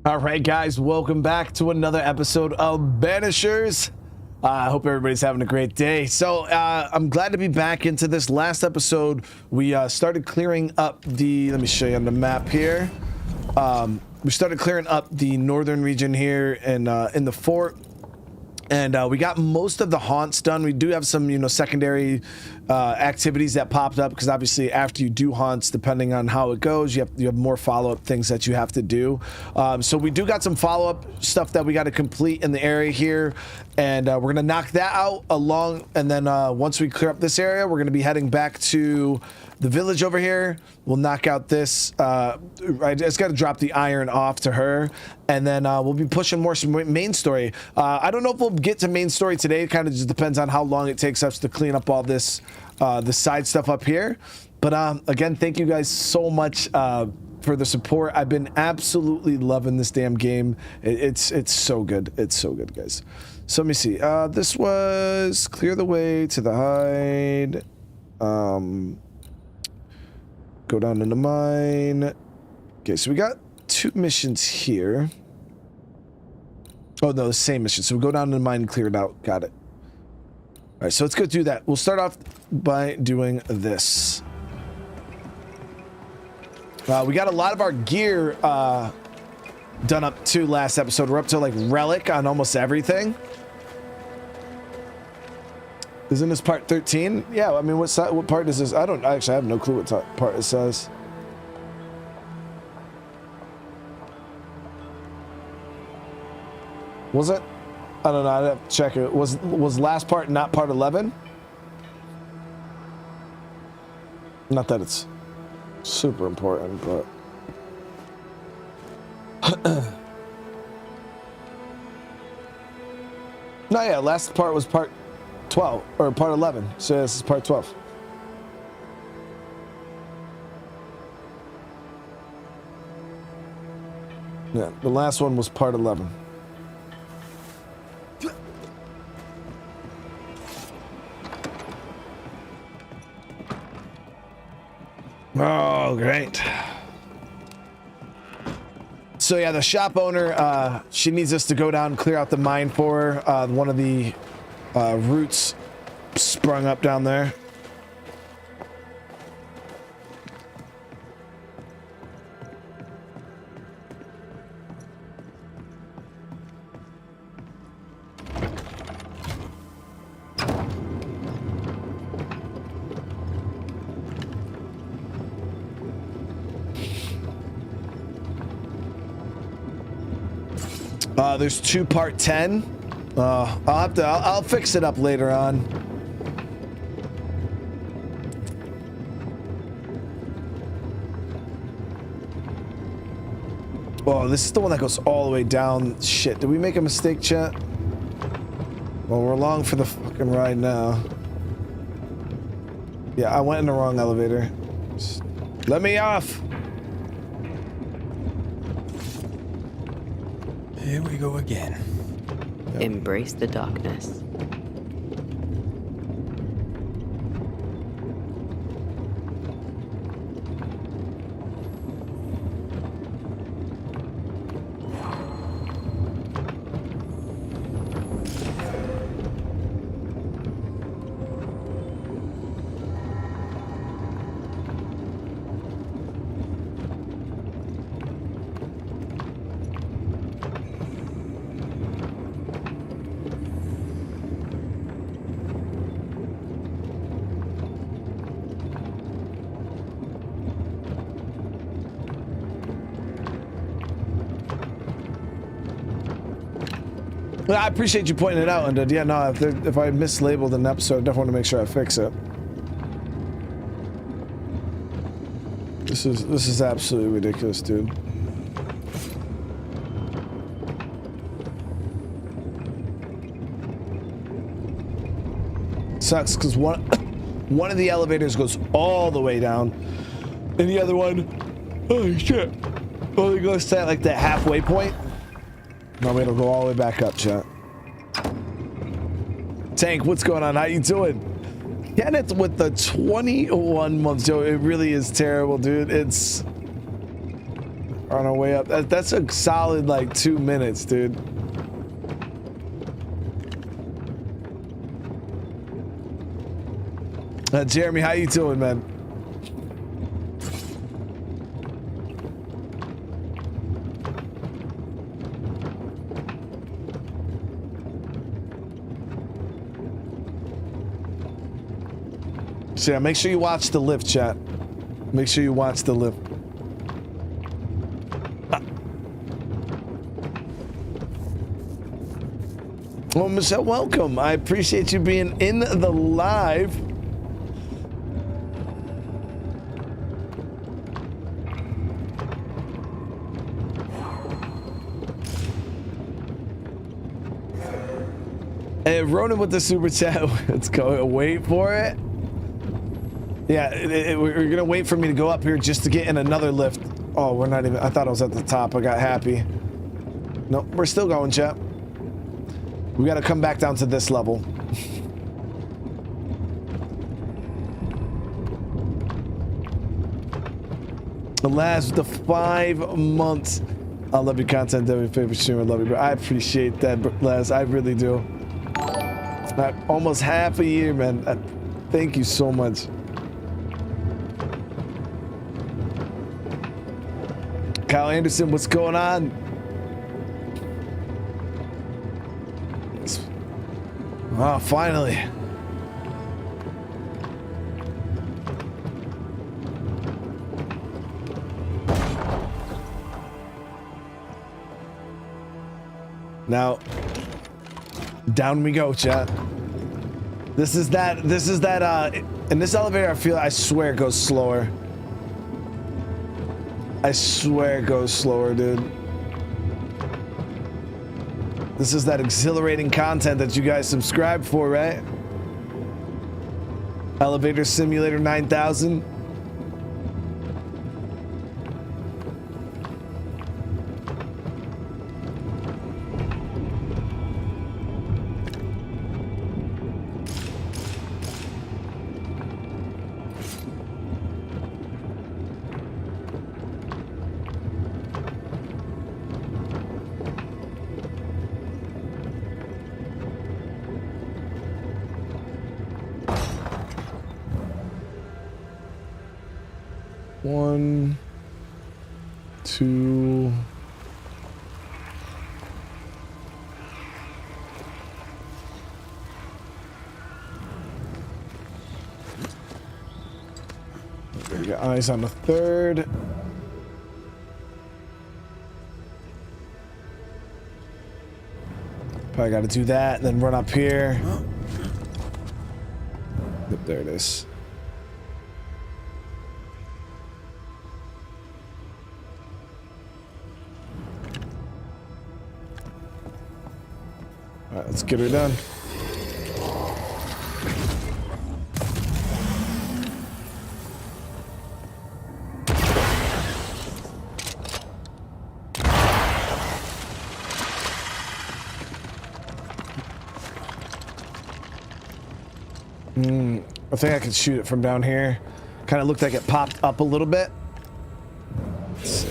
All right, guys, welcome back to another episode of Banishers. I hope everybody's having a great day. So I'm glad to be back into this. Last episode, we started clearing up the, let me show you on the map here. We started clearing up the northern region here and in the fort. And we got most of the haunts done. We do have some, you know, secondary activities that popped up because obviously after you do haunts, depending on how it goes, you have more follow-up things that you have to do. So we do got some follow-up stuff that we got to complete in the area here, and we're gonna knock that out along. And then once we clear up this area, we're gonna be heading back to the village over here. We'll knock out this. I just got to drop the iron off to her, and then we'll be pushing more some main story. I don't know if we'll get to main story today. It kind of just depends on how long it takes us to clean up all this, the side stuff up here. But again, thank you guys so much for the support. I've been absolutely loving this damn game. It's so good. It's so good, guys. So let me see. This was clear the way to the hide. Go down in the mine. Okay, so we got 2 missions here. Oh no, the same mission. So we'll go down in the mine and clear it out. Got it. All right, so let's go do that. We'll start off by doing this. We got a lot of our gear done up to last episode. We're up to like relic on almost everything. Isn't this part 13? Yeah, I mean, what part is this? I have no clue what part it says. Was it? I don't know, I'd have to check it. Was last part not part 11? Not that it's super important, but... No, yeah, last part was part 12, or part 11, so this is part 12. Yeah, the last one was part 11. Oh, great. So yeah, the shop owner, she needs us to go down and clear out the mine for her. One of the roots sprung up down there. There's 2 part 10. I'll fix it up later on. Oh, this is the one that goes all the way down. Shit, did we make a mistake, chat? Well, we're along for the fucking ride now. Yeah, I went in the wrong elevator. Just let me off. Here we go again. Yep. Embrace the darkness. I appreciate you pointing it out, and yeah, no, if I mislabeled an episode, I definitely want to make sure I fix it. This is absolutely ridiculous, dude. Sucks because one of the elevators goes all the way down, and the other one, oh shit, only goes to like that halfway point. No, it'll go all the way back up, chat. Tank, what's going on? How you doing? Kenneth with the 21 months, Joe. It really is terrible, dude. It's on our way up. That's a solid like 2 minutes, dude. Jeremy, how you doing, man? So yeah, make sure you watch the lift, chat. Make sure you watch the lift. Well, Michelle, welcome. I appreciate you being in the live. Hey, Ronan with the super chat. Let's go. Wait for it. Yeah, we're gonna wait for me to go up here just to get in another lift. Oh, we're not even. I thought I was at the top. I got happy. Nope, we're still going, chat. We got to come back down to this level. The last the 5 months. I love your content. That's my favorite streamer. I love you, bro. I appreciate that, Les. I really do. Almost half a year, man. Thank you so much. Kyle Anderson, what's going on? Oh, finally. Now, down we go, chat. This is that, in this elevator, I swear it goes slower. I swear it goes slower, dude. This is that exhilarating content that you guys subscribe for, right? Elevator Simulator 9000. One, two. There we go. Eyes on the third. Probably got to do that and then run up here. Yep, there it is. All right, let's get her done. I think I could shoot it from down here. Kind of looked like it popped up a little bit. Let's see.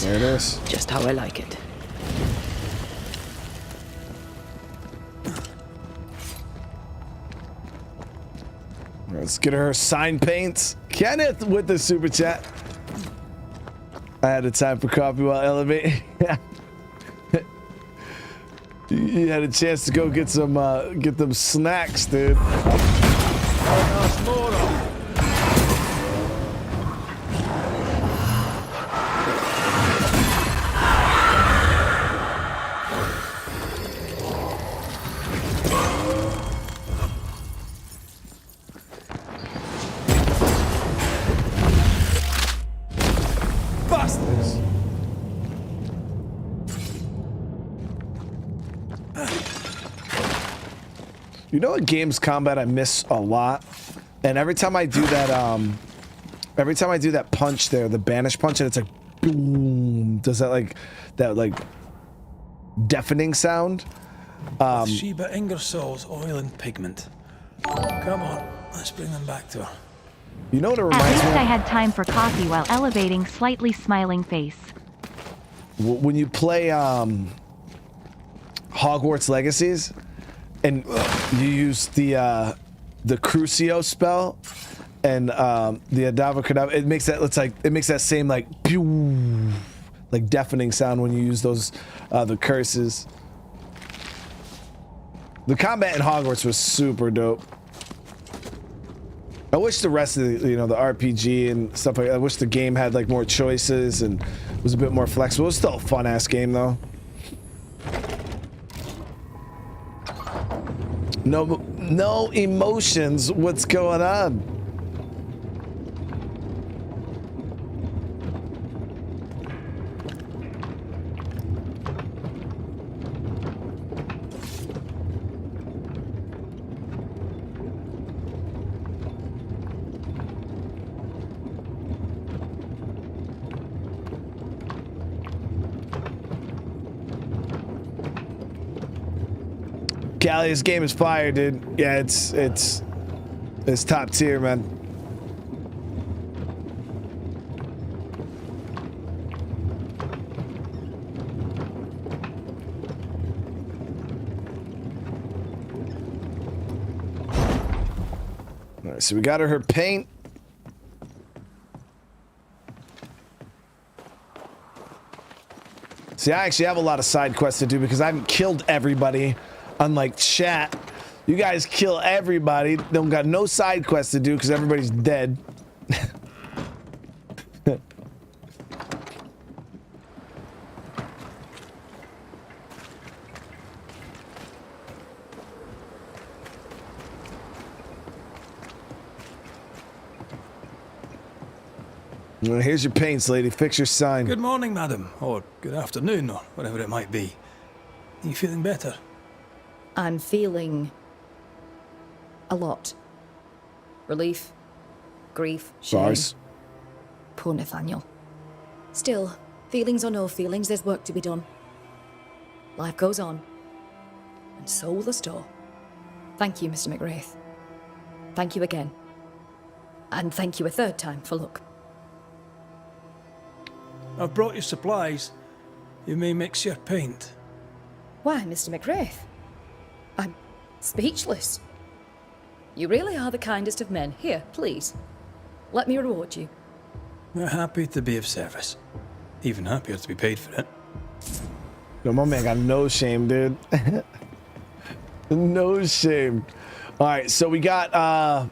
There it is. Just how I like it. Let's get her sign paints. Kenneth with the super chat. I had a time for coffee while elevating. You had a chance to go get them snacks, dude. You know what games combat I miss a lot? And every time I do that, punch there, the banish punch, and it's like boom, does that like deafening sound. Sheba Ingersoll's oil and pigment. Come on, let's bring them back to her. You know what it At reminds least me I of? had time for coffee while elevating slightly smiling face. When you play Hogwarts Legacies and you use the Crucio spell and the Adava Kedavra, it makes that same like pew, like deafening sound when you use those the curses. The combat in Hogwarts was super dope. I wish the rest of the, the RPG and stuff like that, I wish the game had like more choices and was a bit more flexible. It was still a fun ass game though. No emotions. What's going on? Callie, this game is fire, dude. Yeah, it's top tier, man. All right, so we got her paint. See, I actually have a lot of side quests to do because I haven't killed everybody. Unlike chat, you guys kill everybody. Don't got no side quests to do because everybody's dead. Well, here's your paints, lady. Fix your sign. Good morning, madam, or good afternoon, or whatever it might be. Are you feeling better? I'm feeling a lot. Relief, grief, shame. Bars. Poor Nathaniel. Still, feelings or no feelings, there's work to be done. Life goes on. And so will the store. Thank you, Mr. McWraith. Thank you again. And thank you a third time for luck. I've brought you supplies. You may mix your paint. Why, Mr. McWraith? I'm speechless. You really are the kindest of men. Here, please. Let me reward you. We're happy to be of service. Even happier to be paid for it. No, my man got no shame, dude. No shame. All right, so we got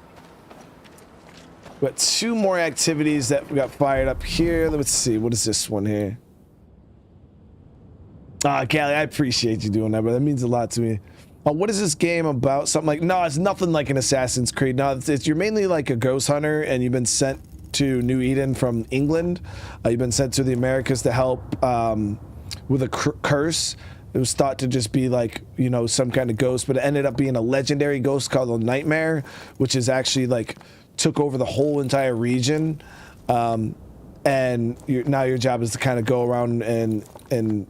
two more activities that we got fired up here. Let's see. What is this one here? Callie, I appreciate you doing that, but that means a lot to me. What is this game about? Something like, no, it's nothing like an Assassin's Creed. No, it's you're mainly like a ghost hunter and you've been sent to New Eden from England. You've been sent to the Americas to help with a curse. It was thought to just be like, some kind of ghost, but it ended up being a legendary ghost called a Nightmare, which is actually like took over the whole entire region. And now your job is to kind of go around and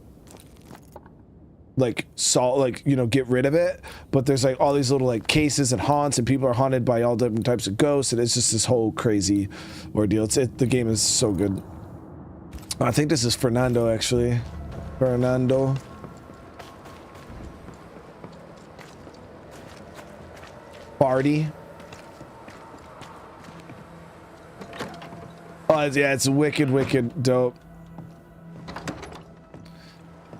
like get rid of it, but there's like all these little like cases and haunts, and people are haunted by all different types of ghosts, and it's just this whole crazy ordeal. The game is so good. I think this is Fernando, actually. Fernando. Party. Oh yeah, it's wicked dope.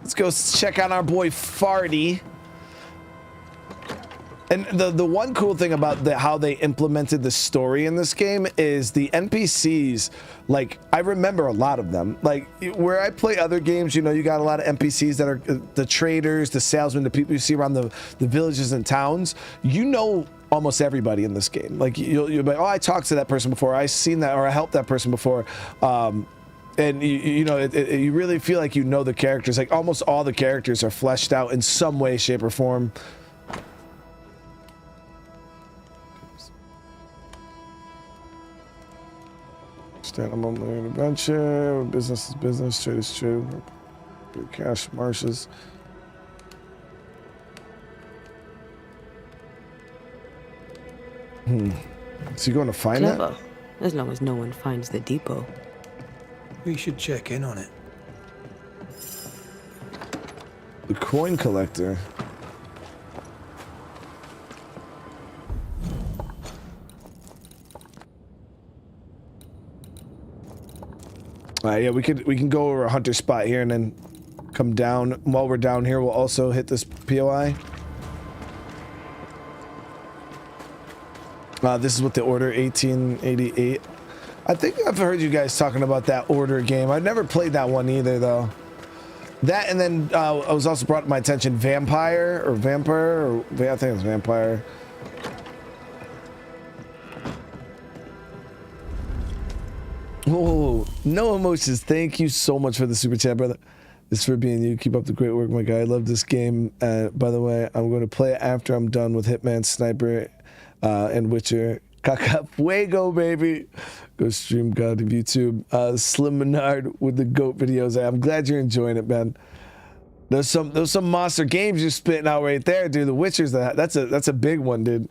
Let's go check out our boy Farty. And the one cool thing about how they implemented the story in this game is the NPCs, like, I remember a lot of them. Like, where I play other games, you got a lot of NPCs that are the traders, the salesmen, the people you see around the villages and towns. Almost everybody in this game. Like, you'll be like, oh, I talked to that person before, I've seen that, or I helped that person before. And you really feel like the characters. Like, almost all the characters are fleshed out in some way, shape, or form. Stand on an adventure. Business is business. Trade is trade. Cash marshes. Is he going to find Clever. As long as no one finds the depot. We should check in on it. that? The coin collector. Yeah, we can go over a hunter spot here and then come down. While we're down here, we'll also hit this POI. This is what the Order 1888. I think I've heard you guys talking about that Order game. I've never played that one either, though. That, and then I was also brought to my attention Vampire, or I think it's Vampire. Oh, no emotions. Thank you so much for the super chat, brother. This is for being you. Keep up the great work, my guy. I love this game. By the way, I'm going to play it after I'm done with Hitman, Sniper, and Witcher. Cacafuego, baby. Go stream God of YouTube. Slim Menard with the GOAT videos. I'm glad you're enjoying it, man. There's some monster games you're spitting out right there, dude. The Witcher's that's a big one, dude.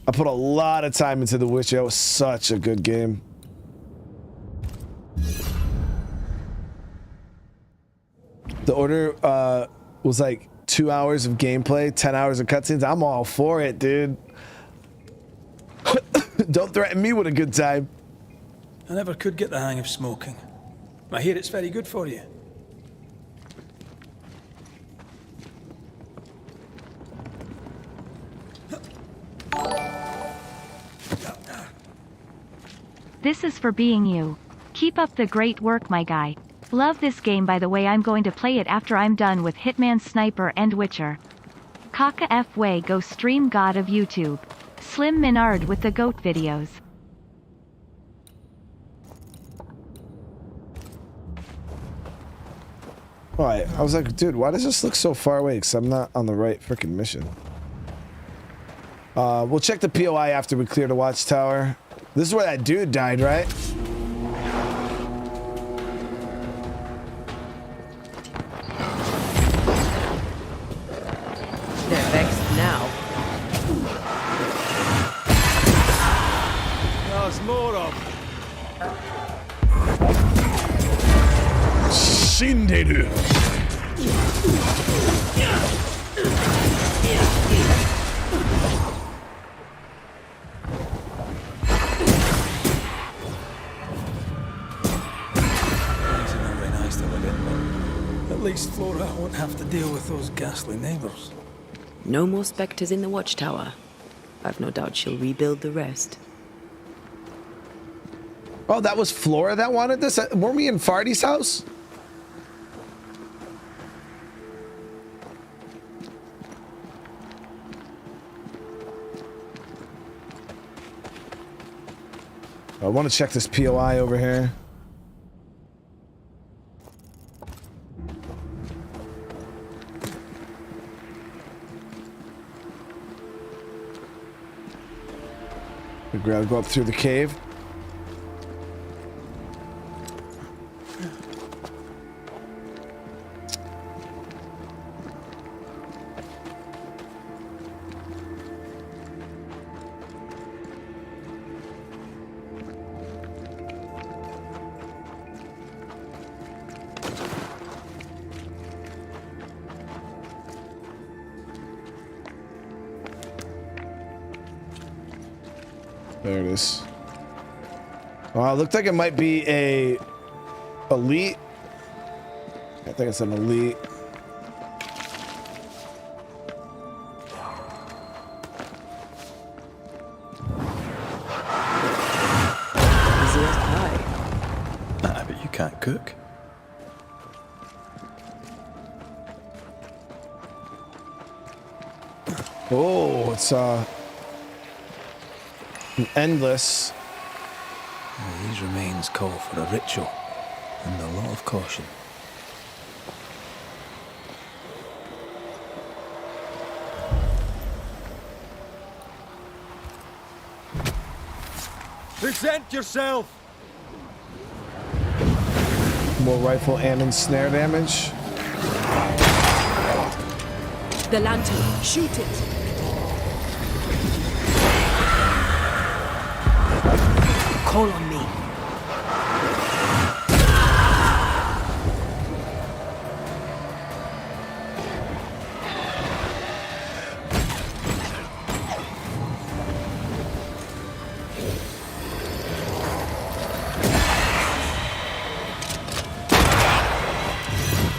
I put a lot of time into The Witcher. That was such a good game. The Order was like 2 hours of gameplay, 10 hours of cutscenes. I'm all for it, dude. Don't threaten me with a good time. I never could get the hang of smoking. I hear it's very good for you. This is for being you. Keep up the great work, my guy. Love this game, by the way. I'm going to play it after I'm done with Hitman, Sniper, and Witcher. Kaka F way, go stream God of YouTube. Slim Menard with the GOAT videos. Alright, I was like, dude, why does this look so far away? Because I'm not on the right freaking mission. We'll check the POI after we clear the Watchtower. This is where that dude died, right? They're vexed now. There's more of. Shinderu. At least Flora won't have to deal with those ghastly neighbors. No more spectres in the Watchtower. I've no doubt she'll rebuild the rest. Oh, that was Flora that wanted this? Weren't we in Fardy's house? I want to check this POI over here. We gotta go up through the cave. There it is. Wow, it looked like it might be a elite. I think it's an elite. Easiest pie. I bet you can't cook. Oh, it's endless. These remains call for a ritual and a lot of caution. Present yourself! More rifle and ensnare damage. The lantern. Shoot it. Call on me.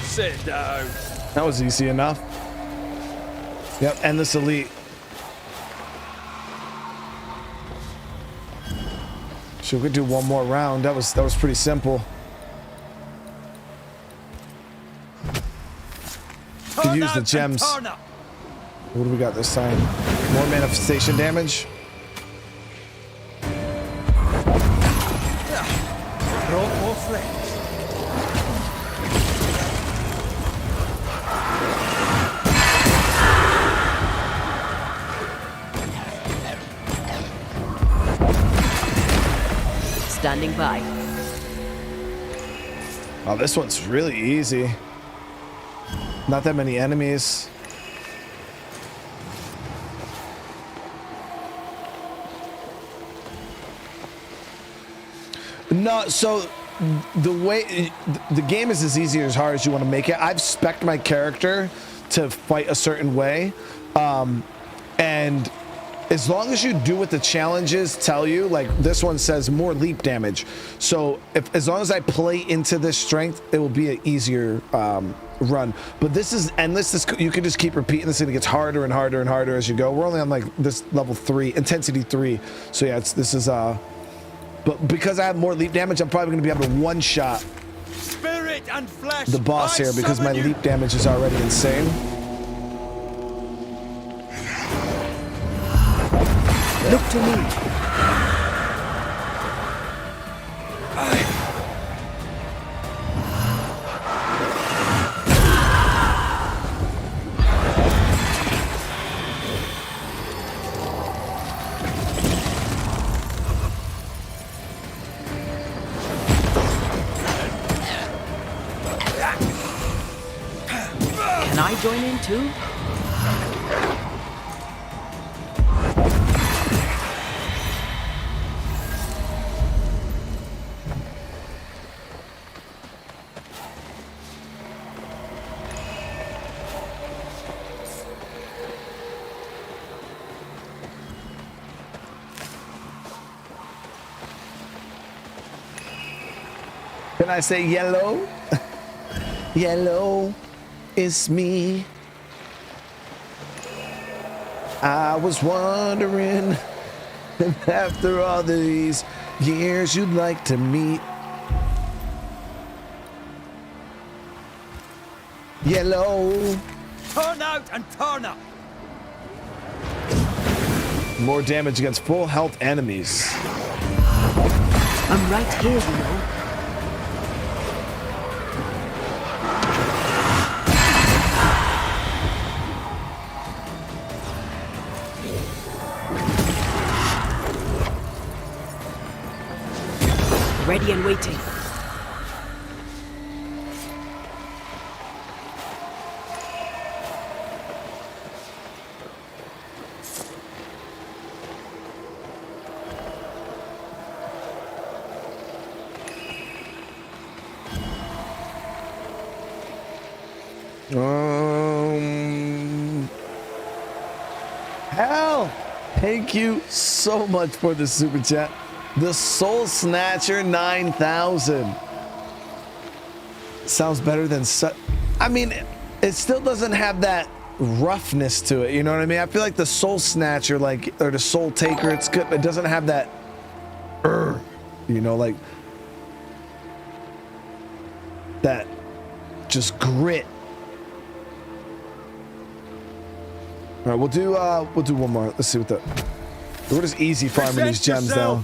Sit down. That was easy enough. Yep, endless elite. So we could do one more round. That was pretty simple. Could use the gems. What do we got this time? More manifestation damage. Brought more friends. Standing by. Oh, this one's really easy. Not that many enemies. No, so the way the game is as easy or as hard as you want to make it. I've spec'd my character to fight a certain way, and as long as you do what the challenges tell you, like this one says more leap damage. So as long as I play into this strength, it will be an easier run. But this is endless. You can just keep repeating this and it gets harder and harder and harder as you go. We're only on like this level 3, intensity 3. So yeah, this is but because I have more leap damage, I'm probably going to be able to one-shot Spirit and flesh. the boss here because my leap damage is already insane. Look to me. Can I join in too? Can I say yellow? Yellow, it's me. I was wondering if after all these years you'd like to meet. Yellow. Turn out and turn up. More damage against full health enemies. I'm right here, you know. Ready and waiting. Hell, thank you so much for the super chat. The Soul Snatcher 9000 sounds better than I mean, it still doesn't have that roughness to it. You know what I mean? I feel like the Soul Snatcher, like, or the Soul Taker, it's good. It doesn't have that, you know, like that just grit. All right, we'll do one more. Let's see what the. We're just easy farming these gems though.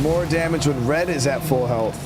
More damage when red is at full health.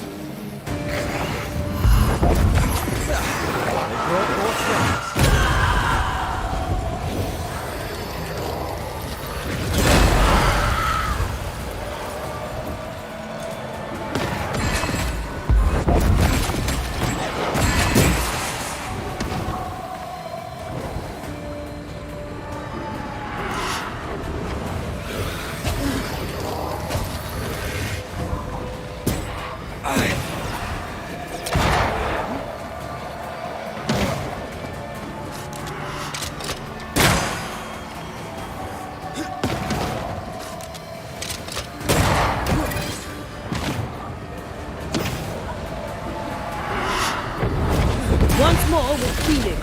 Once more with feeling.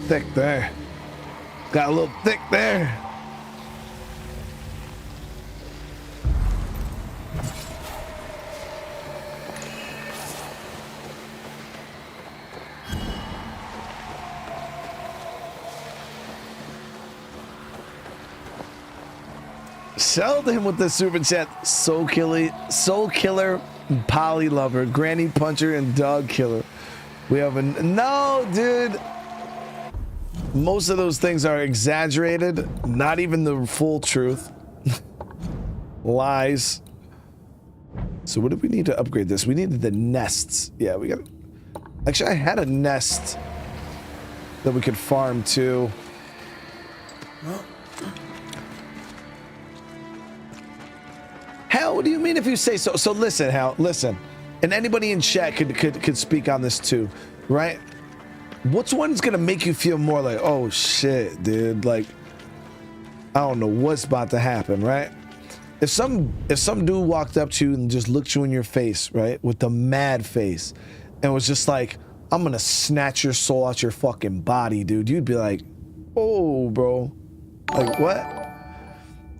Thick there. Got a little thick there. Sheldon with the super chat. Soul killer, poly lover, granny puncher, and dog killer. We have a no, dude. Most of those things are exaggerated, not even the full truth. Lies. So what did we need to upgrade this? We needed the nests. Yeah, we got. Actually, I had a nest that we could farm too. Hal, what do you mean if you say so? So listen, Hal, listen. And anybody in chat could speak on this too, right? What's one's gonna make you feel more like, oh shit, dude, like I don't know what's about to happen, right? If some dude walked up to you and just looked you in your face, right, with the mad face, and was just like, I'm gonna snatch your soul out your fucking body, dude, you'd be like, oh, bro, like what?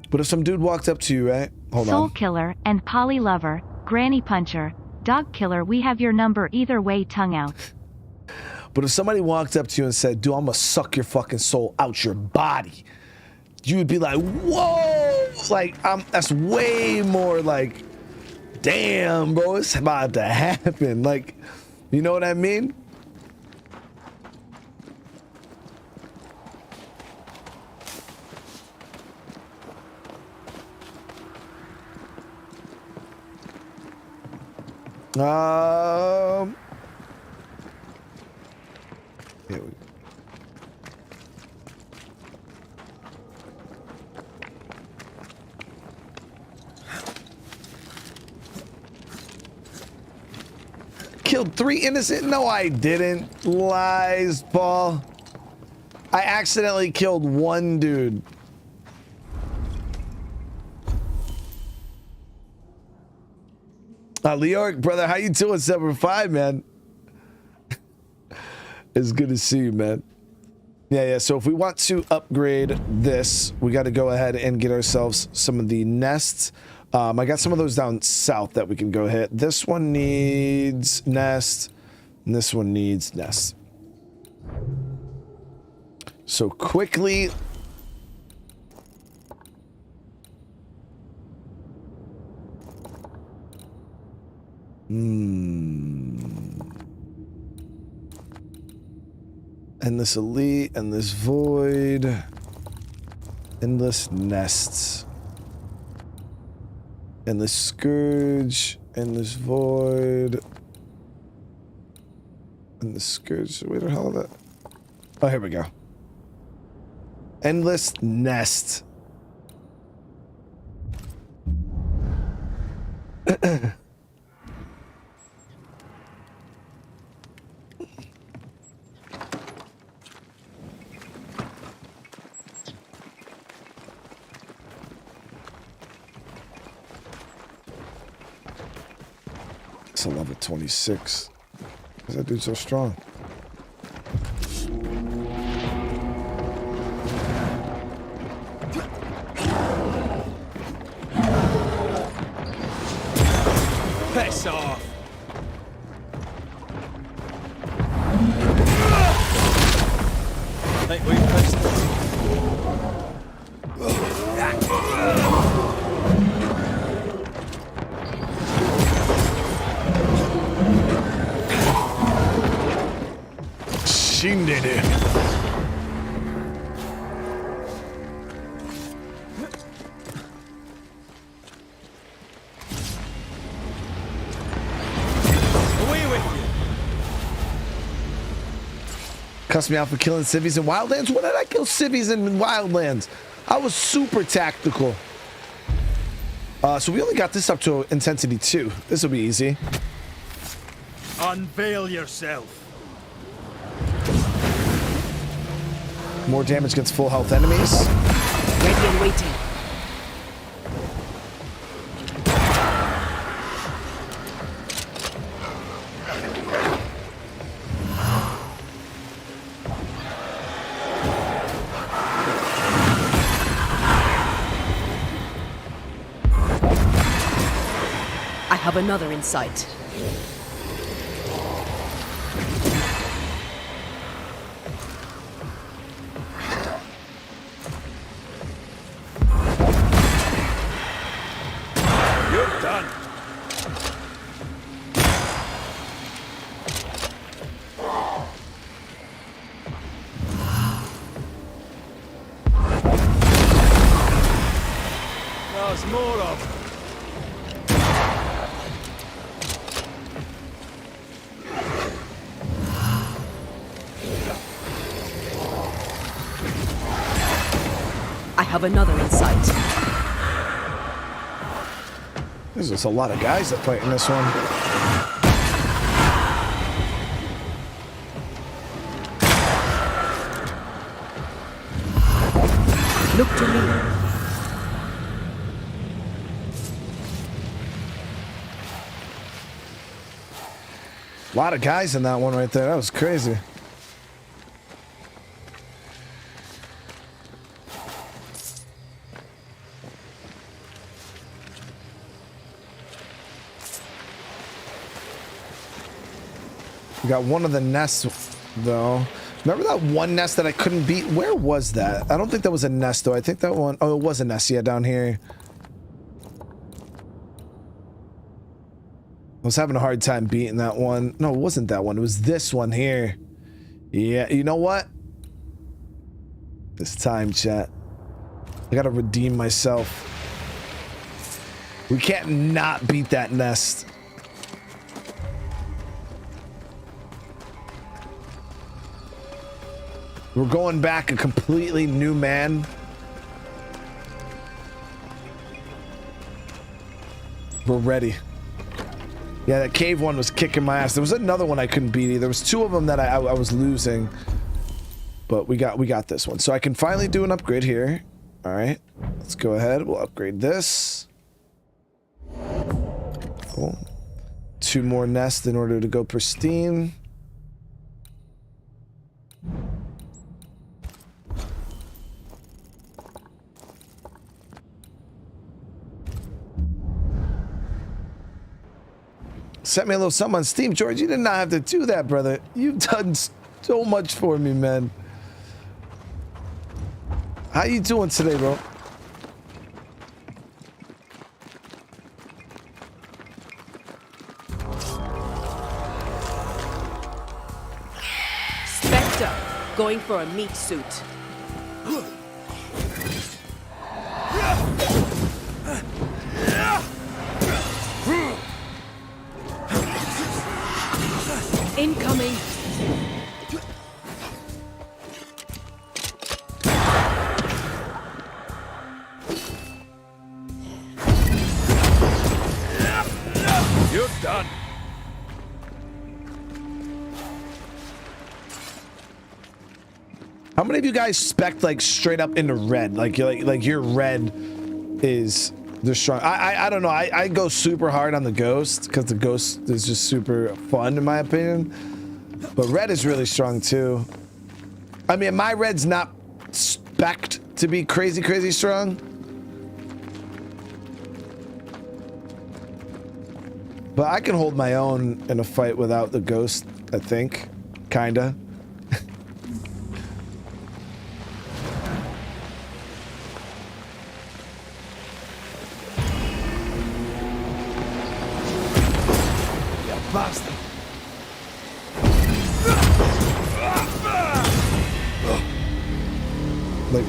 But if some dude walked up to you, right, hold on. Soul killer and poly lover, granny puncher, dog killer, we have your number either way, tongue out. But if somebody walked up to you and said, dude, I'm gonna suck your fucking soul out your body, you would be like, whoa, like, that's way more like, damn, bro, it's about to happen. Like, you know what I mean? Here we go. Killed 3 innocent? No, I didn't. Lies, Paul. I accidentally killed 1 dude. Leoric, brother, how you doing? 7-5, man. It's good to see you, man. Yeah. So if we want to upgrade this, we got to go ahead and get ourselves some of the nests. I got some of those down south that we can go hit. This one needs nest, and this one needs nest. So quickly. Endless elite, endless void, endless nests, endless scourge, endless void, endless scourge. Where the hell is that? Oh, here we go. Endless nest. It's a level 26. Why is that dude so strong? Piss off! I think we've pushed this. Did it. Away with you! Cuss me out for killing civvies in Wildlands? When did I kill civvies in Wildlands? I was super tactical. So we only got this up to intensity 2. This will be easy. Unveil yourself. More damage against full health enemies. Ready and waiting. I have another in sight. You're done. There's more of them. I have another in sight. There's just a lot of guys that fight in this one. Look to me. A lot of guys in that one right there. That was crazy. We got one of the nests, though. Remember that one nest that I couldn't beat? Where was that? I don't think that was a nest, though. I think that one... Oh, it was a nest, yeah, down here. I was having a hard time beating that one. No, it wasn't that one. It was this one here. Yeah, you know what? This time, chat. I gotta redeem myself. We can't not beat that nest. We're going back a completely new man. We're ready. Yeah, that cave one was kicking my ass. There was another one I couldn't beat. There was 2 of them that I was losing. But we got this one. So I can finally do an upgrade here. All right. Let's go ahead. We'll upgrade this. Cool. 2 more nests in order to go pristine. Sent me a little something on Steam. George, you did not have to do that, brother. You've done so much for me, man. How you doing today, bro? Spectre, going for a meat suit. Incoming. You're done. How many of you guys spec like straight up into red? Like your red is the strong. I don't know. I go super hard on the ghost because the ghost is just super fun in my opinion. But red is really strong too. I mean, my red's not spec'd to be crazy strong. But I can hold my own in a fight without the ghost, I think. Kinda. Bastard. Like,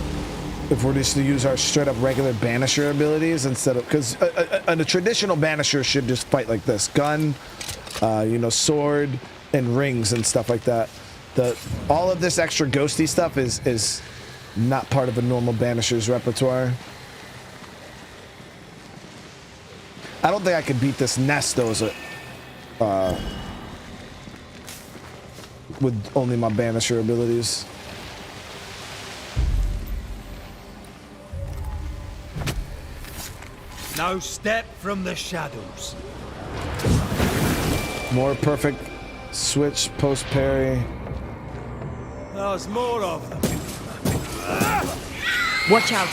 if we're just to use our straight up regular Banisher abilities instead of, because a traditional Banisher should just fight like this: gun, you know, sword and rings and stuff like that. all of this extra ghosty stuff is not part of a normal Banishers repertoire. I don't think I could beat this nest though, with only my Banisher abilities. Now step from the shadows. More perfect switch post parry. There's more of them. Watch out!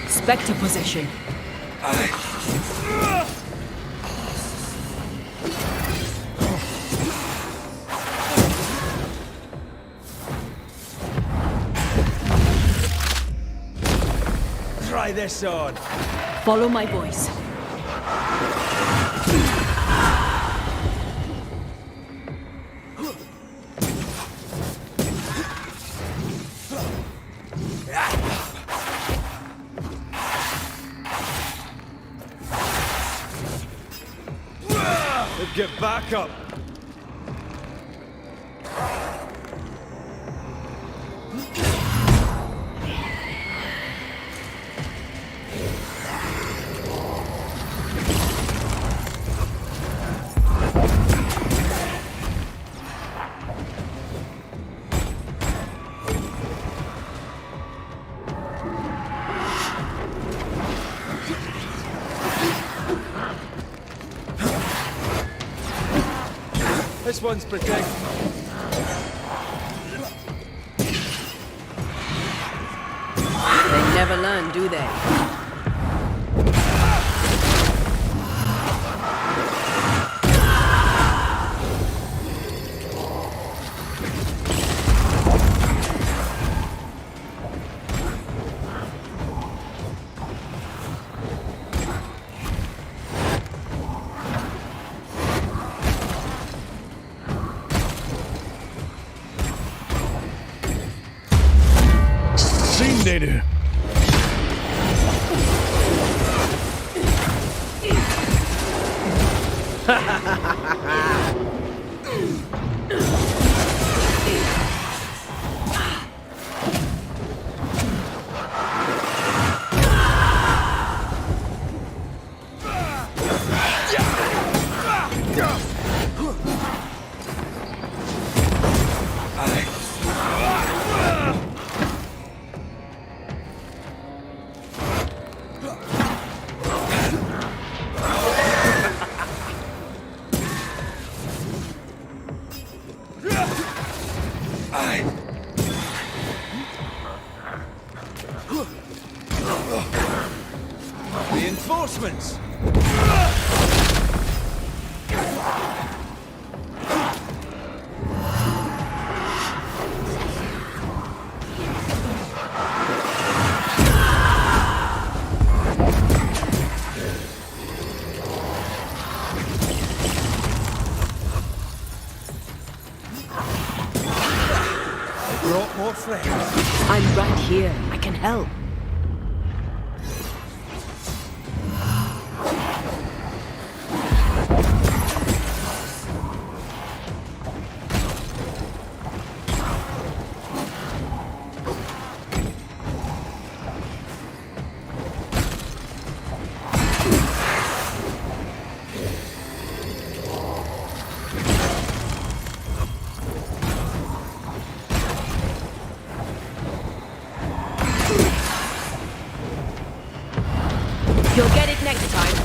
Spectre possession. Try this on. Follow my voice. Get back up. This one's protected. They never learn, do they? Data. Reinforcements. Brought more friends. I'm right here. I can help. You'll get it next time.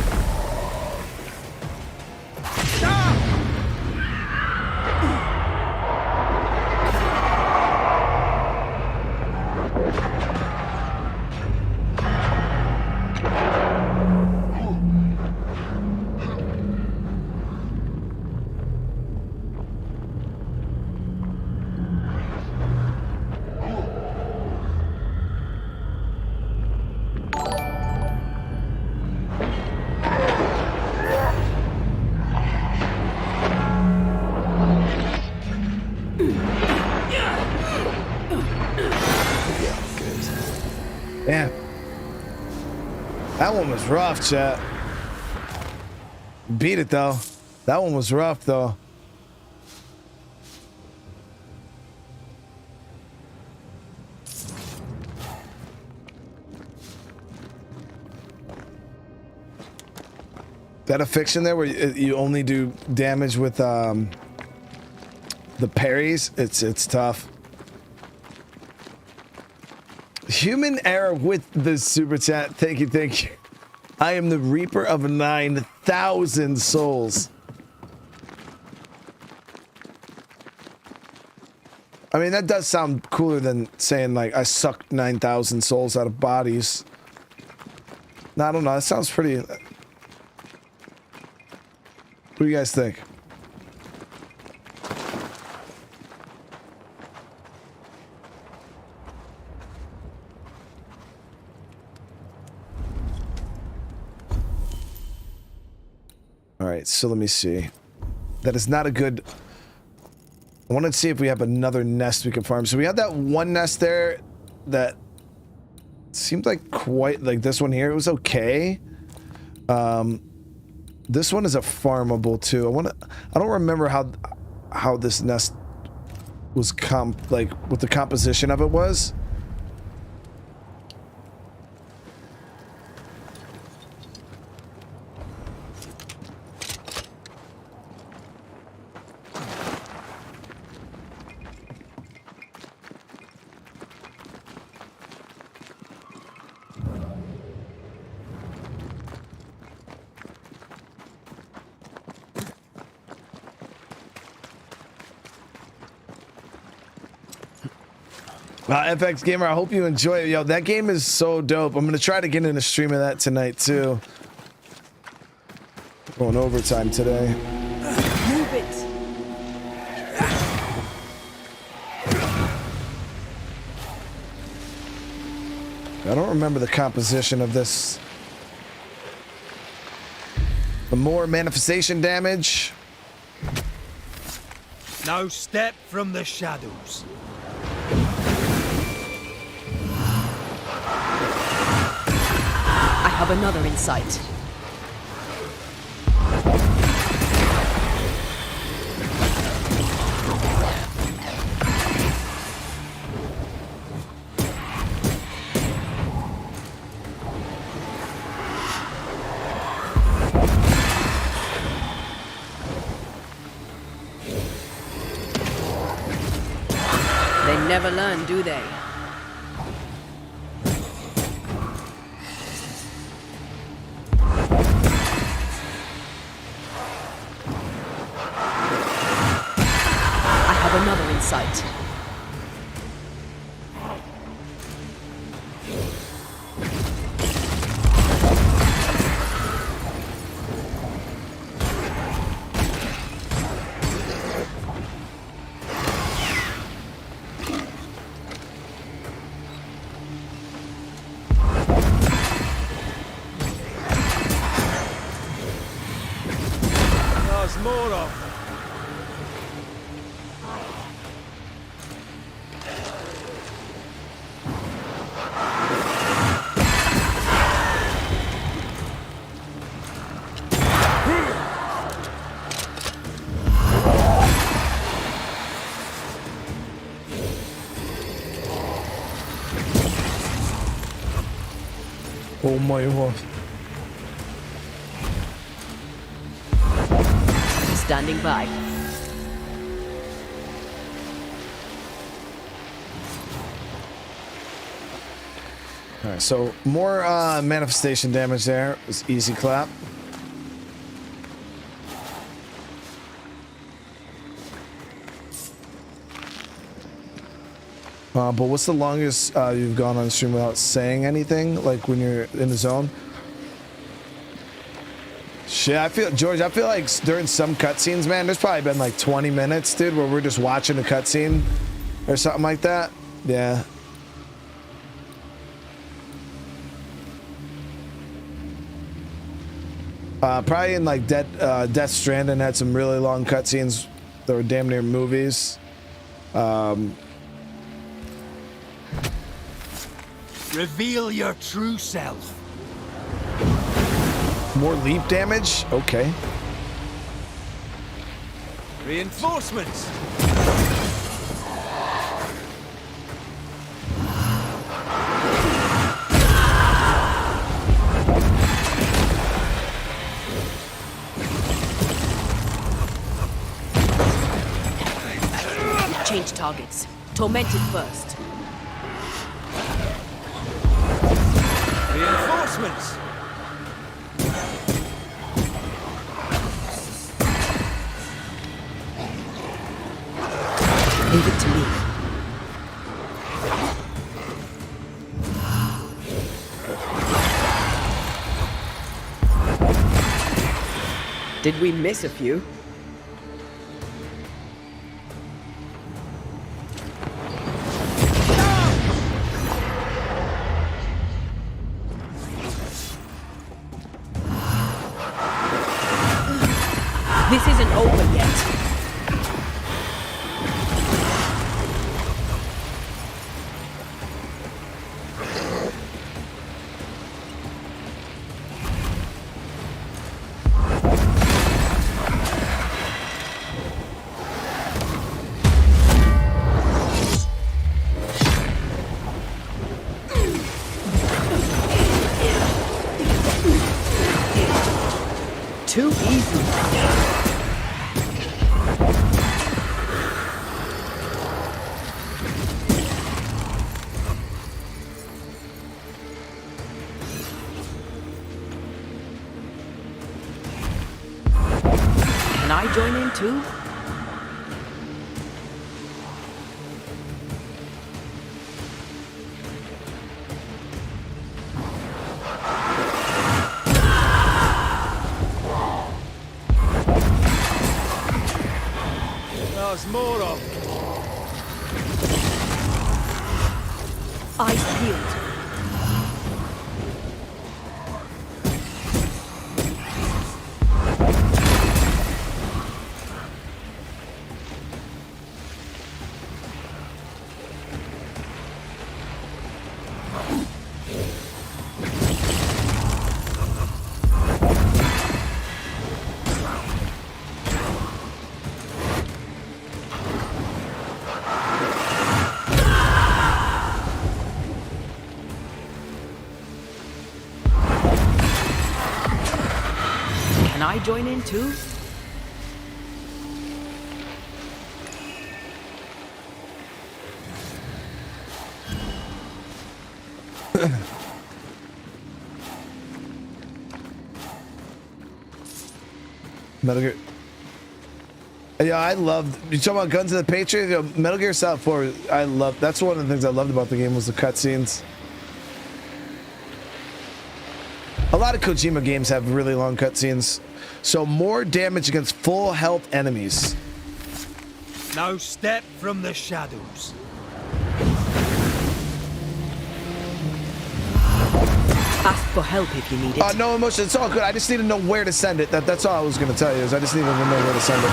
Damn. That one was rough, chat. Beat it though. That one was rough though. that a fiction there where you only do damage with the parries? It's tough. Human error with the super chat. Thank you, thank you. I am the reaper of 9,000 souls. I mean, that does sound cooler than saying, like, I sucked 9,000 souls out of bodies. No, I don't know. That sounds pretty... What do you guys think? All right, so let me see. That is not a good... I want to see if we have another nest we can farm. So we have that one nest there that seemed like quite... Like this one here, it was okay. This one is a farmable too. I don't remember how this nest was like what the composition of it was. FX Gamer, I hope you enjoy it. Yo, that game is so dope. I'm gonna try to get in a stream of that tonight too. Going overtime today. Move it. I don't remember the composition of this. The more manifestation damage. Now step from the shadows. I have another in sight. They never learn, do they? Another in sight. There's more of them. Oh my god. Standing by. Alright, so more manifestation damage there. It was easy clap. But what's the longest you've gone on stream without saying anything? Like when you're in the zone? Shit, George, I feel like during some cutscenes, man, there's probably been like 20 minutes, dude, where we're just watching a cutscene or something like that. Yeah. Probably in like Death Stranding had some really long cutscenes that were damn near movies. Reveal your true self. More leap damage? Okay. Reinforcements. targets. Tormented first. Reinforcements! Leave it to me. Did we miss a few? This isn't over yet. Too easy. Can I join in too? There's more of them. Eyes peeled. Can I join in too? Metal Gear. Yeah, I loved. You talking about Guns of the Patriot? You know, Metal Gear Solid 4. I love. That's one of the things I loved about the game was the cutscenes. A lot of Kojima games have really long cutscenes, so more damage against full health enemies. Now step from the shadows. Ask for help if you need it. No emotion. It's all good. I just need to know where to send it. That's all I was going to tell you. Is I just need to know where to send it.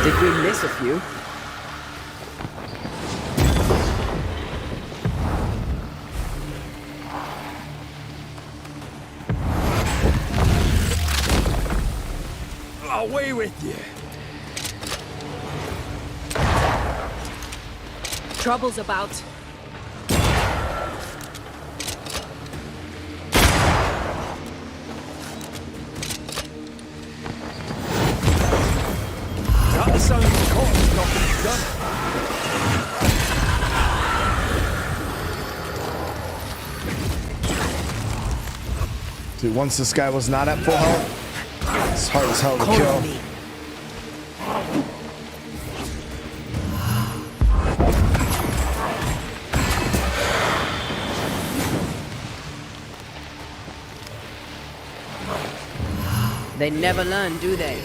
Did we miss a few? Away with you. Trouble's about. That sounds caught nothing's done. Dude, once this guy was not at full health, it's hard as hell to kill. Me. They never learn, do they?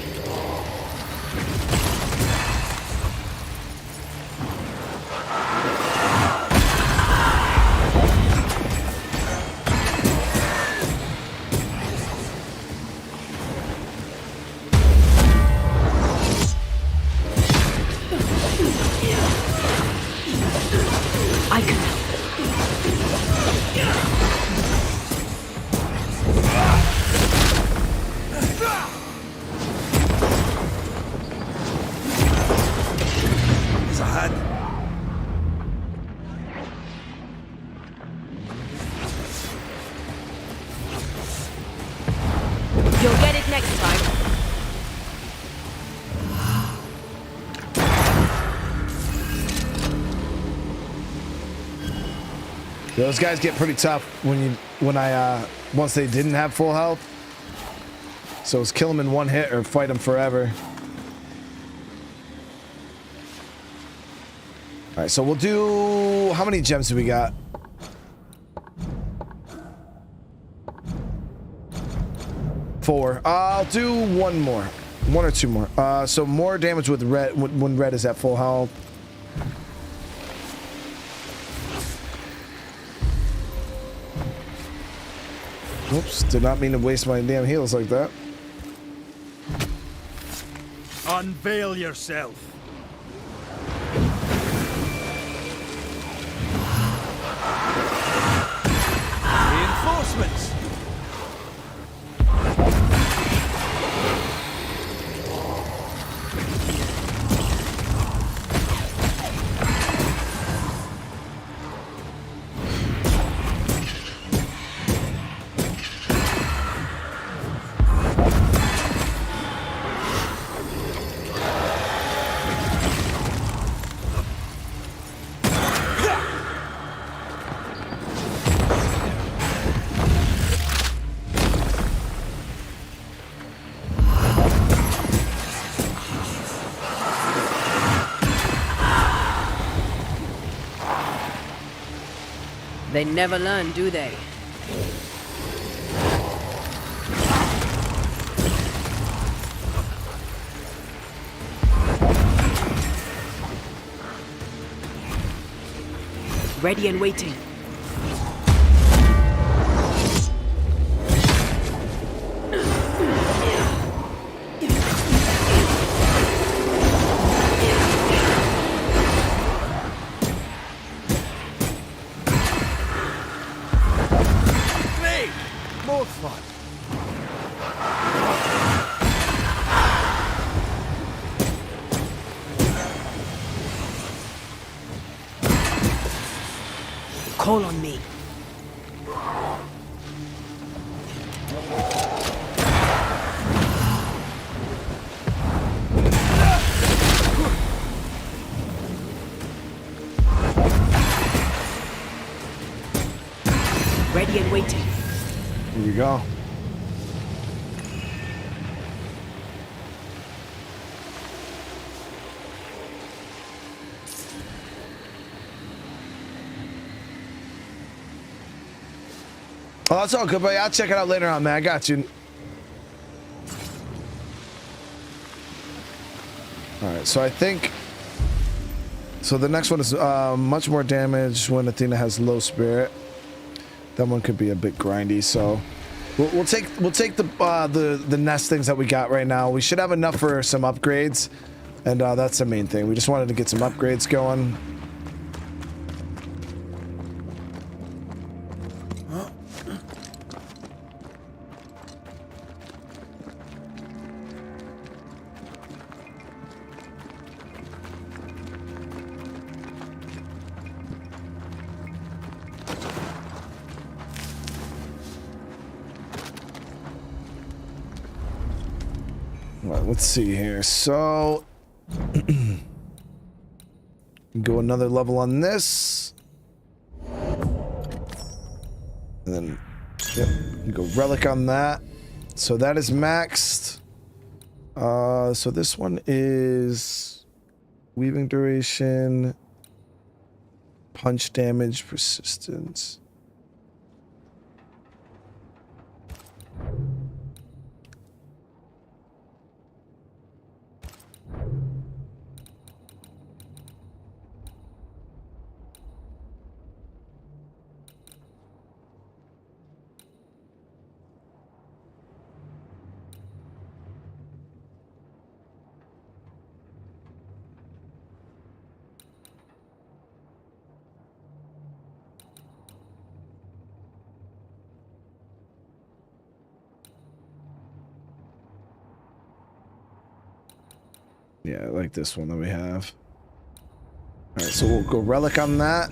I can help. He's ahead. You'll get it next time. Those guys get pretty tough once they didn't have full health. So it's kill them in one hit or fight them forever. All right, so we'll do, how many gems do we got? Four. I'll do one more. One or two more. So more damage with red when red is at full health. Oops, did not mean to waste my damn heals like that. Unveil yourself. Reinforcements. They never learn, do they? Ready and waiting. More fun. Call on me. Ready and waiting. Here you go. Oh, it's all good, buddy. I'll check it out later on, man. I got you. All right, so I think... So the next one is much more damage when Athena has low spirit. That one could be a bit grindy, so... We'll take the nest things that we got right now. We should have enough for some upgrades, and that's the main thing. We just wanted to get some upgrades going. Well, let's see here. So, go another level on this, and then yep, go relic on that. So that is maxed. So this one is weaving duration, punch damage, persistence. Yeah, I like this one that we have. All right, so we'll go relic on that.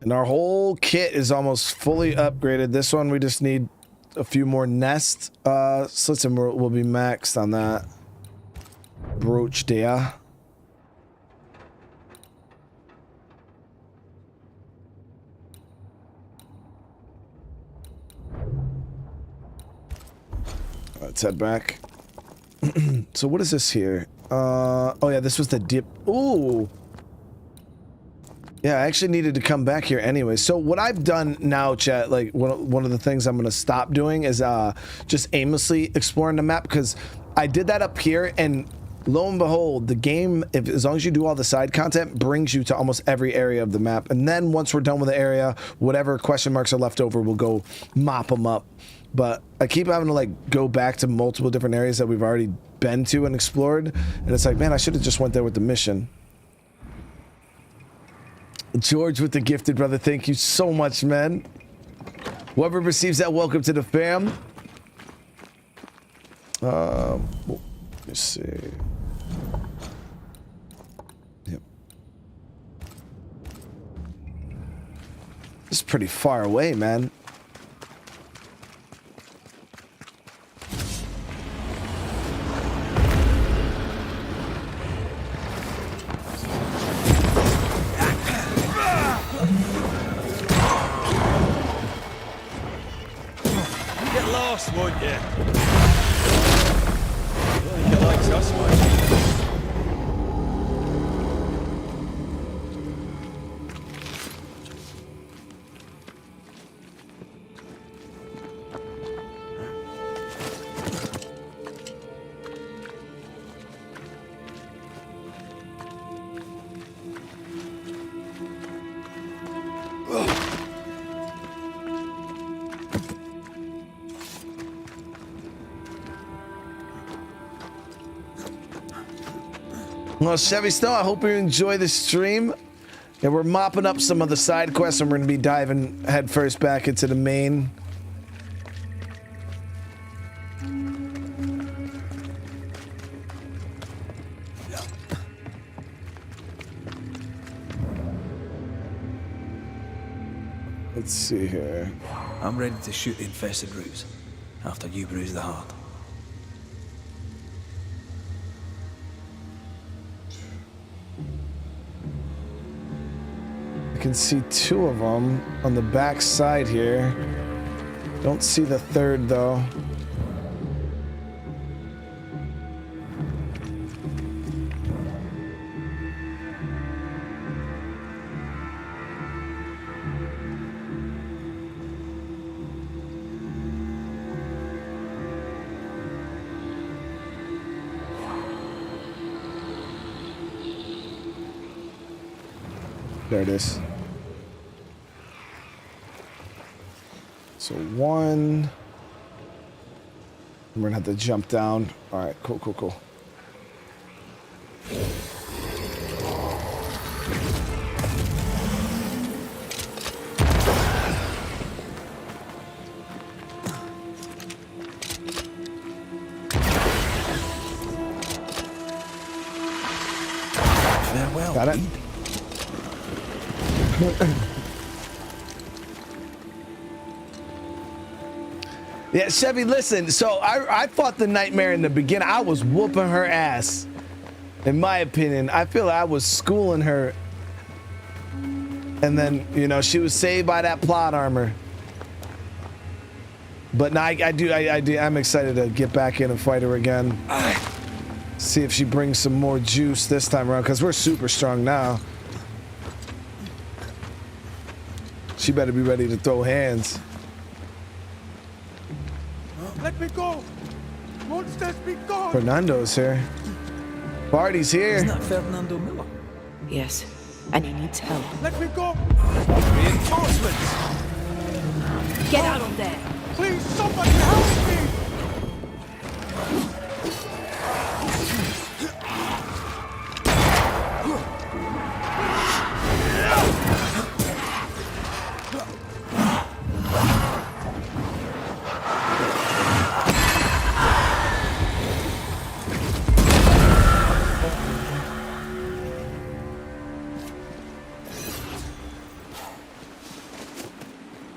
And our whole kit is almost fully upgraded. This one, we just need a few more nest slits and we'll be maxed on that. Brooch there. Let's head back. So what is this here? Oh yeah, this was the dip. Ooh. Yeah, I actually needed to come back here anyway. So what I've done now, chat, like one of the things I'm going to stop doing is just aimlessly exploring the map, because I did that up here and lo and behold, the game, as long as you do all the side content, brings you to almost every area of the map. And then once we're done with the area, whatever question marks are left over, we'll go mop them up. But I keep having to like go back to multiple different areas that we've already been to and explored. And it's like, man, I should have just went there with the mission. George with the gifted, brother. Thank you so much, man. Whoever receives that, welcome to the fam. Let me see. Yep. This is pretty far away, man. Would you? You like us much? Well, Chevy Snow, I hope you enjoy the stream. And we're mopping up some of the side quests, and we're going to be diving headfirst back into the main. Let's see here. I'm ready to shoot the infested roots after you bruise the heart. I can see two of them on the back side here. Don't see the third though. There it is. So one. We're gonna have to jump down. All right, cool, cool, cool. Farewell. Got it. Yeah, Chevy, listen, so I fought the nightmare in the beginning. I was whooping her ass. In my opinion, I feel like I was schooling her. And then, you know, she was saved by that plot armor. But now I'm excited to get back in and fight her again. See if she brings some more juice this time around, because we're super strong now. She better be ready to throw hands. Let me go! Monsters be gone! Fernando's here. Barty's here. Isn't that Fernando Miller? Yes, and he needs help. Let me go! Reinforcements! Get out of there! Please, somebody help me!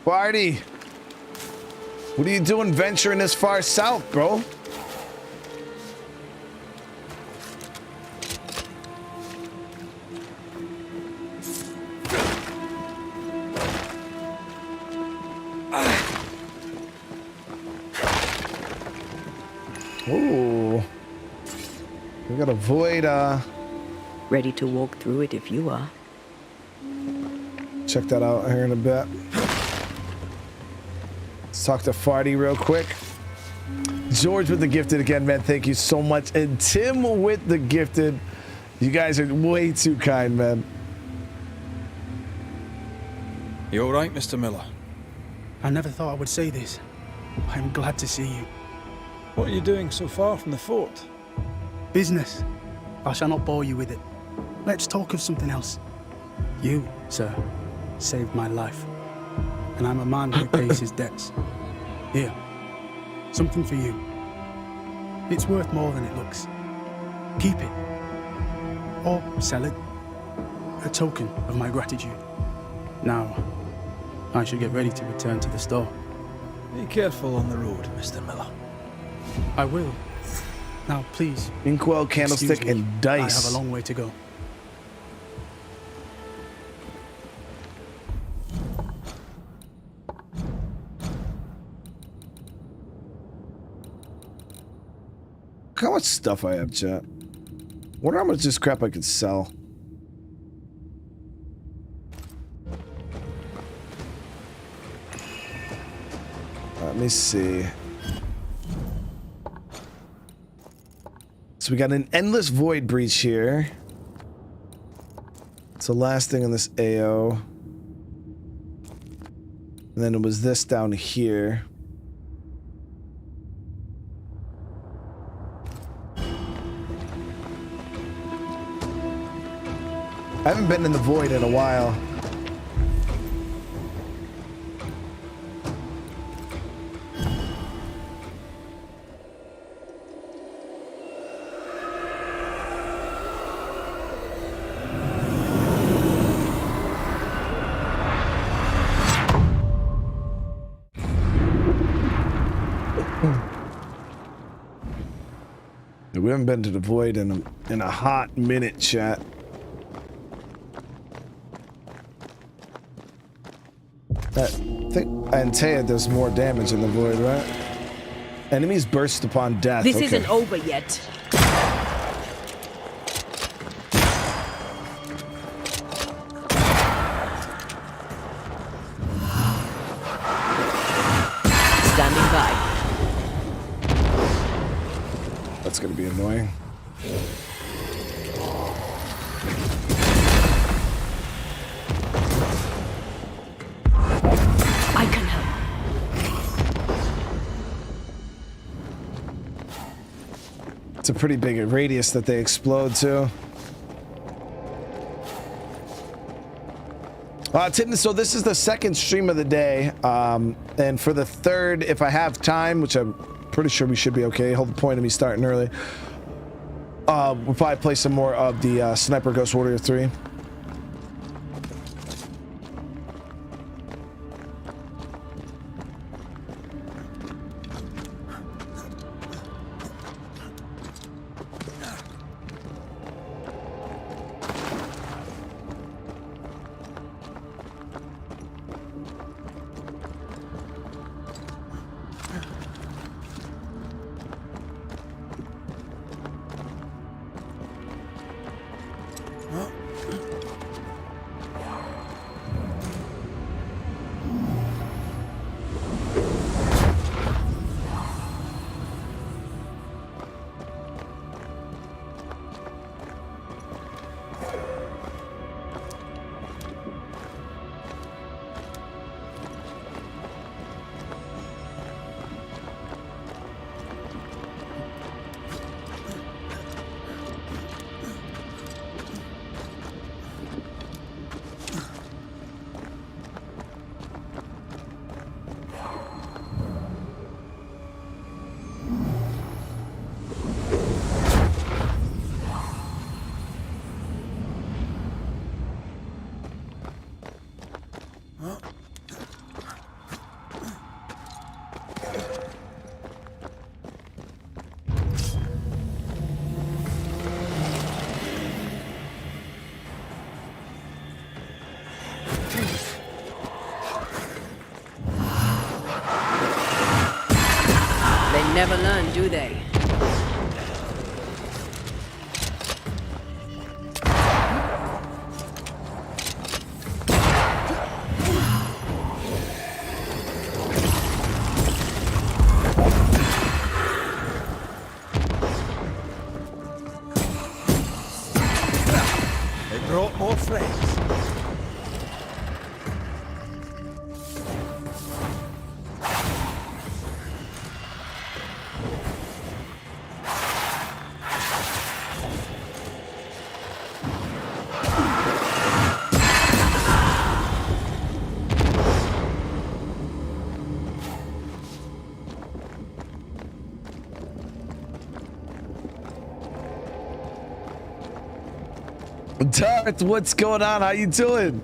Barty, what are you doing venturing this far south, bro? Ooh. We got a void, Ready to walk through it if you are. check that out here in a bit. Let's talk to Farty real quick. George with the gifted again, man. Thank you so much. And Tim with the gifted. You guys are way too kind, man. You all right, Mr. Miller? I never thought I would say this. I'm glad to see you. What are you doing so far from the fort? Business. I shall not bore you with it. Let's talk of something else. You, sir, saved my life. And I'm a man who pays his debts. Here, something for you. It's worth more than it looks. Keep it. Or sell it. A token of my gratitude. Now, I should get ready to return to the store. Be careful on the road, Mr. Miller. I will. Now, please. Inkwell, candlestick, excuse me. and dice. I have a long way to go. Look how much stuff I have, chat. Wonder how much this crap I could sell. Let me see. So we got an endless void breach here. It's the last thing on this AO. And then it was this down here. I haven't been in the void in a while. We haven't been to the void in a hot minute, chat. I think Antea does more damage in the void, right? Enemies burst upon death. This okay. isn't over yet. Standing by. That's gonna be annoying. I can help. It's a pretty big radius that they explode to. Tim, so this is the second stream of the day, and for the third, if I have time, which I'm pretty sure we should be okay, hold the point of me starting early, we'll probably play some more of the Sniper Ghost Warrior 3. never learn, do they? They brought more friends. Darth, what's going on? How you doing?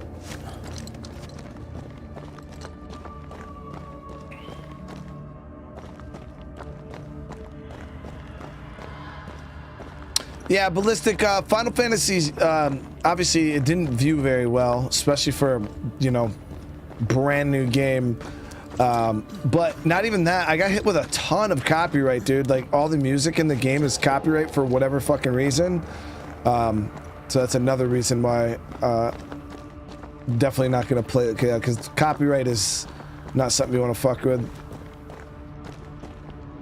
Yeah, Ballistic, Final Fantasy, obviously it didn't view very well, especially for, you know, brand new game. But not even that, I got hit with a ton of copyright, dude. Like, all the music in the game is copyright for whatever fucking reason. So that's another reason why definitely not gonna play it, because copyright is not something you want to fuck with,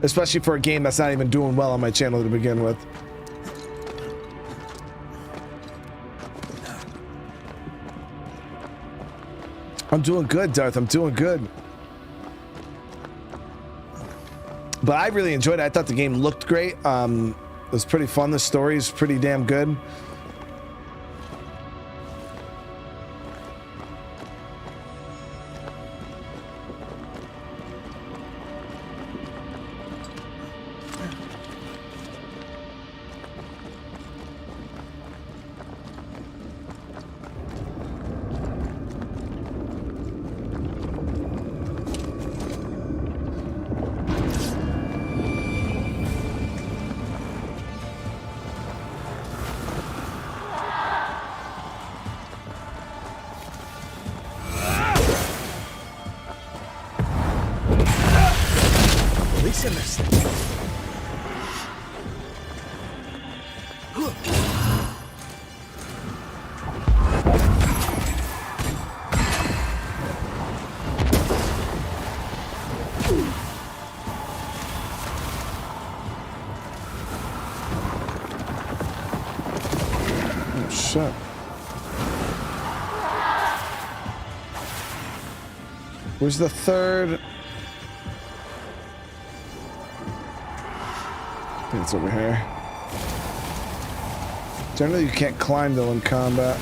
especially for a game that's not even doing well on my channel to begin with. I'm doing good, Darth. I'm doing good. But I really enjoyed it. I thought the game looked great. It was pretty fun. The story is pretty damn good. Shit. Where's the third? I think it's over here. Generally, you can't climb though in combat.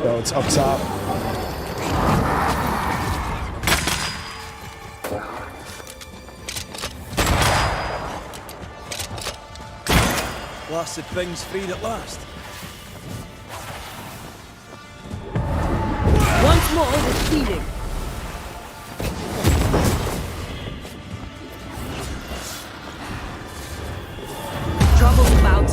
Oh, it's up top. Blasted thing's freed at last. Once more with healing. Trouble about.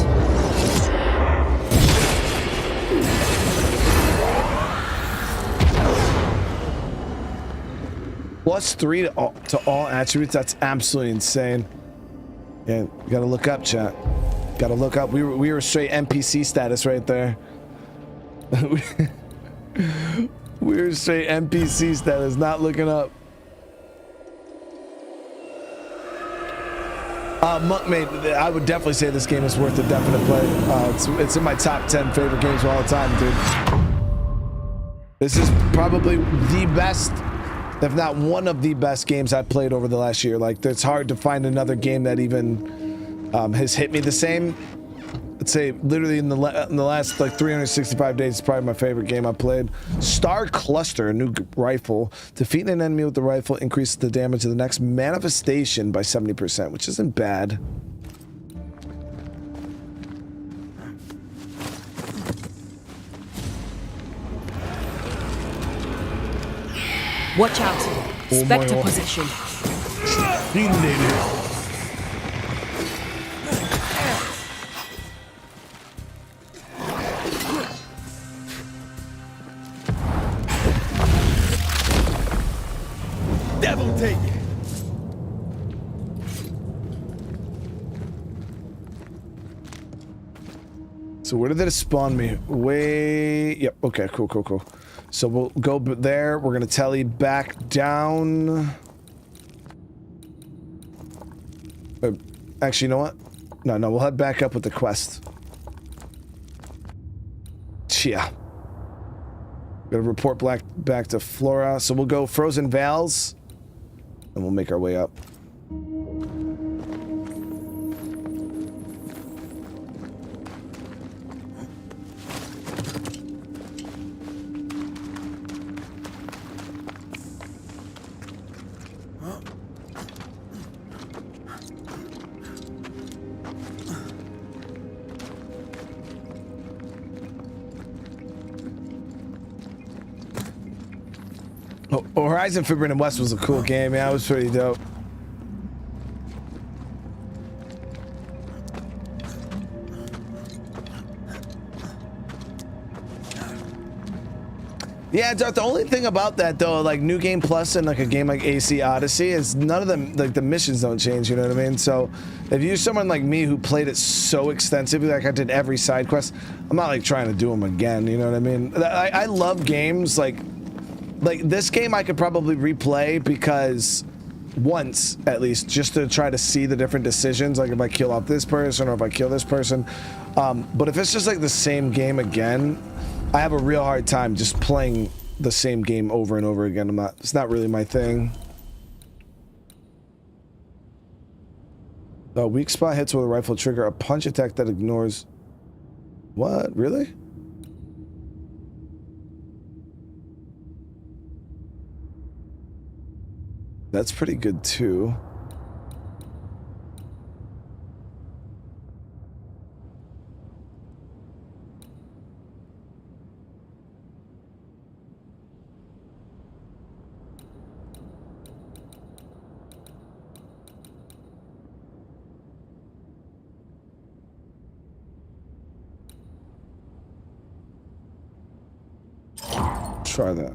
+3 to all attributes. That's absolutely insane. Yeah, you gotta look up, chat. Gotta look up. We were straight NPC status right there. We were straight NPC status, not looking up. Monkmate, I would definitely say this game is worth a definite play. It's in my top 10 favorite games of all time, dude. This is probably the best, if not one of the best games I've played over the last year. Like, it's hard to find another game that even has hit me the same. I'd say literally in the last like 365 days, it's probably my favorite game I played. Star Cluster, a new rifle. Defeating an enemy with the rifle increases the damage of the next manifestation by 70%, which isn't bad. Watch out. Spectre position. devil take you! So where did it spawn me? Way... Yep, okay, cool, cool, cool. So we'll go there. We're gonna tele back down. Actually, you know what? No, we'll head back up with the quest. Yeah. Gotta report back to Flora. So we'll go Frozen Vales, and we'll make our way up. Horizon Forbidden West was a cool game. Yeah, it was pretty dope. Yeah, Darth, the only thing about that though, like New Game Plus and like a game like AC Odyssey, is none of them, like the missions don't change, you know what I mean? So if you're someone like me who played it so extensively, like I did every side quest, I'm not like trying to do them again, you know what I mean? I love games like this game I could probably replay because once at least, just to try to see the different decisions, like if I kill off this person or if I kill this person. But if it's just like the same game again, I have a real hard time just playing the same game over and over again. It's not really my thing. A weak spot hits with a rifle trigger a punch attack that ignores. What? Really? That's pretty good too. Try that.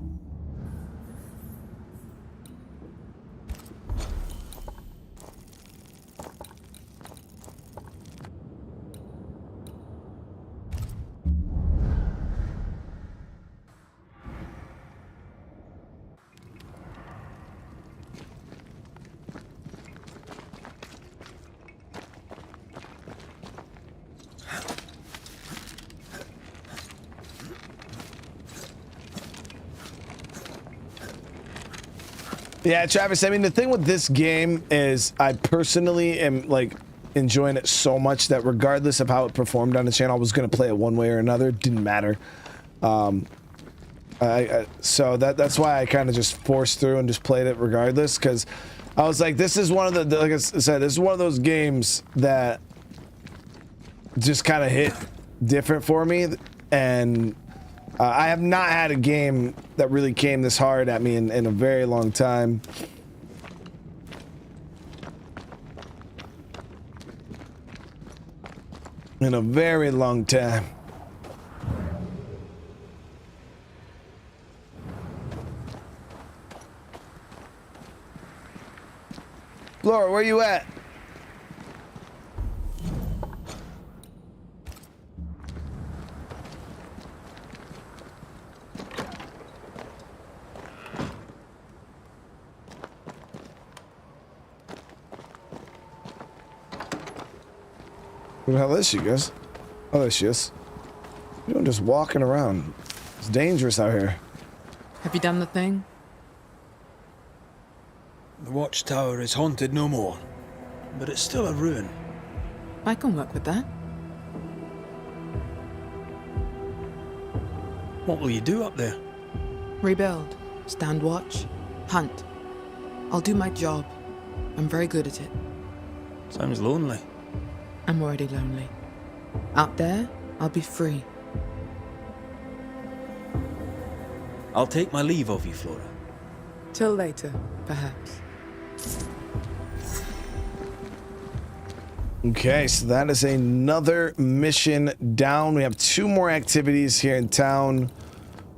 Yeah, Travis, I mean, the thing with this game is I personally am, like, enjoying it so much that regardless of how it performed on the channel, I was going to play it one way or another. It didn't matter. So that's why I kind of just forced through and just played it regardless, because I was like, this is one of the, like I said, this is one of those games that just kind of hit different for me, and I have not had a game that really came this hard at me in a very long time. In a very long time. Laura, where you at? Where the hell is she, guys? Oh, there she is. You're doing just walking around. It's dangerous out here. Have you done the thing? The Watchtower is haunted no more, but it's still a ruin. I can work with that. What will you do up there? Rebuild, stand watch, hunt. I'll do my job. I'm very good at it. Sounds lonely. I'm already lonely. Out there, I'll be free. I'll take my leave of you, Flora. Till later, perhaps. Okay, so that is another mission down. We have 2 more activities here in town.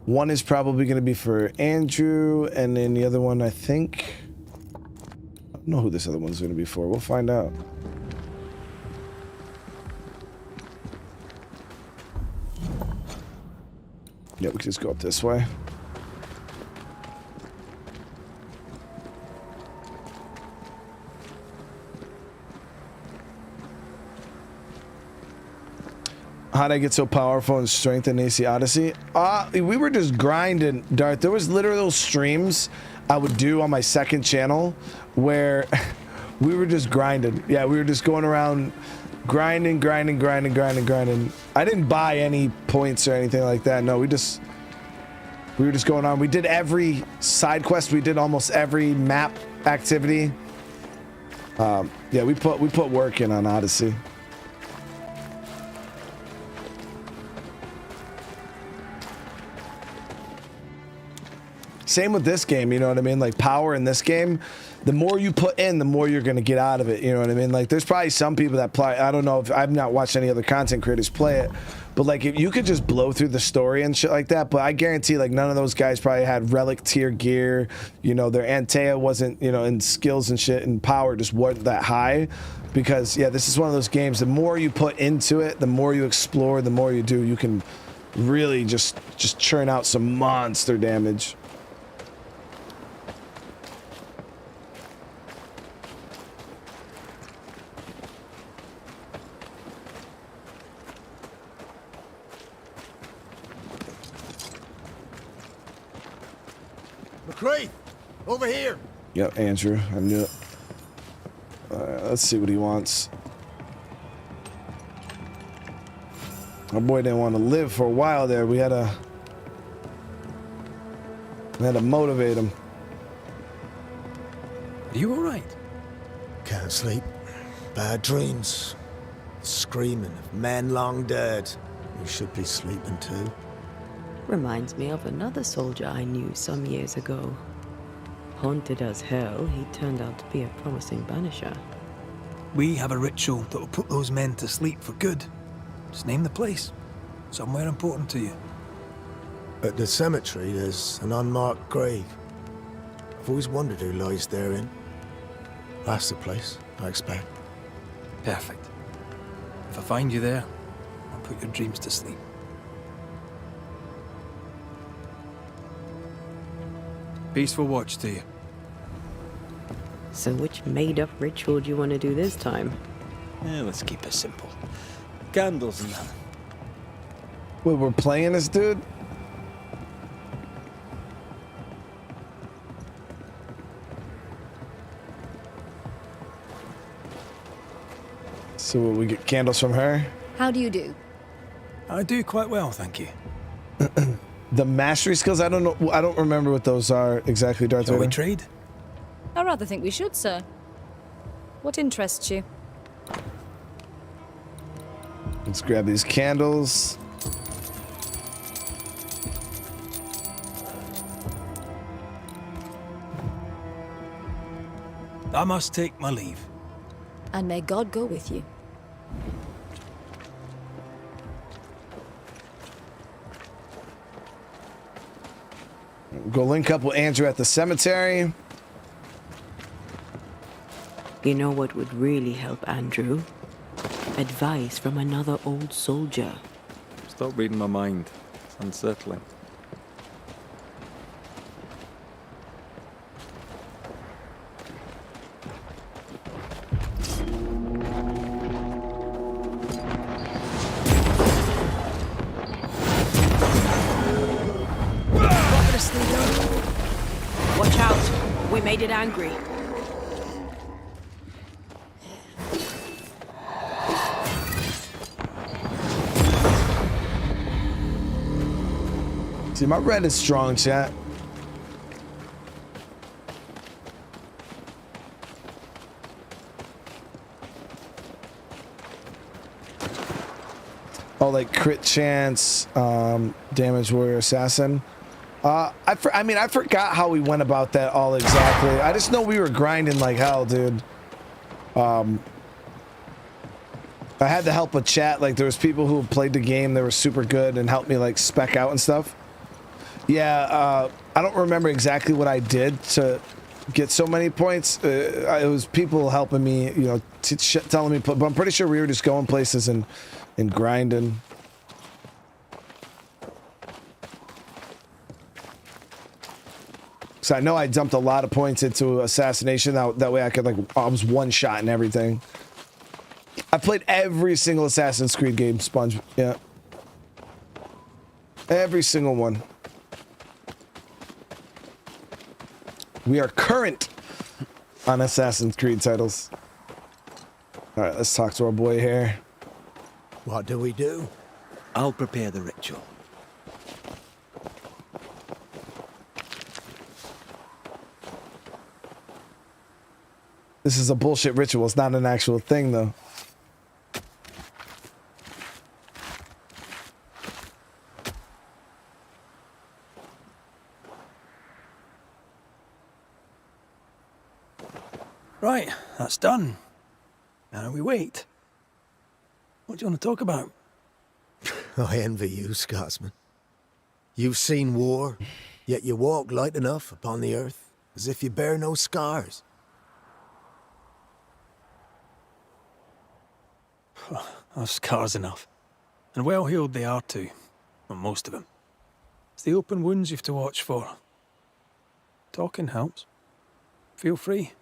One is probably going to be for Andrew, and then the other one, I think, don't know who this other one's going to be for. We'll find out. Yeah, we can just go up this way. How'd I get so powerful and strength in AC Odyssey? We were just grinding, Darth. There was literal streams I would do on my second channel where we were just grinding. Yeah, we were just going around grinding. I didn't buy any points or anything like that. No, we were just going on. We did every side quest. We did almost every map activity. Yeah, we put work in on Odyssey. Same with this game, you know what I mean? Like power in this game, the more you put in, the more you're going to get out of it. You know what I mean? Like there's probably some people that play, I don't know if I've not watched any other content creators play it, but like if you could just blow through the story and shit like that. But I guarantee like none of those guys probably had relic tier gear. You know, their Antea wasn't, you know, and skills and shit and power just wasn't that high because yeah, this is one of those games. The more you put into it, the more you explore, the more you do, you can really just churn out some monster damage. McCree, over here. Yep, Andrew, I knew it. Let's see what he wants. Our boy didn't want to live for a while there. We had to motivate him. Are you all right? Can't sleep. Bad dreams. Screaming of men long dead. You should be sleeping too. Reminds me of another soldier I knew some years ago. Haunted as hell, he turned out to be a promising banisher. We have a ritual that will put those men to sleep for good. Just name the place. Somewhere important to you. At the cemetery, there's an unmarked grave. I've always wondered who lies therein. That's the place, I expect. Perfect. If I find you there, I'll put your dreams to sleep. Peaceful watch to you. So which made-up ritual do you want to do this time? Yeah, let's keep it simple. Candles and that. Wait, we're playing this dude? So we get candles from her? How do you do? I do quite well, thank you. The mastery skills? I don't know. I don't remember what those are exactly, Darth Shall we Vader. trade? I rather think we should, sir. What interests you? Let's grab these candles. I must take my leave. And may God go with you. Go link up with Andrew at the cemetery. You know what would really help Andrew? Advice from another old soldier. Stop reading my mind. It's unsettling. Watch out! We made it angry. See, my red is strong, chat. Oh, like crit chance, damage warrior assassin. I mean, I forgot how we went about that all exactly. I just know we were grinding like hell, dude. I had the help of chat. Like, there was people who played the game that were super good and helped me like spec out and stuff. Yeah, I don't remember exactly what I did to get so many points. It was people helping me, you know, telling me, but I'm pretty sure we were just going places and grinding. So I know I dumped a lot of points into assassination. That way I could, like, I was one shot and everything. I played every single Assassin's Creed game, Sponge. Yeah. Every single one. We are current on Assassin's Creed titles. All right, let's talk to our boy here. What do we do? I'll prepare the ritual. This is a bullshit ritual. It's not an actual thing, though. Right, that's done. Now we wait. What do you want to talk about? I envy you, Scotsman. You've seen war, yet you walk light enough upon the earth, as if you bear no scars. I've scars enough. And well healed they are too. Well, most of them. It's the open wounds you've to watch for. Talking helps. Feel free.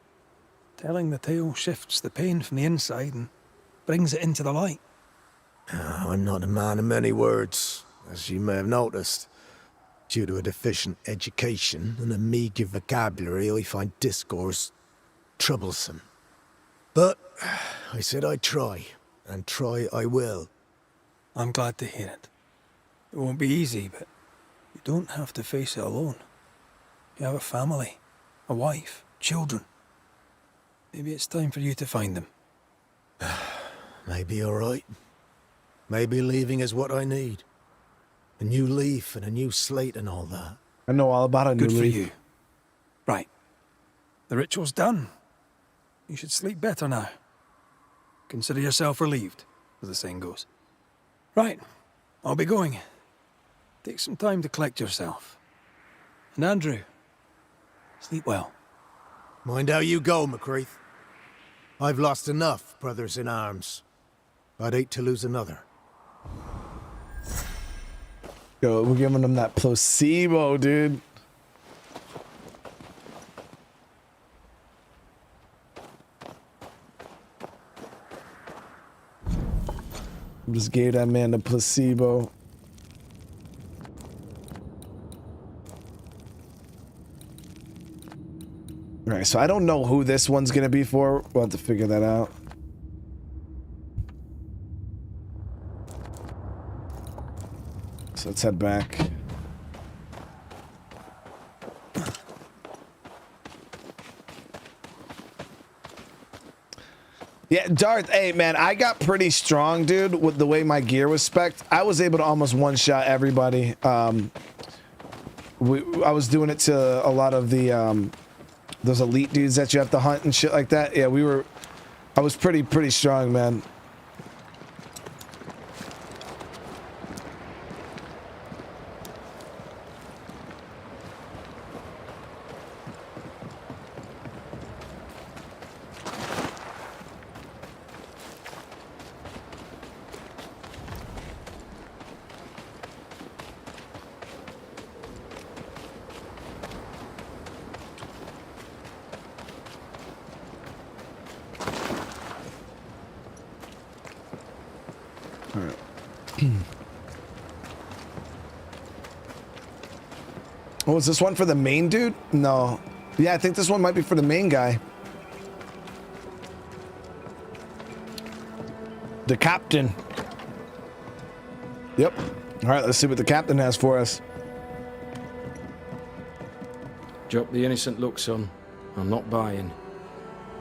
Telling the tale shifts the pain from the inside and brings it into the light. I'm not a man of many words, as you may have noticed. Due to a deficient education and a meagre vocabulary, I find discourse troublesome. But I said I'd try, and try I will. I'm glad to hear it. It won't be easy, but you don't have to face it alone. You have a family, a wife, children. Maybe it's time for you to find them. Maybe you're right. Maybe leaving is what I need. A new leaf and a new slate and all that. I know all about a new leaf. Good for leaf. you. Right. The ritual's done. You should sleep better now. Consider yourself relieved, as the saying goes. Right. I'll be going. Take some time to collect yourself. And Andrew, sleep well. Mind how you go, McCreath. I've lost enough brothers in arms. I'd hate to lose another. Yo, we're giving them that placebo, dude. Just gave that man the placebo. All right, so I don't know who this one's gonna be for. We'll have to figure that out. So let's head back. Yeah, Darth, hey man, I got pretty strong, dude, with the way my gear was spec'd. I was able to almost one-shot everybody. I was doing it to a lot of the those elite dudes that you have to hunt and shit like that. Yeah, I was pretty strong, man. Oh, is this one for the main dude? No. Yeah, I think this one might be for the main guy. The captain. Yep. All right, let's see what the captain has for us. Drop the innocent look, son. I'm not buying.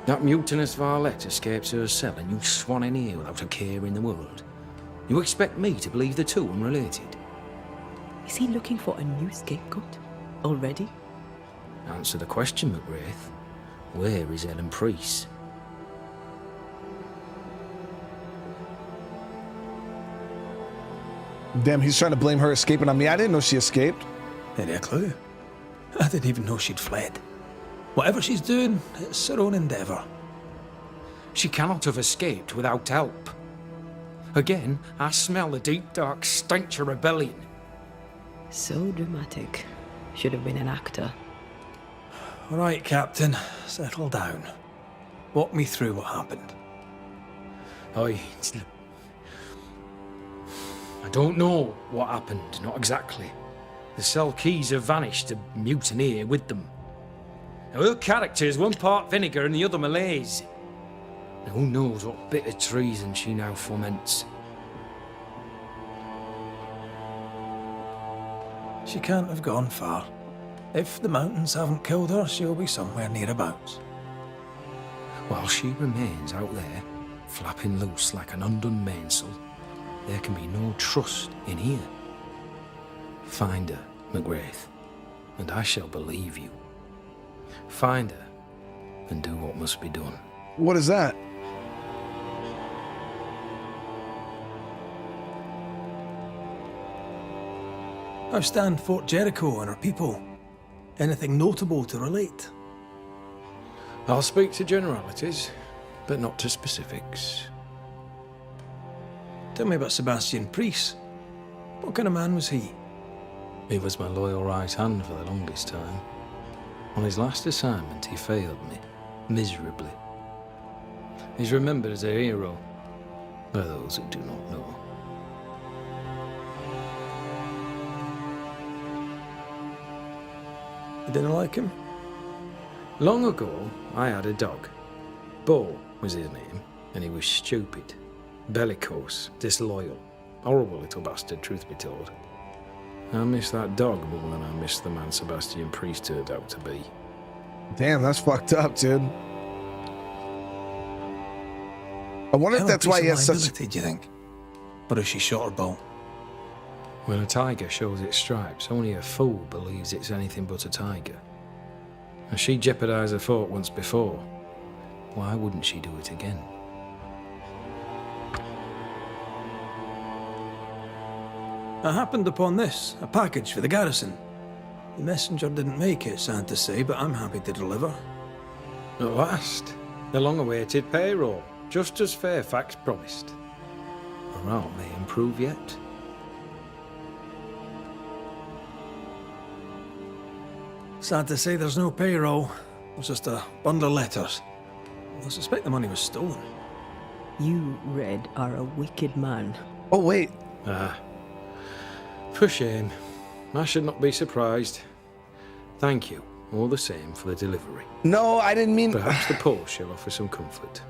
That mutinous varlet escapes her cell and you swan in here without a care in the world. You expect me to believe the two unrelated? Is he looking for a new scapegoat? Already? Answer the question, McWraith. Where is Helen Priest? Damn, he's trying to blame her escaping on me. I didn't know she escaped. Any clue? I didn't even know she'd fled. Whatever she's doing, it's her own endeavour. She cannot have escaped without help. Again, I smell the deep, dark stench of rebellion. So dramatic. Should have been an actor. All right, Captain, settle down. Walk me through what happened. I don't know what happened, not exactly. The cell keys have vanished, a mutineer with them. Now, her character is one part vinegar and the other malaise. Now, who knows what bitter treason she now foments. She can't have gone far. If the mountains haven't killed her, she'll be somewhere nearabouts. While she remains out there, flapping loose like an undone mainsail, there can be no trust in here. Find her, McGrath, and I shall believe you. Find her, and do what must be done. What is that? How stand Fort Jericho and her people? Anything notable to relate? I'll speak to generalities, but not to specifics. Tell me about Sebastian Priest. What kind of man was he? He was my loyal right hand for the longest time. On his last assignment, he failed me, miserably. He's remembered as a hero by those who do not know. You didn't like him? Long ago, I had a dog. Bo was his name, and he was stupid, bellicose, disloyal. Horrible little bastard, truth be told. I miss that dog more than I miss the man Sebastian Priest turned out to be. Damn, that's fucked up, dude. I wonder if that's why he has such... Do you think? Or is she shot her bow? When a tiger shows its stripes, only a fool believes it's anything but a tiger. And she jeopardized her fort once before. Why wouldn't she do it again? I happened upon this, a package for the garrison. The messenger didn't make it, sad to say, but I'm happy to deliver. At last, the long-awaited payroll, just as Fairfax promised. Morale may improve yet. Sad to say there's no payroll. It's just a bundle of letters. I suspect the money was stolen. You, Red, are a wicked man. Oh, wait. For shame. I should not be surprised. Thank you, all the same, for the delivery. No, I didn't mean... Perhaps the post shall offer some comfort.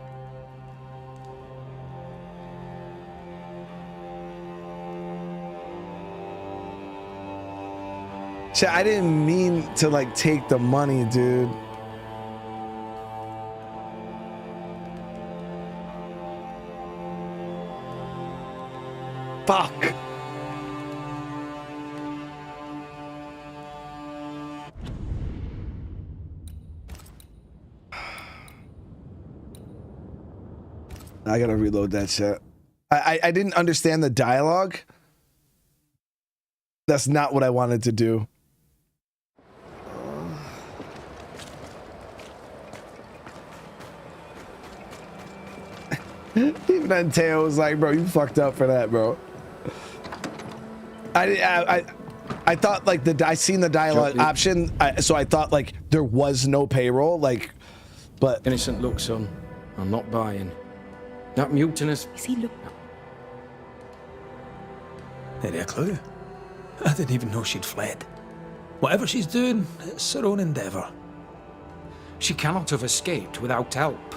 Shit, I didn't mean to, like, take the money, dude. Fuck. I gotta reload that shit. I didn't understand the dialogue. That's not what I wanted to do. Even Anteo was like, bro, you fucked up for that, bro. I thought like I seen the dialogue option, so I thought like there was no payroll, like, but innocent look, son. I'm not buying. That mutinous. Is he look? Any clue? I didn't even know she'd fled. Whatever she's doing, it's her own endeavour. She cannot have escaped without help.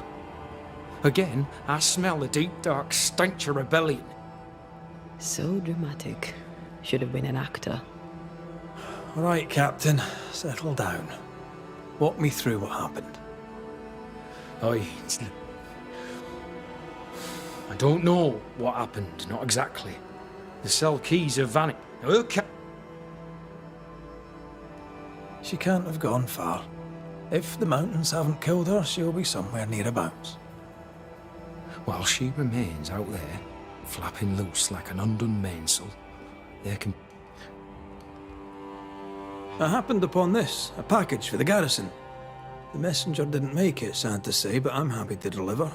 Again, I smell the deep, dark stench of rebellion. So dramatic. Should have been an actor. All right, Captain, settle down. Walk me through what happened. I don't know what happened, not exactly. The cell keys have vanished. She can't have gone far. If the mountains haven't killed her, she'll be somewhere nearabouts. While she remains out there, flapping loose like an undone mainsail, there can... I happened upon this, a package for the garrison. The messenger didn't make it, sad to say, but I'm happy to deliver.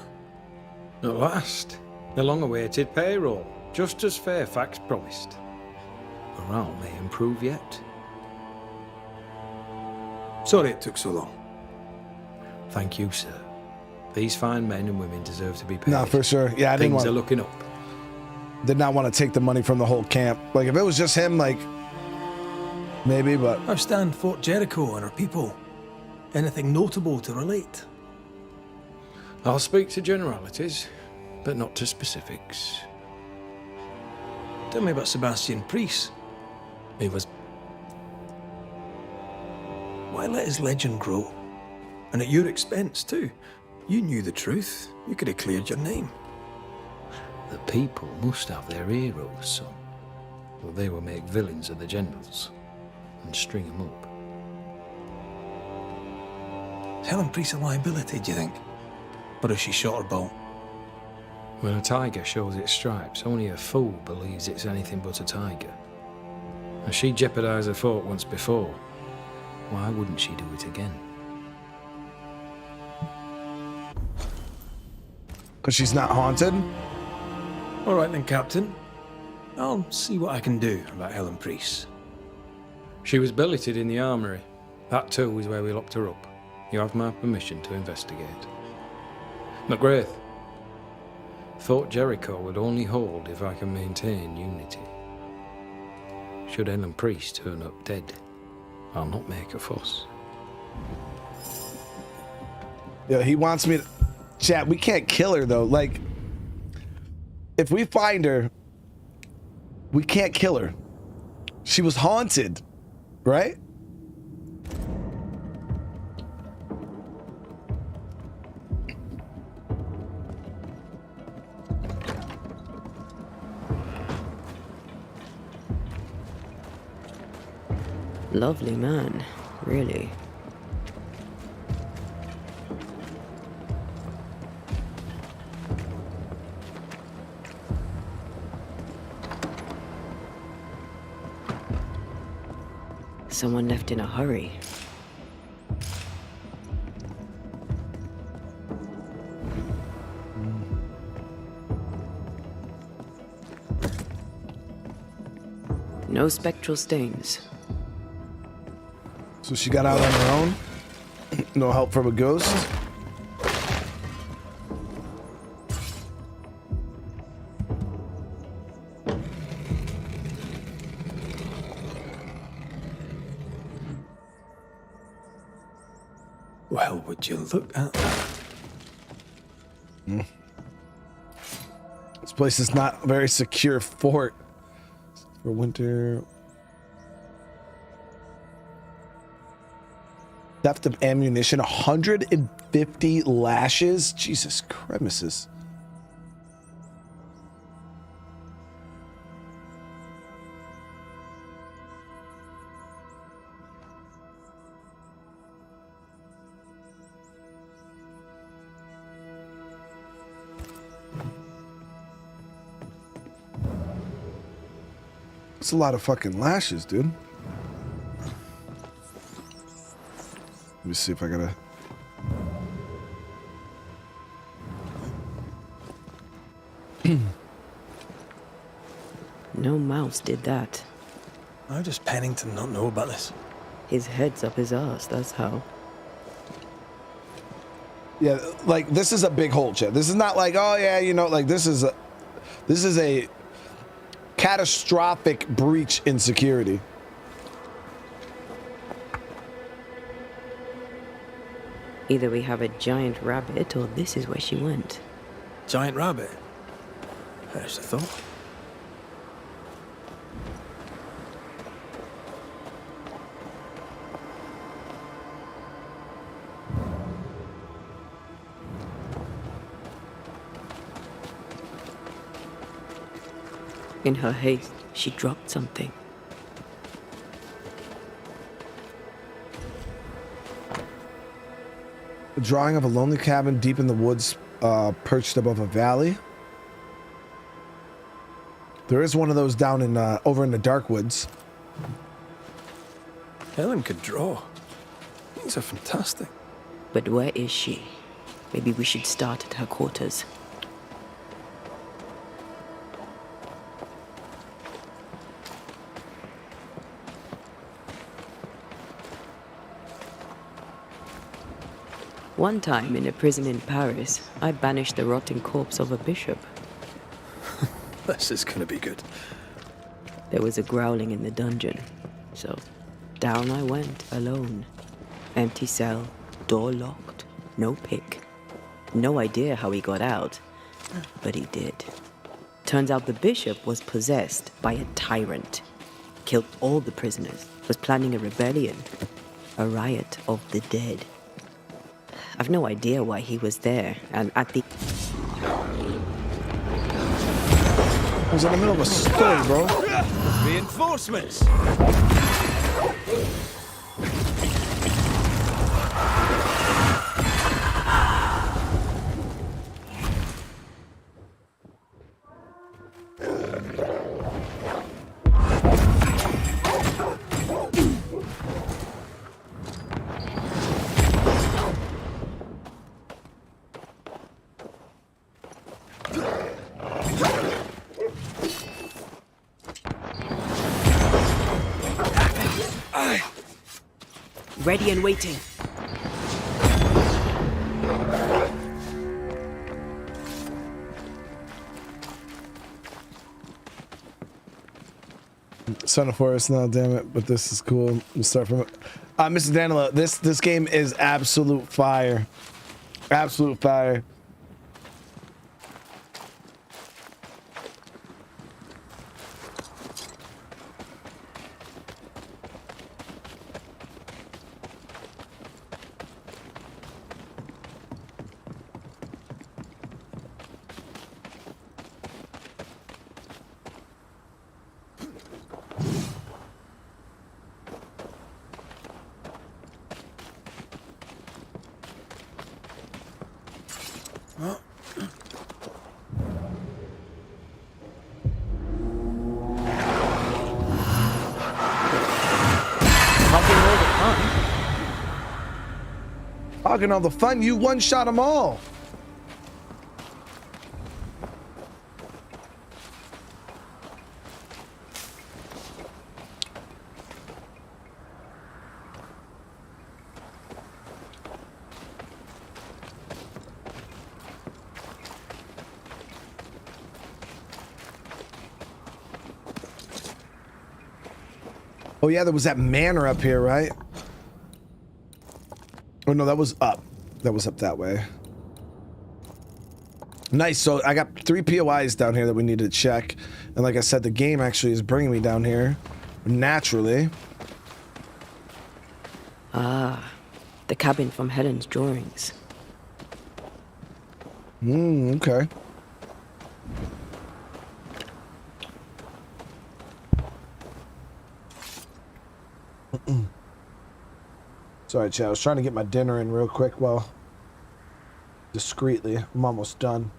At last, the long-awaited payroll, just as Fairfax promised. Morale may improve yet. Sorry it took so long. Thank you, sir. These fine men and women deserve to be paid. No, for sure. Yeah, I didn't Things want. are looking up. Did not want to take the money from the whole camp. Like if it was just him, like maybe, but How stand Fort Jericho and our people? Anything notable to relate? I'll speak to generalities, but not to specifics. Tell me about Sebastian Priest. He was... Why let his legend grow? And at your expense, too. You knew the truth. You could have cleared your name. The people must have their heroes, son. Or they will make villains of the generals and string them up. Is Helen Priest a liability, do you think? Or is she shot her bow? When a tiger shows its stripes, only a fool believes it's anything but a tiger. And she jeopardized the fort once before. Why wouldn't she do it again? because she's not haunted. All right then, Captain. I'll see what I can do about Helen Priest. She was billeted in the armory. That too is where we locked her up. You have my permission to investigate. McGrath, Fort Jericho would only hold if I can maintain unity. Should Helen Priest turn up dead, I'll not make a fuss. Yeah, he wants me to... Chat, we can't kill her, though. Like, if we find her, we can't kill her. She was haunted, right? Lovely man, really. Someone left in a hurry. No spectral stains. So she got out on her own? No help from a ghost? Well, would you look at that? This place is not a very secure fort for winter. Theft of ammunition, 150 lashes. Jesus Christ. It's a lot of fucking lashes, dude. Let me see if I gotta... No mouse did that. How does Pennington not know about this? His head's up his ass, that's how. Yeah, like, this is a big hole, chat. This is not like, oh yeah, you know, like, this is a catastrophic breach in security. Either we have a giant rabbit, or this is where she went. Giant rabbit? There's the thought. In her haste, she dropped something. A drawing of a lonely cabin deep in the woods, perched above a valley. There is one of those down in over in the dark woods. Helen could draw. These are fantastic. But where is she? Maybe we should start at her quarters. One time in a prison in Paris, I banished the rotting corpse of a bishop. This is gonna be good. There was a growling in the dungeon, so down I went alone. Empty cell, door locked, no pick. No idea how he got out, but he did. Turns out the bishop was possessed by a tyrant. Killed all the prisoners, was planning a rebellion. A riot of the dead. I've no idea why he was there, and at the... I was in the middle of a story, bro. Reinforcements! Ready and waiting. Son of Forest, no, damn it, but this is cool. We'll start from it. Mr. Danilo, this game is absolute fire. Absolute fire. Talking all the fun, you one-shot them all. Oh yeah, there was that manor up here, right? Oh no, that was up. That was up that way. Nice, so I got 3 POIs down here that we need to check. And like I said, the game actually is bringing me down here. Naturally. Ah, the cabin from Helen's drawings. Okay. Sorry, Chad. I was trying to get my dinner in real quick. Well, discreetly. I'm almost done.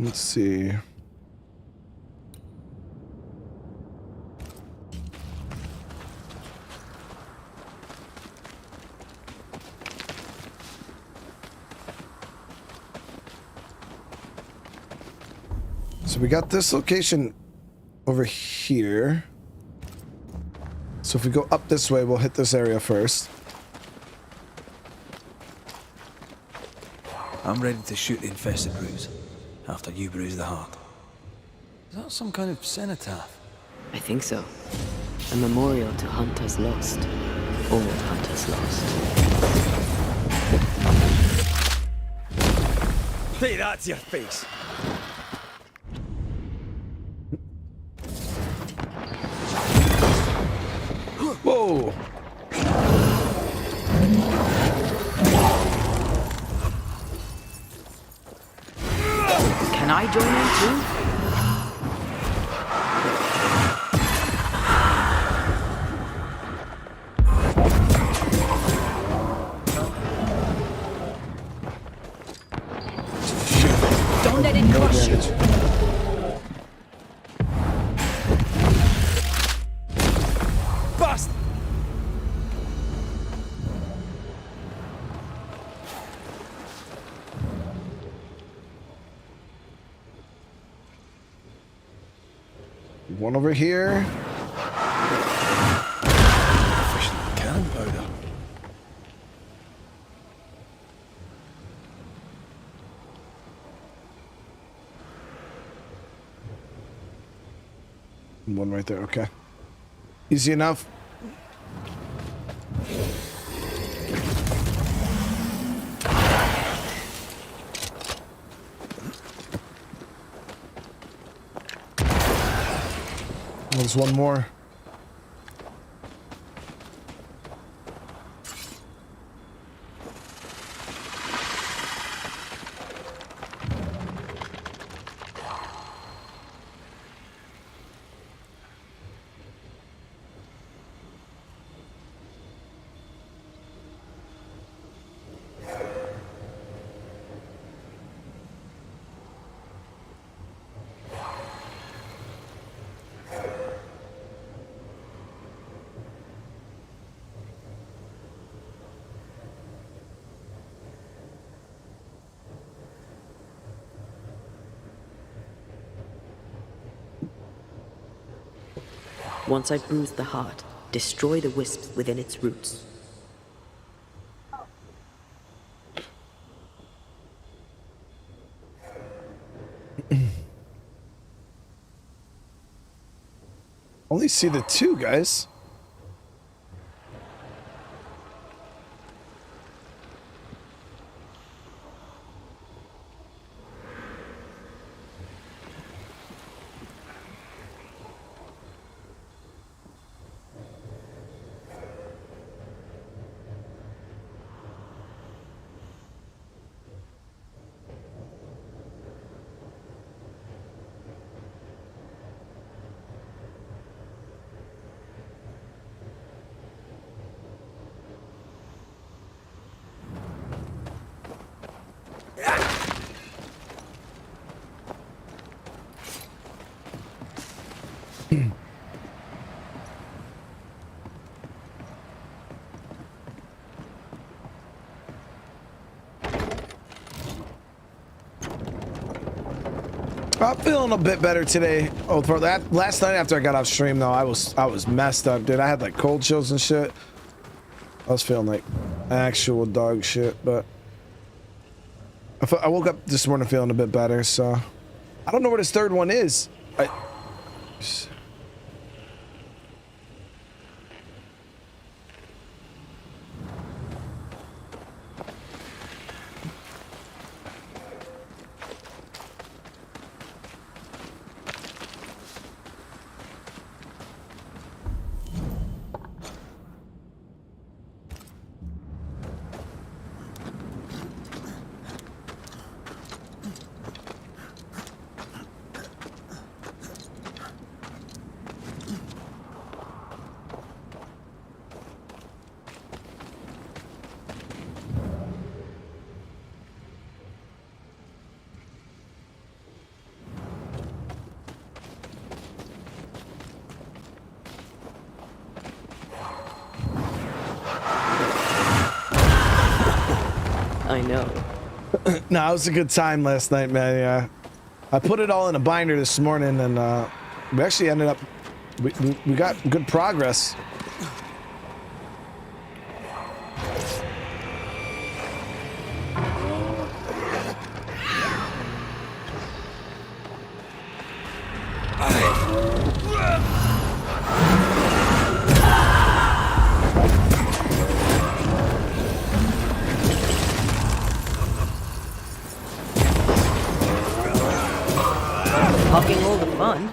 Let's see. So we got this location over here. So if we go up this way, we'll hit this area first. I'm ready to shoot the infested bruise after you bruise the heart. Is that some kind of cenotaph? I think so. A memorial to hunters lost. All hunters lost. Hey, that's your face. Whoa! Can I join in too? One over here. Efficient cannon powder. One right there. Okay. Easy enough. There's one more. Once I bruise the heart, destroy the wisps within its roots. Only see the two, guys. I'm feeling a bit better today. Oh, for that last night after I got off stream though, I was messed up, dude. I had like cold chills and shit. I was feeling like actual dog shit, but I woke up this morning feeling a bit better. So I don't know where this third one is. I know. No, it was a good time last night, man. Yeah, I put it all in a binder this morning, and we actually ended up we got good progress. Hawking all the fun.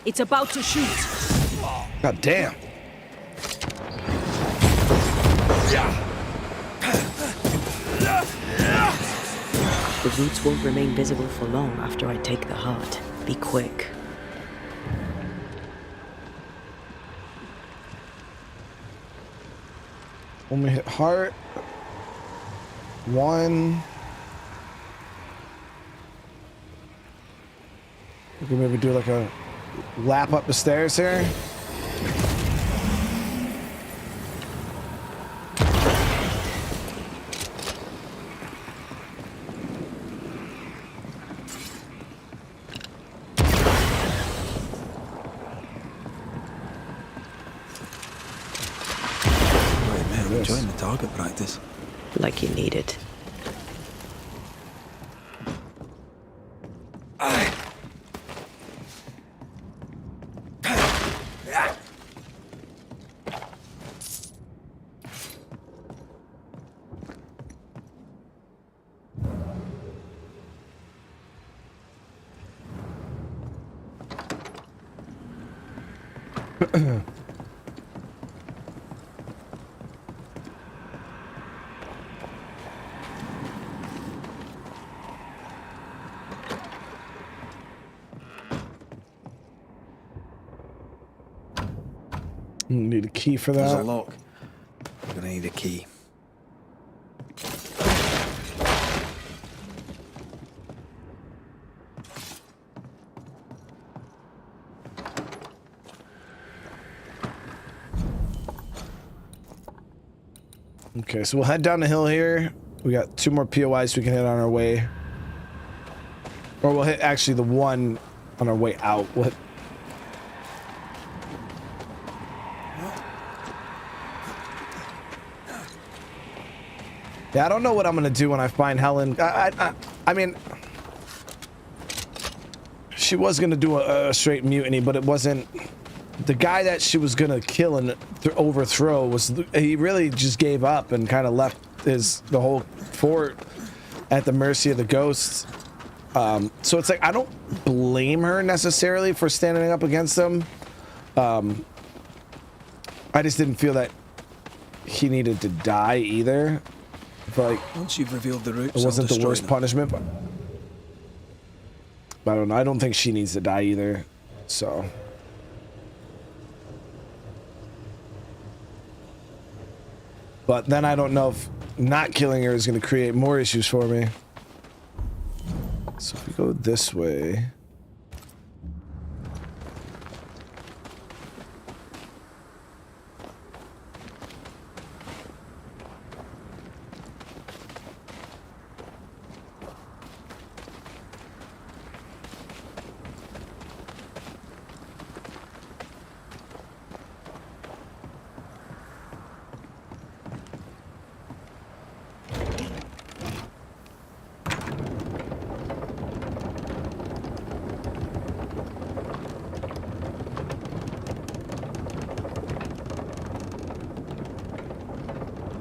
It's about to shoot. God damn. The roots won't remain visible for long after I take the heart. Be quick. When we hit heart, one. We can maybe do like a lap up the stairs here. this? Enjoying the target practice. Like you need it. Need a key for There's a that. lock. I'm gonna need a key. Okay, so we'll head down the hill here. We got 2 more POIs we can hit on our way. Or we'll hit actually the one on our way out. We'll hit... Yeah, I don't know what I'm gonna do when I find Helen. I mean, she was gonna do a straight mutiny, but it wasn't. The guy that she was gonna kill and overthrow was, he really just gave up and kind of left the whole fort at the mercy of the ghosts. So it's like, I don't blame her necessarily for standing up against them. I just didn't feel that he needed to die either. But like, Once you've revealed the roots, it wasn't the worst punishment. But I don't know. I don't think she needs to die either. So. But then I don't know if not killing her is going to create more issues for me. So if we go this way.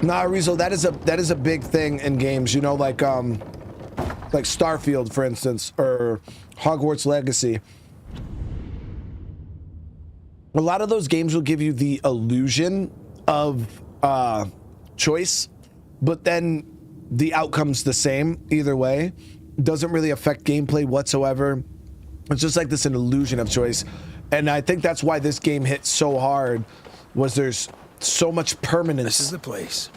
Nah, Rizzo, that is a big thing in games, you know, like Starfield, for instance, or Hogwarts Legacy. A lot of those games will give you the illusion of choice, but then the outcome's the same either way. Doesn't really affect gameplay whatsoever. It's just like this an illusion of choice. And I think that's why this game hit so hard, was there's so much permanence. This is the place.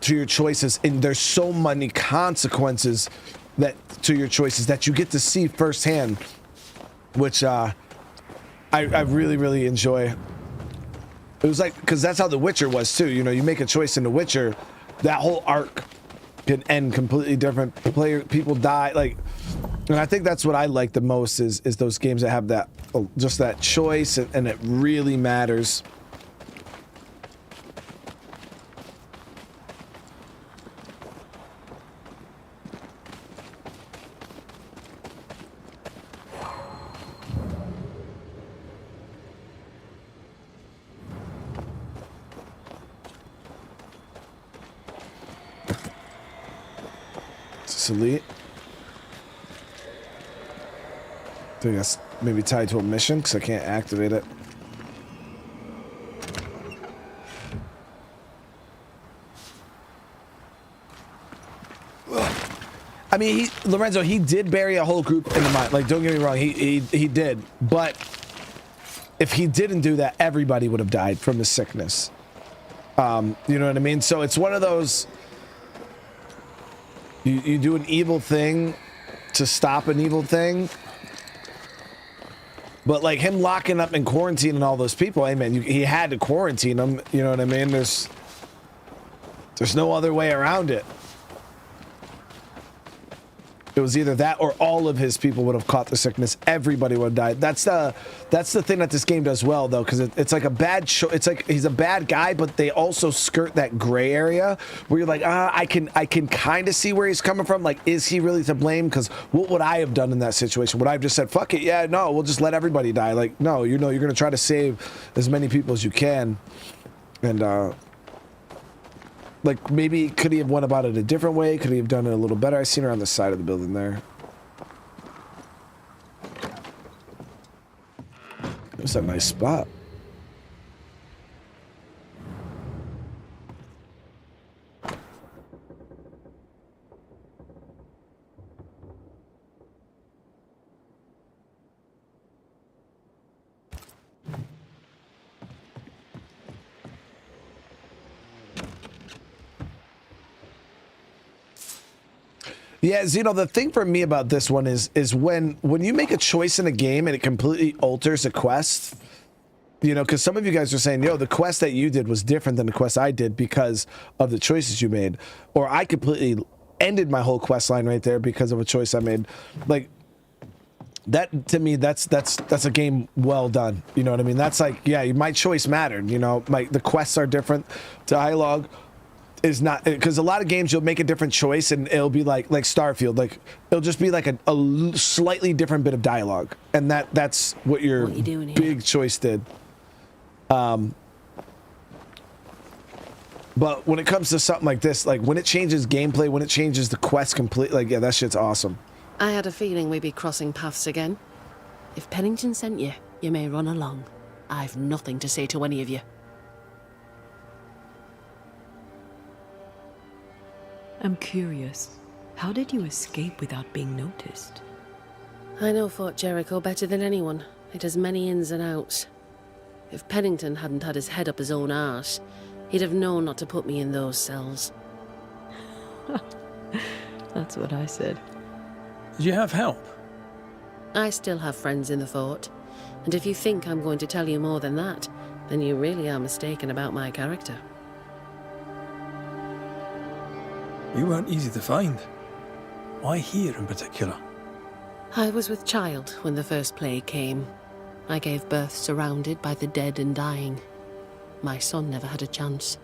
To your choices, and there's so many consequences that to your choices that you get to see firsthand, which I really enjoy. It was like, because that's how The Witcher was too. You know, you make a choice in The Witcher, that whole arc can end completely different. People die, like, and I think that's what I like the most is those games that have that, just that choice, and it really matters. Elite. I think that's maybe tied to a mission because I can't activate it. I mean, Lorenzo, he did bury a whole group in the mine. Like, don't get me wrong, he did. But if he didn't do that, everybody would have died from the sickness. You know what I mean? So it's one of those. You do an evil thing to stop an evil thing. But like him locking up and quarantining all those people, hey man, he had to quarantine them. You know what I mean? There's no other way around it. It was either that or all of his people would have caught the sickness. Everybody would have died. That's the thing that this game does well, though, because it's like a bad it's like he's a bad guy, but they also skirt that gray area where you're like, I can kind of see where he's coming from. Like, is he really to blame? Because what would I have done in that situation? Would I have just said, fuck it, yeah, no, we'll just let everybody die? Like, no, you're going to try to save as many people as you can. And, like, maybe could he have went about it a different way? Could he have done it a little better? I seen her on the side of the building there. It was a nice spot. Yeah, Zeno, the thing for me about this one is when you make a choice in a game and it completely alters a quest, you know, because some of you guys are saying, yo, the quest that you did was different than the quest I did because of the choices you made. Or I completely ended my whole quest line right there because of a choice I made. Like, that, to me, that's a game well done. You know what I mean? That's like, yeah, my choice mattered, you know? Like, the quests are different. Dialogue is not, because a lot of games you'll make a different choice and it'll be like Starfield, like it'll just be like a slightly different bit of dialogue, and that's what your big choice did. But when it comes to something like this, like when it changes gameplay, when it changes the quest completely, like, yeah, that shit's awesome. I had a feeling we'd be crossing paths again. If Pennington sent you, you may run along. I've nothing to say to any of you. I'm curious. How did you escape without being noticed? I know Fort Jericho better than anyone. It has many ins and outs. If Pennington hadn't had his head up his own arse, he'd have known not to put me in those cells. That's what I said. Did you have help? I still have friends in the fort, and if you think I'm going to tell you more than that, then you really are mistaken about my character. You weren't easy to find. Why here in particular? I was with child when the first plague came. I gave birth surrounded by the dead and dying. My son never had a chance.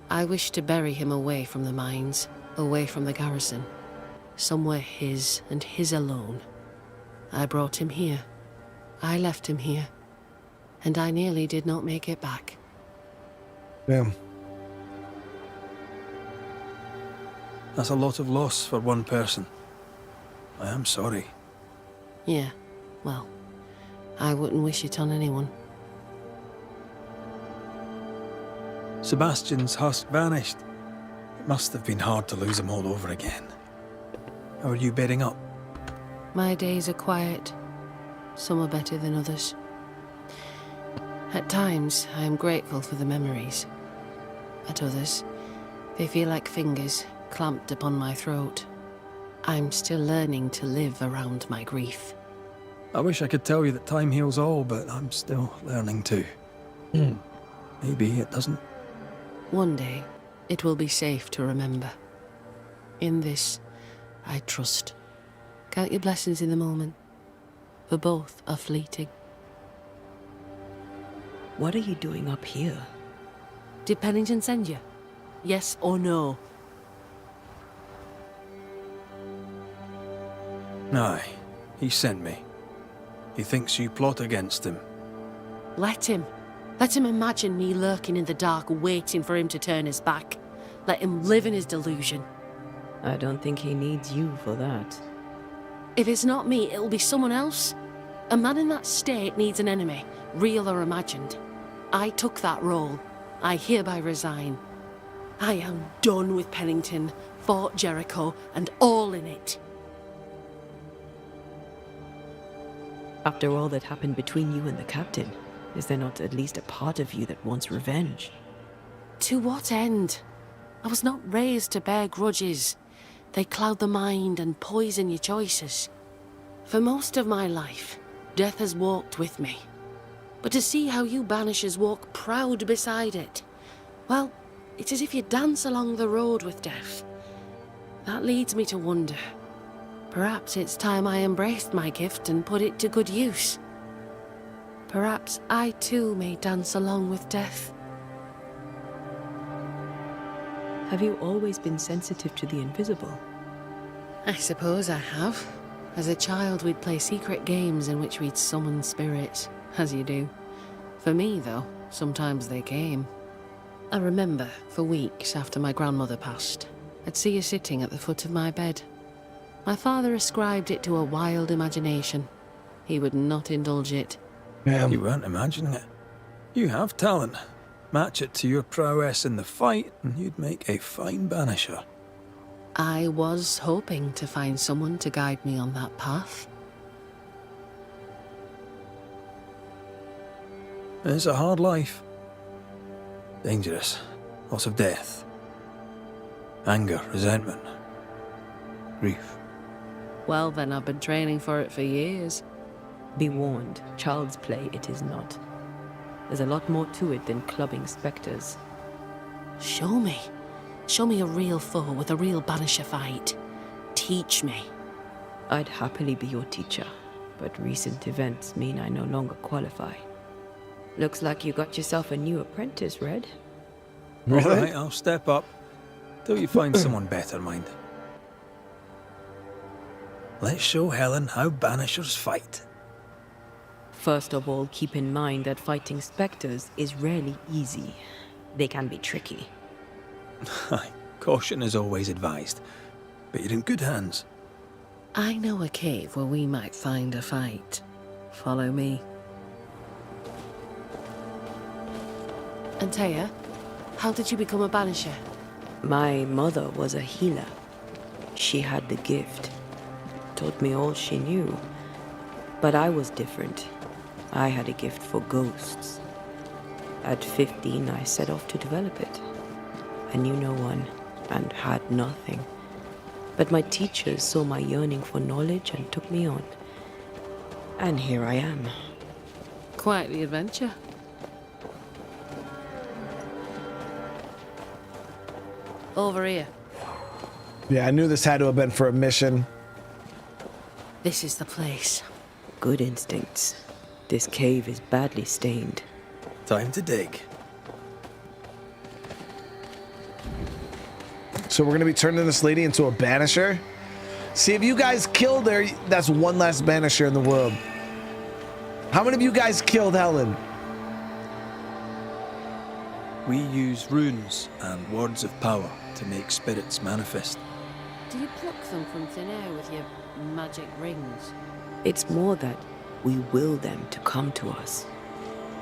I wished to bury him away from the mines, away from the garrison. Somewhere his and his alone. I brought him here. I left him here. And I nearly did not make it back. Damn. That's a lot of loss for one person. I am sorry. Yeah, well, I wouldn't wish it on anyone. Sebastian's husk vanished. It must have been hard to lose him all over again. How are you bedding up? My days are quiet. Some are better than others. At times, I am grateful for the memories. At others, they feel like fingers clamped upon my throat. I'm still learning to live around my grief. I wish I could tell you that time heals all, but I'm still learning too. Maybe it doesn't. One day, it will be safe to remember. In this, I trust. Count your blessings in the moment, for both are fleeting. What are you doing up here? Did Pennington send you? Yes or no? Aye, he sent me. He thinks you plot against him. Let him. Let him imagine me lurking in the dark, waiting for him to turn his back. Let him live in his delusion. I don't think he needs you for that. If it's not me, it'll be someone else. A man in that state needs an enemy, real or imagined. I took that role. I hereby resign. I am done with Pennington, Fort Jericho, and all in it. After all that happened between you and the captain, is there not at least a part of you that wants revenge? To what end? I was not raised to bear grudges. They cloud the mind and poison your choices. For most of my life, death has walked with me. But to see how you Banishers walk proud beside it, well, it's as if you dance along the road with death. That leads me to wonder, Perhaps it's time I embraced my gift and put it to good use. Perhaps I too may dance along with death. Have you always been sensitive to the invisible? I suppose I have. As a child, we'd play secret games in which we'd summon spirits, as you do. For me, though, sometimes they came. I remember, for weeks after my grandmother passed, I'd see her sitting at the foot of my bed. My father ascribed it to a wild imagination. He would not indulge it. You weren't imagining it. You have talent. Match it to your prowess in the fight, and you'd make a fine banisher. I was hoping to find someone to guide me on that path. It's a hard life. Dangerous. Lots of death. Anger, resentment. Grief. Well then, I've been training for it for years. Be warned, child's play it is not. There's a lot more to it than clubbing spectres. Show me. Show me a real foe with a real banisher fight. Teach me. I'd happily be your teacher, but recent events mean I no longer qualify. Looks like you got yourself a new apprentice, Red. Really? All right, I'll step up. Till you find someone better, mind. Let's show Helen how banishers fight. First of all, keep in mind that fighting spectres is rarely easy. They can be tricky. Caution is always advised, but you're in good hands. I know a cave where we might find a fight. Follow me. And Taya, how did you become a banisher? My mother was a healer. She had the gift. Taught me all she knew. But I was different. I had a gift for ghosts. At 15, I set off to develop it. I knew no one and had nothing. But my teachers saw my yearning for knowledge and took me on. And here I am. Quite the adventure. Over here. Yeah, I knew this had to have been for a mission. This is the place. Good instincts. This cave is badly stained. Time to dig. So we're gonna be turning this lady into a banisher? See, if you guys killed her, that's one less banisher in the world. How many of you guys killed Helen? We use runes and words of power to make spirits manifest. Do you pluck them from thin air with your magic rings? It's more that we will them to come to us.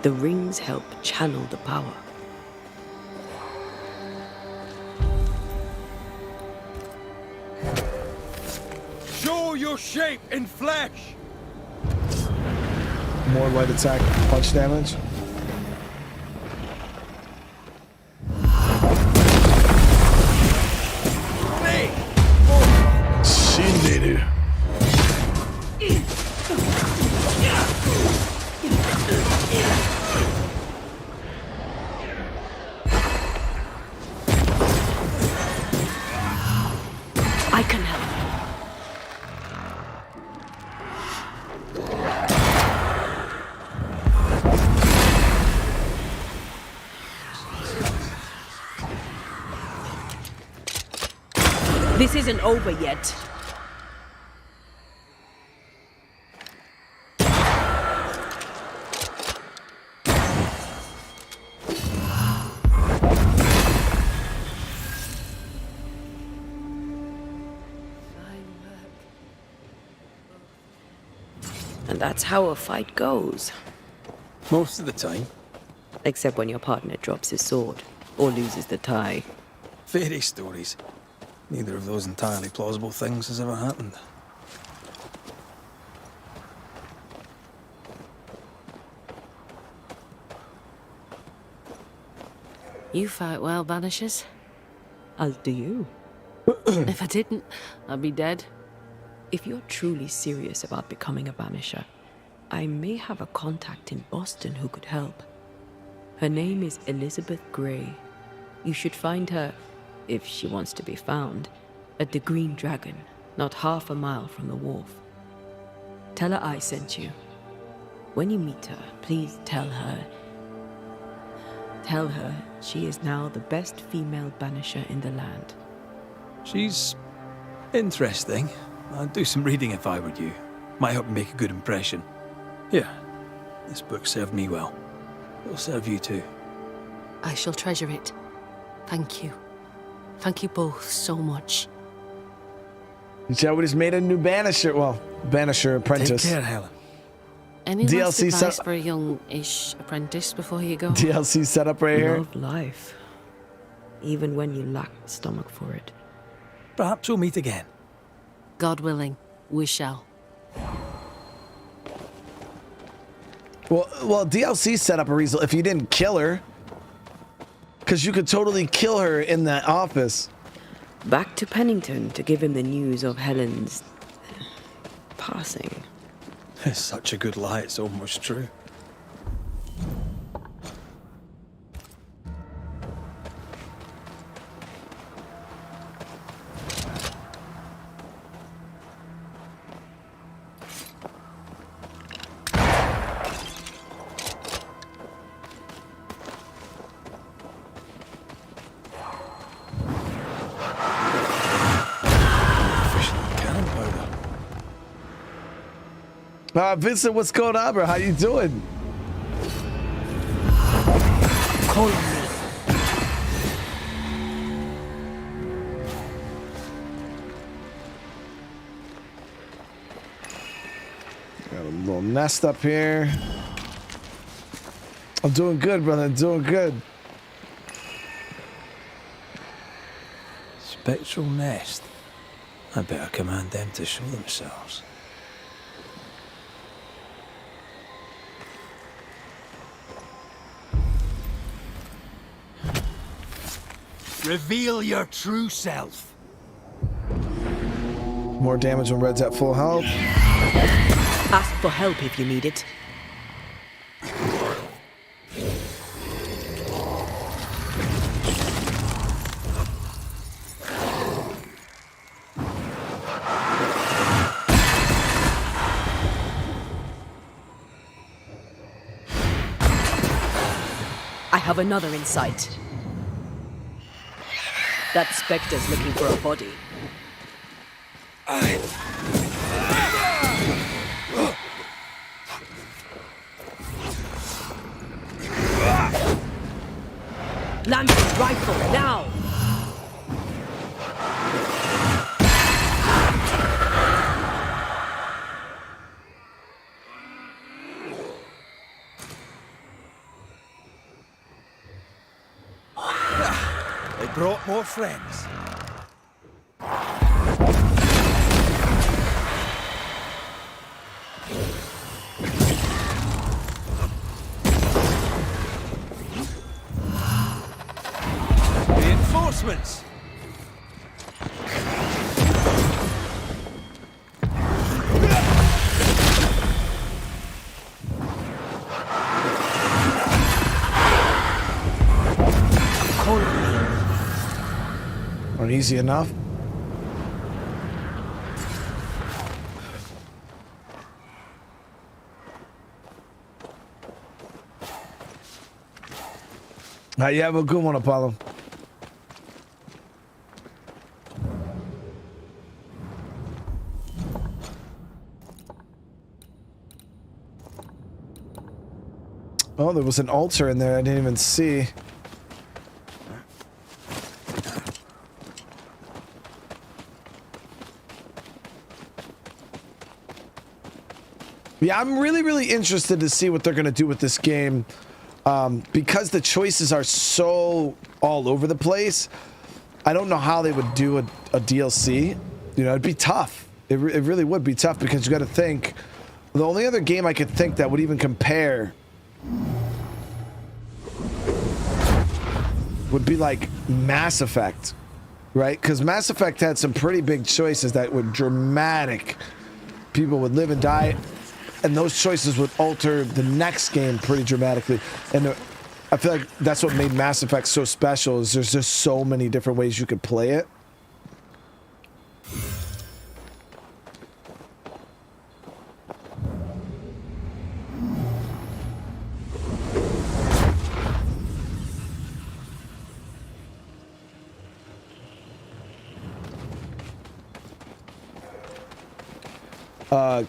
The rings help channel the power. Show your shape in flesh! More light attack, punch damage. Shinderu. I can help. This isn't over yet. And that's how a fight goes. Most of the time. Except when your partner drops his sword or loses the tie. Fairy stories. Neither of those entirely plausible things has ever happened. You fight well, Banishers. As do you. If I didn't, I'd be dead. If you're truly serious about becoming a banisher, I may have a contact in Boston who could help. Her name is Elizabeth Gray. You should find her, if she wants to be found, at the Green Dragon. not half a mile from the wharf. Tell her I sent you. When you meet her, please tell her she is now the best female banisher in the land. She's interesting. I'd do some reading if I were you. Might help me make a good impression. Here, this book served me well. It'll serve you too. I shall treasure it. Thank you. Thank you both so much. We just made a new Banisher. Well, Banisher apprentice. Take care, Helen. Any last DLC advice set- for a young-ish apprentice before you go? DLC setup right here. Love life, even when you lack the stomach for it. Perhaps we'll meet again. God willing, we shall. Well, DLC set up a reason if you didn't kill her. Because you could totally kill her in that office. Back to Pennington to give him the news of Helen's passing. It's such a good lie, it's almost true. Vincent, what's going on, bro? How you doing? Call on me. Got a little nest up here. I'm doing good, brother. I'm doing good. Spectral nest. I better command them to show themselves. Reveal your true self. More damage when Red's at full health. Ask for help if you need it. I have another in sight. That Spectre's looking for a body. Land your rifle now! They brought more friends. Reinforcements! Not easy enough. You have a good one, Apollo. Oh, there was an altar in there I didn't even see. Yeah, I'm really interested to see what they're going to do with this game. Because the choices are so all over the place, I don't know how they would do a DLC. You know, it'd be tough. It really would be tough because you got to think. The only other game I could think that would even compare would be like Mass Effect, right? Because Mass Effect had some pretty big choices that were dramatic. People would live and die. And those choices would alter the next game pretty dramatically. And I feel like that's what made Mass Effect so special is there's just so many different ways you could play it.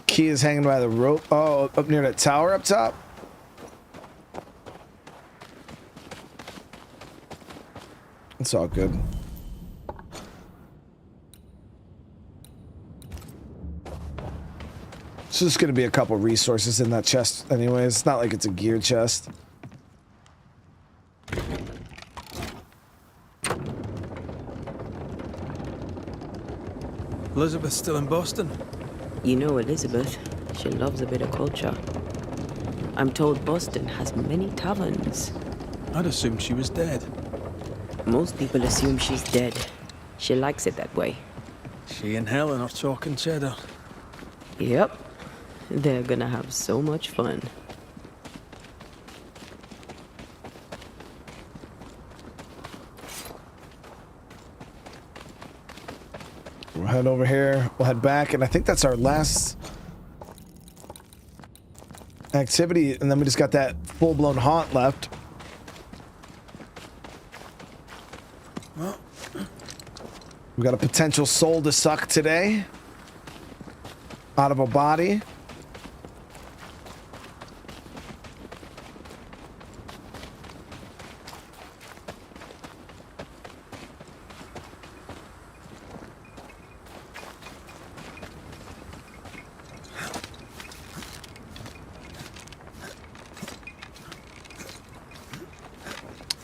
Key is hanging by the rope. Oh, up near that tower up top. It's all good. So there's going to be a couple resources in that chest anyway. It's not like it's a gear chest. Elizabeth's still in Boston? You know Elizabeth. She loves a bit of culture. I'm told Boston has many taverns. I'd assumed she was dead. Most people assume she's dead. She likes it that way. She and Helen are talking cheddar. Yep. They're gonna have so much fun. We'll head over here. We'll head back, and I think that's our last activity, and then we just got that full-blown haunt left. We got a potential soul to suck today out of a body.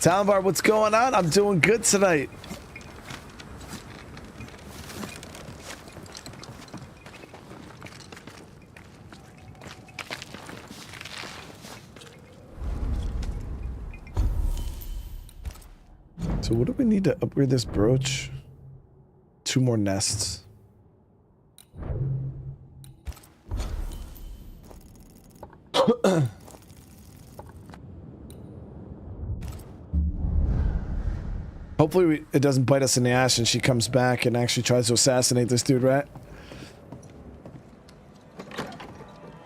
Talbar, what's going on? I'm doing good tonight. So what do we need to upgrade this brooch? 2 more nests. Hopefully it doesn't bite us in the ass and she comes back and actually tries to assassinate this dude, right?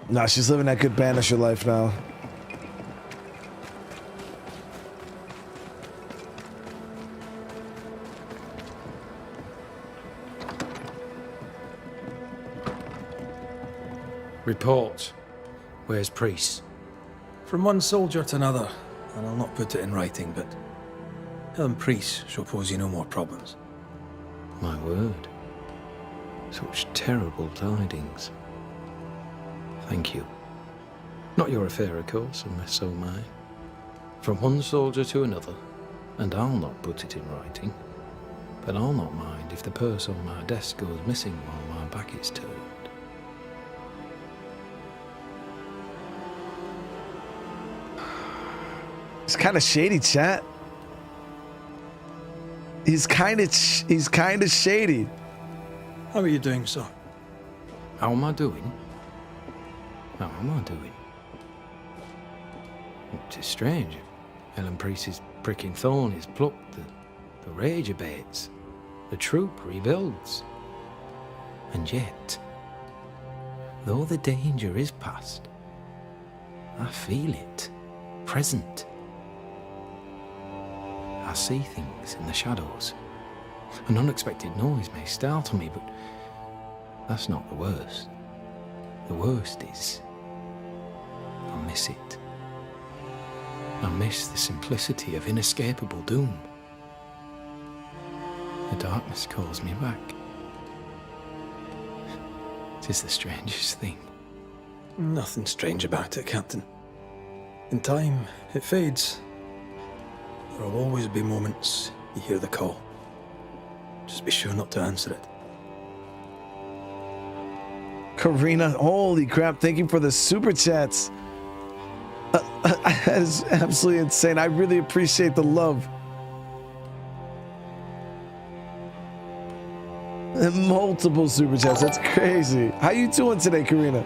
Nah, she's living that good Banisher life now. Report. Where's Priest? From one soldier to another, and I'll not put it in writing, but Helen Priest shall pose you no more problems. My word. Such terrible tidings. Thank you. Not your affair, of course, unless so mine. From one soldier to another, and I'll not put it in writing. But I'll not mind if the purse on my desk goes missing while my back is turned. It's kind of shady, chat. He's kind of shady. How are you doing, sir? How am I doing? How am I doing? It is strange. Helen Priest's pricking thorn is plucked, the rage abates, the troop rebuilds. And yet, though the danger is past, I feel it, present. I see things in the shadows. An unexpected noise may startle me, but that's not the worst. The worst is, I miss it. I miss the simplicity of inescapable doom. The darkness calls me back. It is the strangest thing. Nothing strange about it, Captain. In time, it fades. There will always be moments you hear the call. Just be sure not to answer it. Karina, holy crap, thank you for the super chats. That is absolutely insane. I really appreciate the love. Multiple super chats, that's crazy. How you doing today, Karina?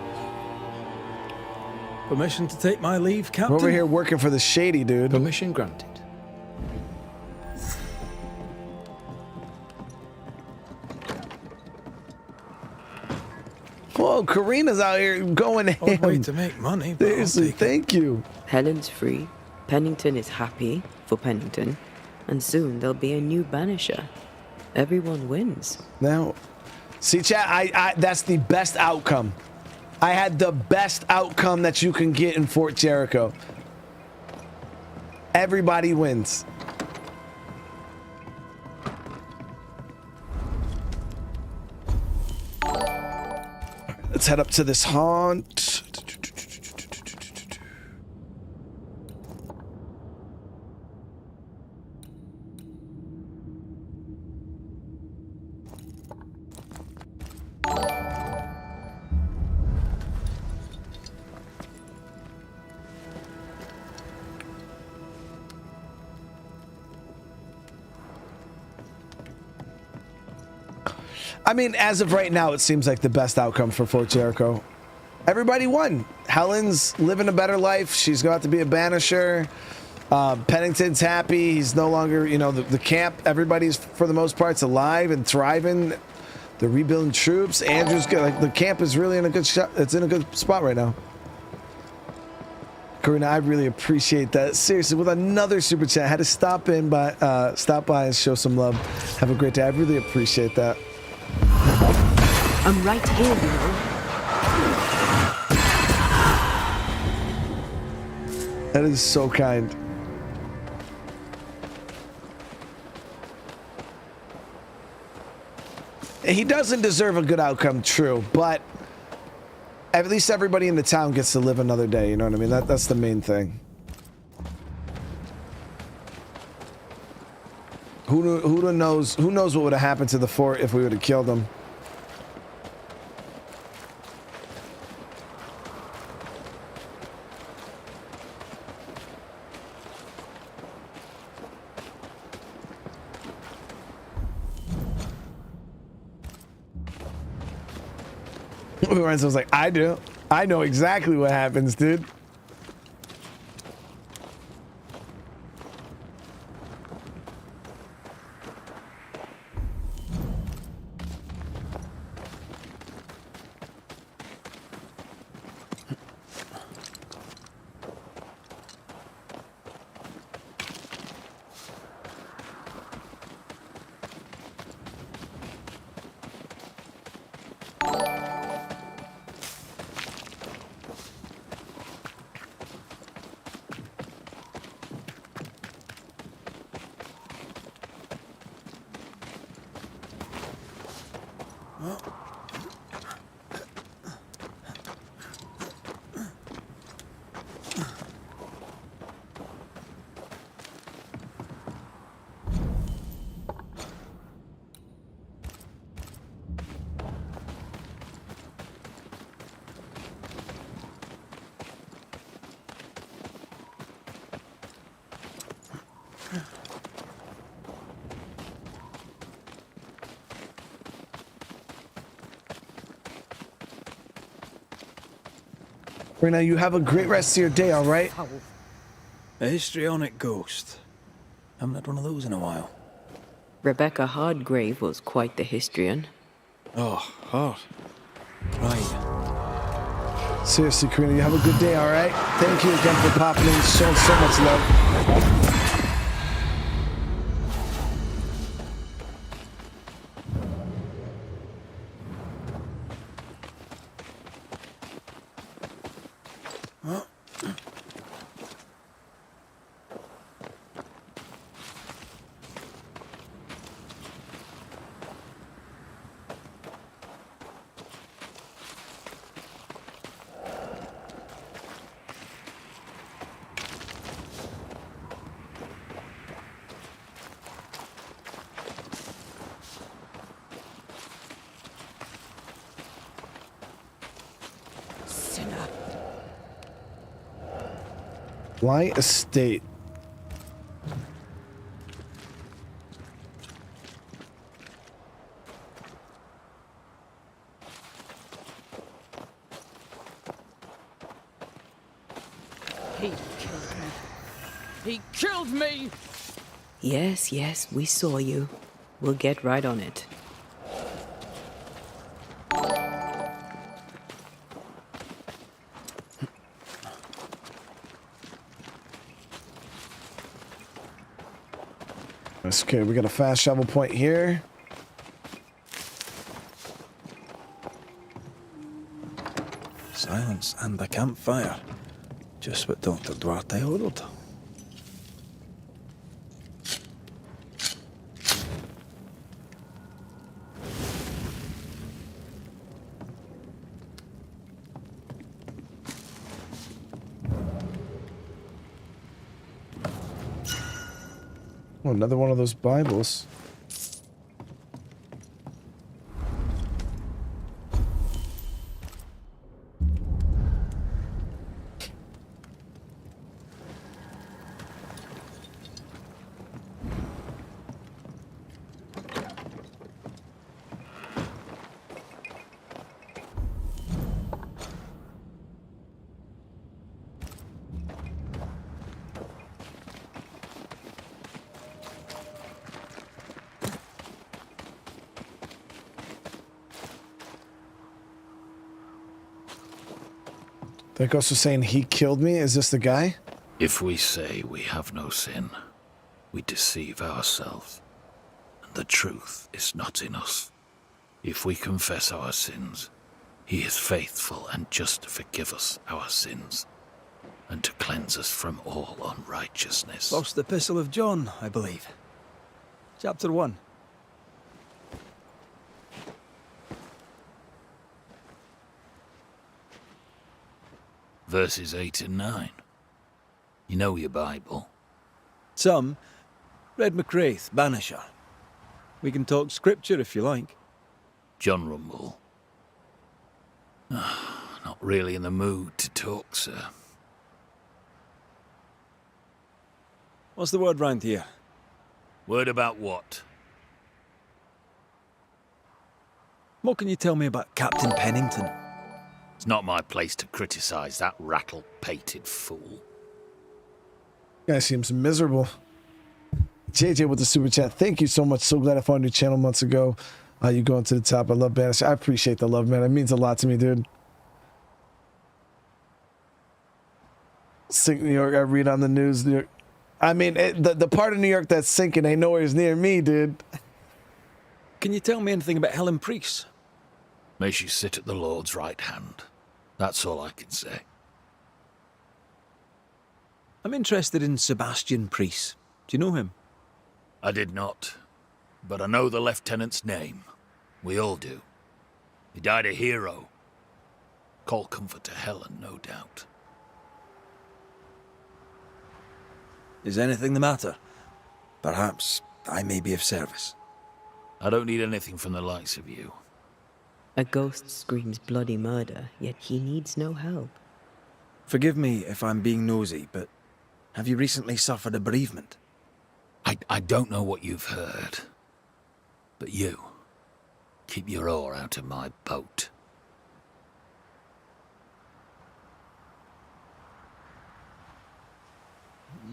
Permission to take my leave, Captain? We're over here working for the shady dude. Permission granted. Whoa, Karina's out here going ham. Odd way to make money. Seriously, thank you. Helen's free, Pennington is happy for Pennington, and soon there'll be a new Banisher. Everyone wins. Now, see, chat, I that's the best outcome. I had the best outcome that you can get in Fort Jericho. Everybody wins. Let's head up to this haunt. I mean, as of right now, it seems like the best outcome for Fort Jericho. Everybody won. Helen's living a better life. She's got to be a banisher. Pennington's happy. He's no longer, you know, the camp. Everybody's, for the most part, alive and thriving. They're rebuilding troops. Andrew's good. Like, the camp is really in a good shot. It's in a good spot right now. Karina, I really appreciate that. Seriously, with another super chat, I had to stop by and show some love. Have a great day. I really appreciate that. I'm right here, you know. That is so kind. He doesn't deserve a good outcome, true, but at least everybody in the town gets to live another day, you know what I mean? That's the main thing. Who knows what would have happened to the fort if we would have killed him? Lorenzo was like, I do. I know exactly what happens, dude. Now you have a great rest of your day, all right? A histrionic ghost. Haven't had one of those in a while. Rebecca Hardgrave was quite the histrion. Oh, hard. Right. Seriously, Karina, you have a good day, all right? Thank you again for popping in, showing so much love. Why estate? He killed me. He killed me! Yes, yes, we saw you. We'll get right on it. Okay, we got a fast travel point here. silence and the campfire. Just what Dr. Duarte ordered. Oh, another one of those Bibles. That ghost was saying he killed me. Is this the guy? If we say we have no sin, we deceive ourselves, and the truth is not in us. If we confess our sins, he is faithful and just to forgive us our sins, and to cleanse us from all unrighteousness. First Epistle of John, I believe. Chapter 1. Verses 8 and 9. You know your Bible. Some. Read McWraith, Banisher. We can talk scripture if you like. John Rumble. Not really in the mood to talk, sir. What's the word round here? Word about what? What can you tell me about Captain Pennington? It's not my place to criticize that rattle-pated fool. Guy seems miserable. JJ with the super chat. Thank you so much. So glad I found your channel months ago. You going to the top. I love Banisher. I appreciate the love, man. It means a lot to me, dude. Sink New York. I read on the news. New York. I mean, the part of New York that's sinking ain't nowhere near me, dude. Can you tell me anything about Helen Priest? May she sit at the Lord's right hand. That's all I can say. I'm interested in Sebastian Priest. Do you know him? I did not, but I know the lieutenant's name. We all do. He died a hero. Call comfort to Helen, no doubt. Is anything the matter? Perhaps I may be of service. I don't need anything from the likes of you. A ghost screams bloody murder, yet he needs no help. Forgive me if I'm being nosy, but have you recently suffered a bereavement? I don't know what you've heard, but you, keep your oar out of my boat.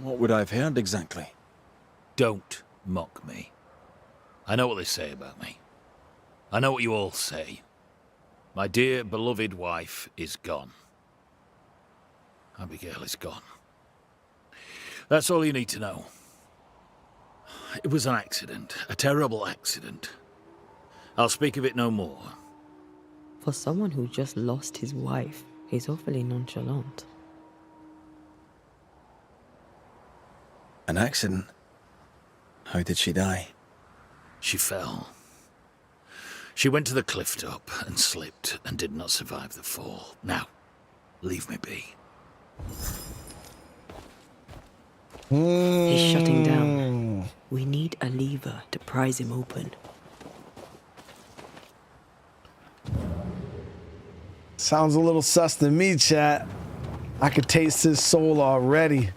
What would I have heard exactly? Don't mock me. I know what they say about me. I know what you all say. My dear, beloved wife is gone. Abigail is gone. That's all you need to know. It was an accident, a terrible accident. I'll speak of it no more. For someone who just lost his wife, he's awfully nonchalant. An accident? How did she die? She fell. She went to the cliff top and slipped and did not survive the fall. Now, leave me be. He's shutting down. We need a lever to prise him open. Sounds a little sus to me, chat. I could taste his soul already.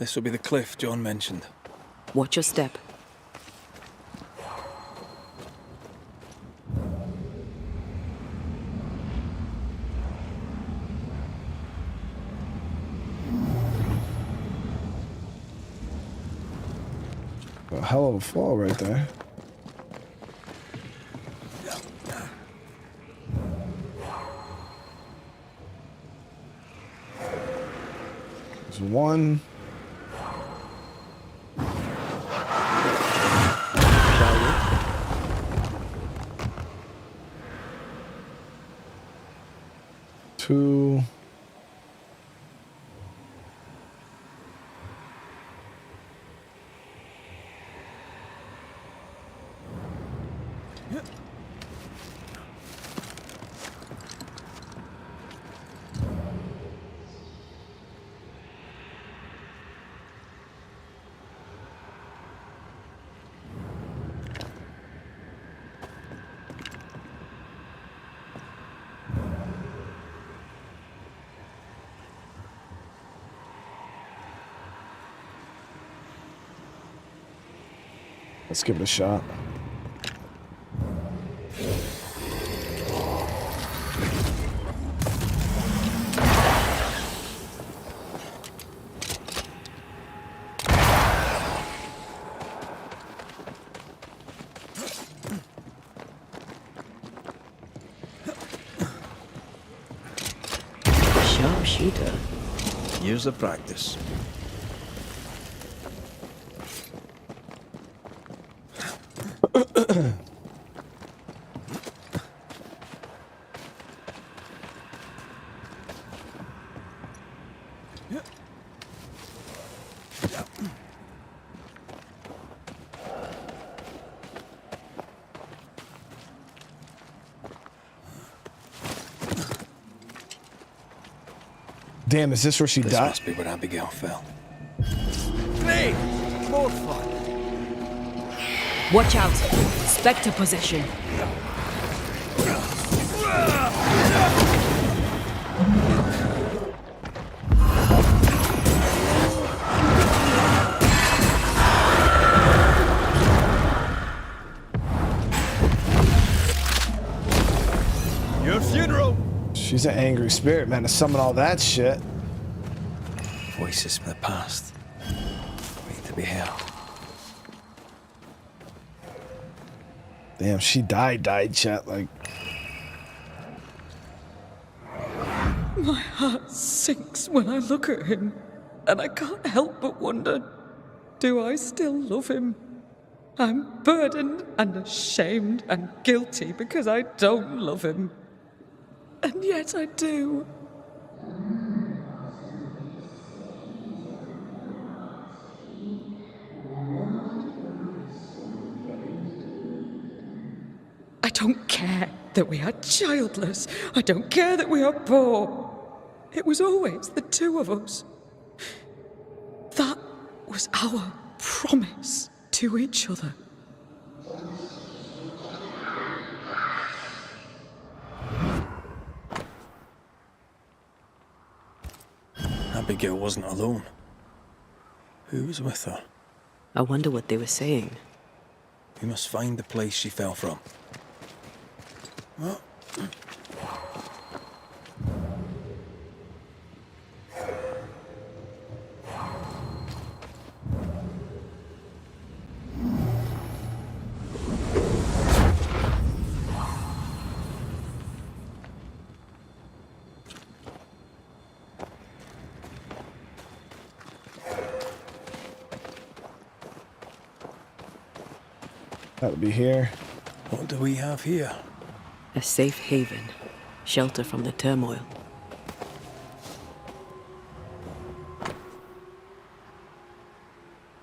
This will be the cliff John mentioned. Watch your step. A hell of a fall right there. There's one. Two. Let's give it a shot. Sharpshooter. Years of practice. Damn, is this where she This died? must be where Abigail fell. Great! More fun. Watch out! Spectre possession. Your funeral! She's an angry spirit, man, to summon all that shit. Voices from the past. Wait to be heard. Damn, she died, chat, like. My heart sinks when I look at him, and I can't help but wonder, do I still love him? I'm burdened and ashamed and guilty because I don't love him. And yet I do. I don't care that we are childless. I don't care that we are poor. It was always the two of us. That was our promise to each other. Abigail wasn't alone. Who was with her? I wonder what they were saying. We must find the place she fell from. Well, That would be here. what do we have here? A safe haven. Shelter from the turmoil.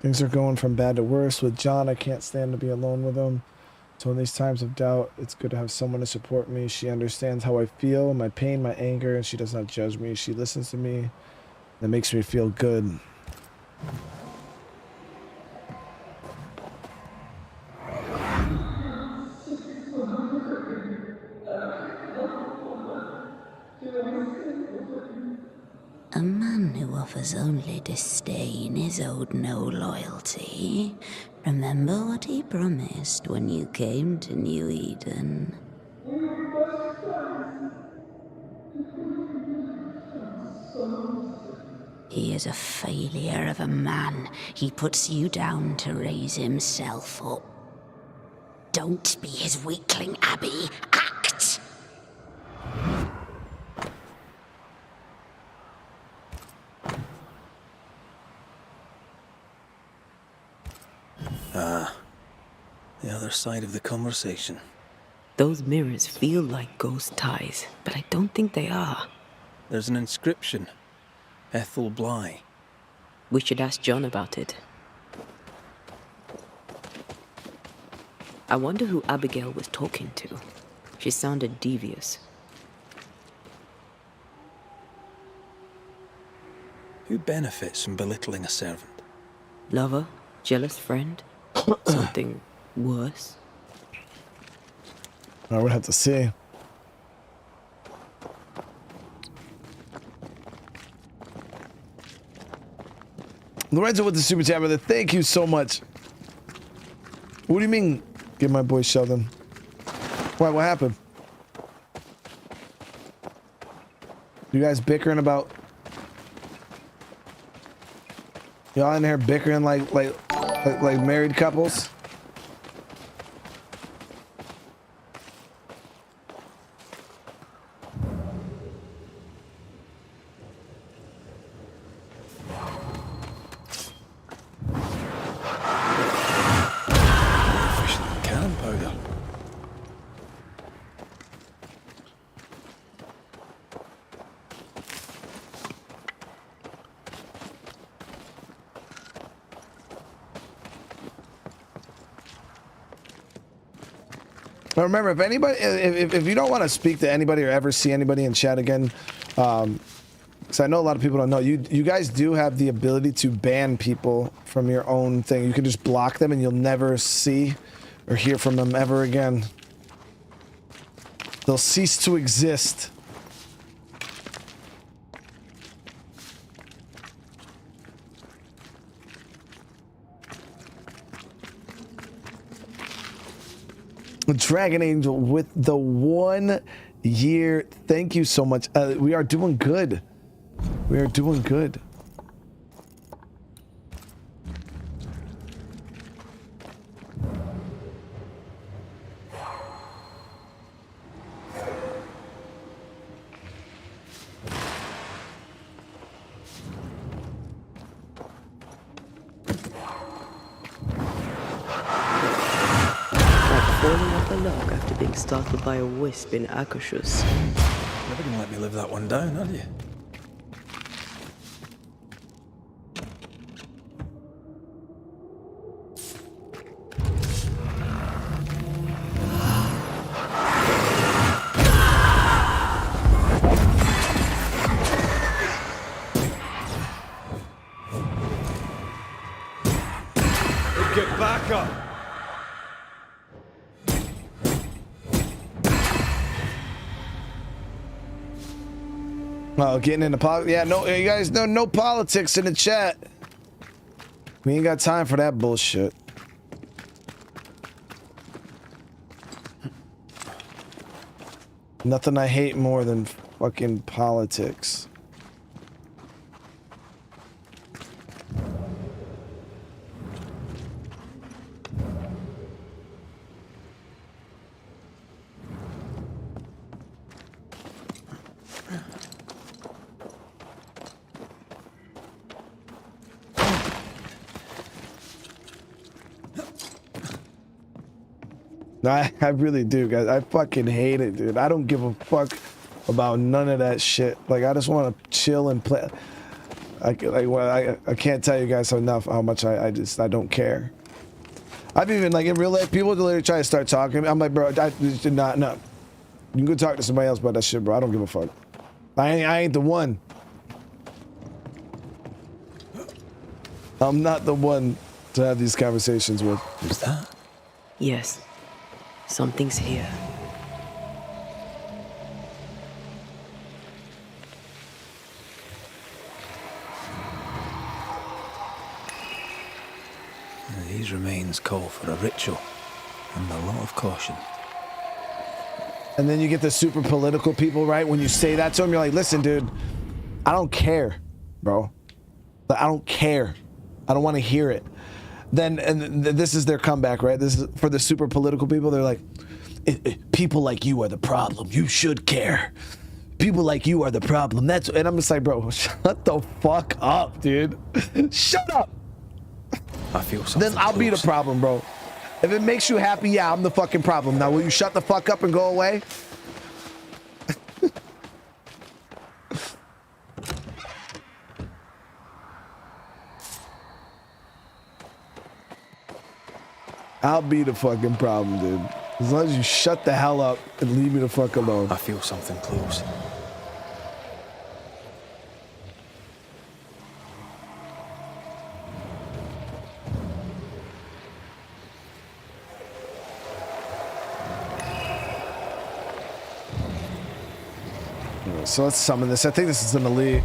Things are going from bad to worse with John. I can't stand to be alone with him. So in these times of doubt, it's good to have someone to support me. She understands how I feel, my pain, my anger, and she does not judge me. She listens to me. That makes me feel good. A man who offers only disdain is owed no loyalty. Remember what he promised when you came to New Eden. He is a failure of a man. He puts you down to raise himself up. Don't be his weakling, Abby. Act! Ah, the other side of the conversation. Those mirrors feel like ghost ties, but I don't think they are. There's an inscription. Ethel Bly. We should ask John about it. I wonder who Abigail was talking to. She sounded devious. Who benefits from belittling a servant? Lover? Jealous friend? Something worse? I would have to see. Lorenzo with the super chat, brother. Thank you so much. What do you mean, get my boy Sheldon? Why? What happened? You guys bickering about? Y'all in here bickering like married couples? Now remember, if anybody, if you don't want to speak to anybody or ever see anybody in chat again, because I know a lot of people don't know, you guys do have the ability to ban people from your own thing. You can just block them and you'll never see or hear from them ever again. They'll cease to exist. Dragon Angel with the 1 year. Thank you so much. We are doing good. We are doing good. Startled by a wisp in ASUS. Never gonna let me live that one down, are you? Get back up! Oh, getting into politics. Yeah, no, you guys know no politics in the chat. We ain't got time for that bullshit. Nothing I hate more than fucking politics. I really do, guys. I fucking hate it, dude. I don't give a fuck about none of that shit. Like, I just want to chill and play. I can't tell you guys enough how much I don't care. I've even, like, in real life, people literally try to start talking. I'm like, bro, I did not, no. You can go talk to somebody else about that shit, bro. I don't give a fuck. I ain't the one. I'm not the one to have these conversations with. Who's that? Yes. Something's here. These remains call for a ritual and a lot of caution. And then you get the super political people, right? When you say that to them, you're like, listen, dude, I don't care, bro. I don't care. I don't want to hear it. Then, and this is their comeback, right? This is for the super political people. They're like, people like you are the problem. You should care. People like you are the problem. And I'm just like, bro, shut the fuck up, dude. Shut up. I feel something. Then I'll be the problem, bro. If it makes you happy, yeah, I'm the fucking problem. Now, will you shut the fuck up and go away? I'll be the fucking problem, dude. As long as you shut the hell up and leave me the fuck alone. I feel something close. So let's summon this. I think this is an elite.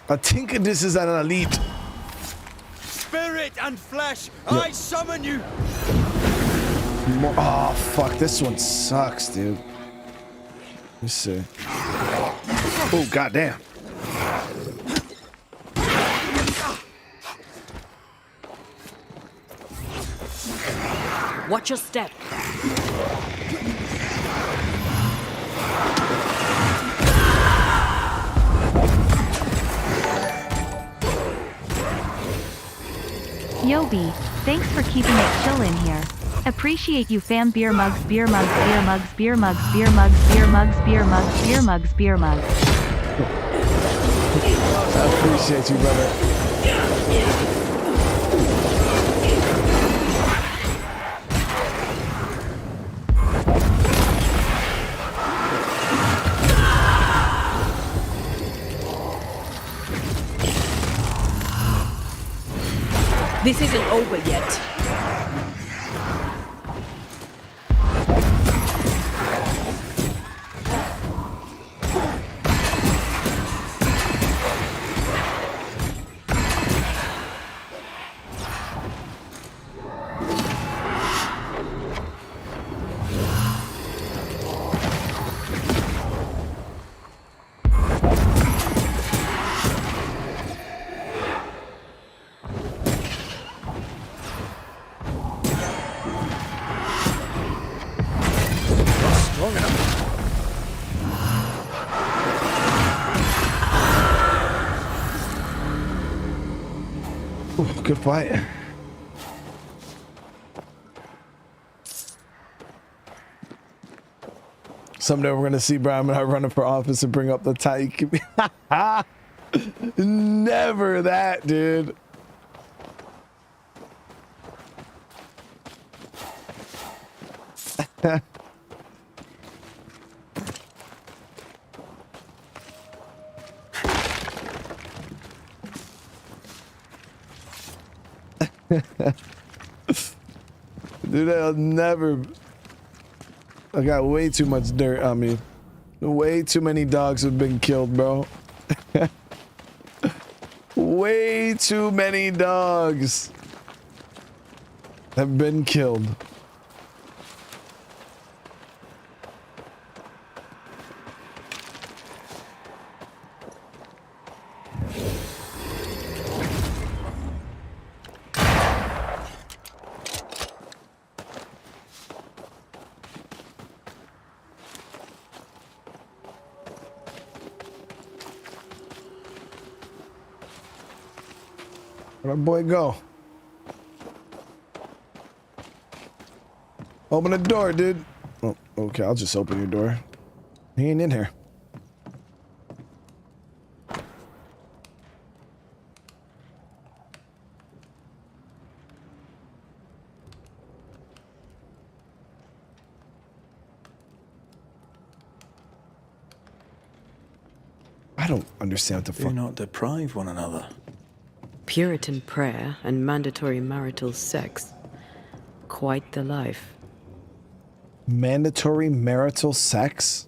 I think this is an elite. Spirit and flesh, I summon you. Oh fuck, this one sucks, dude. Let me see. Oh goddamn. Watch your step. Yobi, thanks for keeping it chill in here. Appreciate you fam. Beer mugs, beer mugs, beer mugs, beer mugs, beer mugs, beer mugs, beer mugs, beer mugs, beer mugs. I appreciate you, brother. This isn't over yet. Good fight. Someday we're gonna see Brian and I running for office and bring up the tyke. Never that, dude. Dude, I'll never. I got way too much dirt on me. Way too many dogs have been killed, bro. Way too many dogs have been killed. Where'd my boy go? Open the door, dude. Oh, okay, I'll just open your door. He ain't in here. I don't understand what the fuck. Do not deprive one another. Puritan prayer and mandatory marital sex. Quite the life. Mandatory marital sex?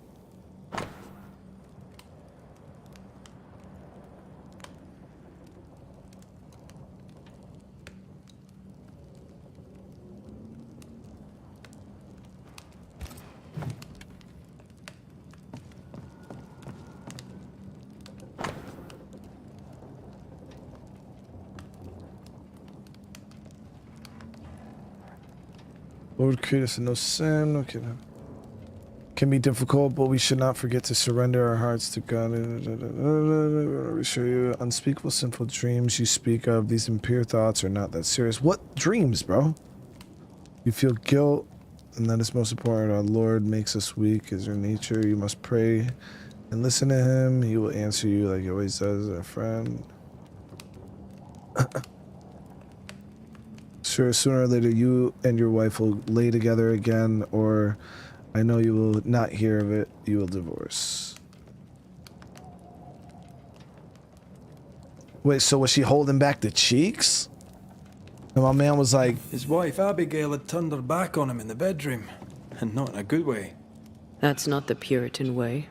Lord, create us in no sin. Okay. Can be difficult, but we should not forget to surrender our hearts to God. We show you unspeakable sinful dreams you speak of. These impure thoughts are not that serious. What dreams, bro? You feel guilt, and that is most important. Our Lord makes us weak as your nature. You must pray and listen to him. He will answer you like he always does, our friend. Sure, sooner or later you and your wife will lay together again, or I know you will not hear of it. You will divorce. Wait, so was she holding back the cheeks? And my man was like... His wife, Abigail, had turned her back on him in the bedroom. And not in a good way. That's not the Puritan way.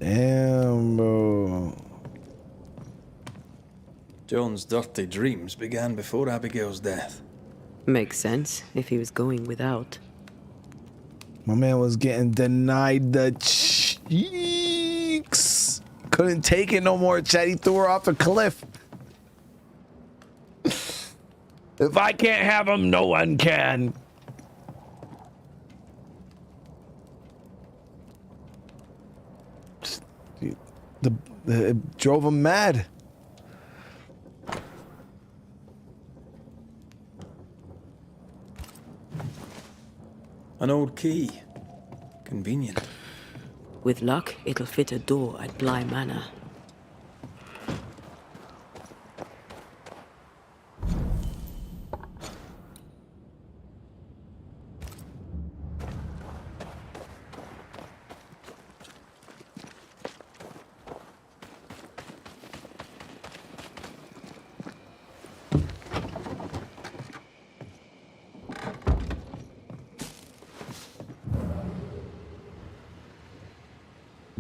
Damn, bro. John's dirty dreams began before Abigail's death. Makes sense, if he was going without. My man was getting denied the cheeks. Couldn't take it no more, Chad. He threw her off a cliff. If I can't have him, no one can. It drove him mad. An old key. Convenient. With luck, it'll fit a door at Bly Manor.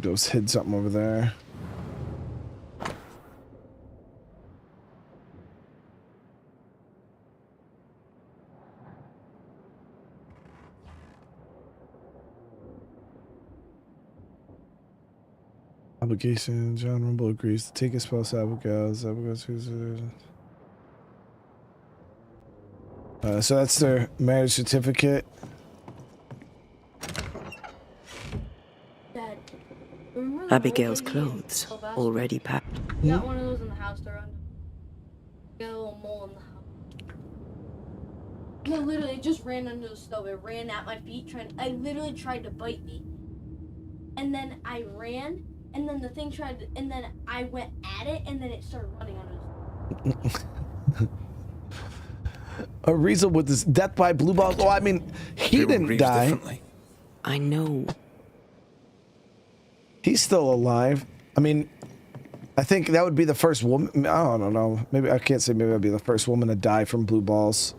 Just hid something over there. Obligation. John Rumble agrees to take his spouse Abigail's. So that's their marriage certificate. Abigail's clothes, already packed. We got one of those in the house to run. Got a little mole in the house. No, literally, it just ran under the stove. It ran at my feet, I literally tried to bite me. And then I ran, and then the thing tried to, and then I went at it, and then it started running under the stove. A reason with this death by blue balls. Oh, I mean, he didn't die. I know. He's still alive. I mean, I think that would be the first woman. I don't know. Maybe I can't say maybe I'd be the first woman to die from blue balls.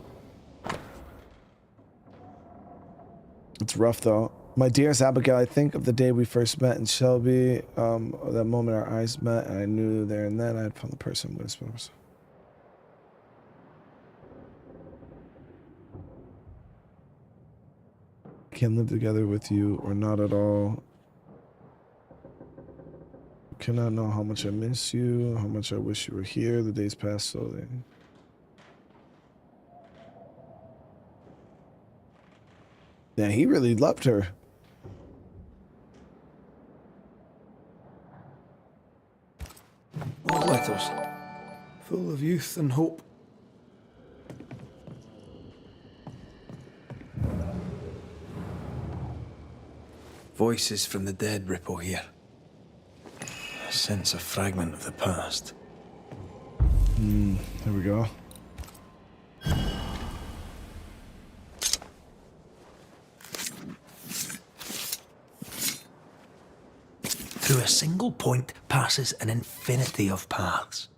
It's rough though. My dearest Abigail, I think of the day we first met in Shelby. That moment our eyes met, and I knew there and then I had found the person I'm going to spend myself. I can't live together with you or not at all. Cannot know how much I miss you, how much I wish you were here. The days pass slowly. Yeah, he really loved her. All letters, full of youth and hope. Voices from the dead ripple here. Sense a fragment of the past. There we go. Through a single point passes an infinity of paths.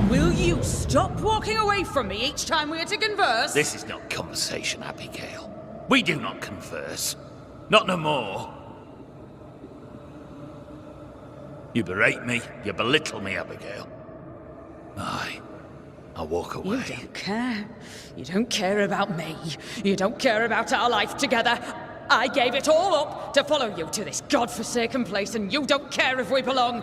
Will you stop walking away from me each time we are to converse? This is not conversation, Abigail. We do not converse. Not no more. You berate me, you belittle me, Abigail. I'll walk away. You don't care. You don't care about me. You don't care about our life together. I gave it all up to follow you to this godforsaken place, and you don't care if we belong.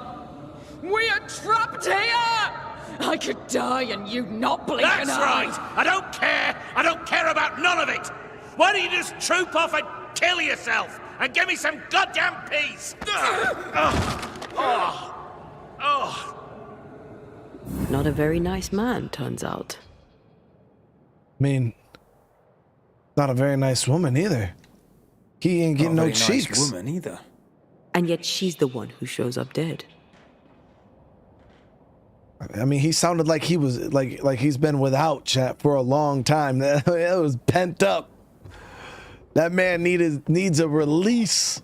We are trapped here! I could die and you not blink That's an eye! right! I don't care! I don't care about none of it! Why don't you just troop off and kill yourself and give me some goddamn peace? Not a very nice man, turns out. I mean, not a very nice woman either. He ain't getting Not a no very cheeks. nice woman either. And yet she's the one who shows up dead. I mean, he sounded like he was like he's been without chat for a long time. That was pent up. That man needs a release.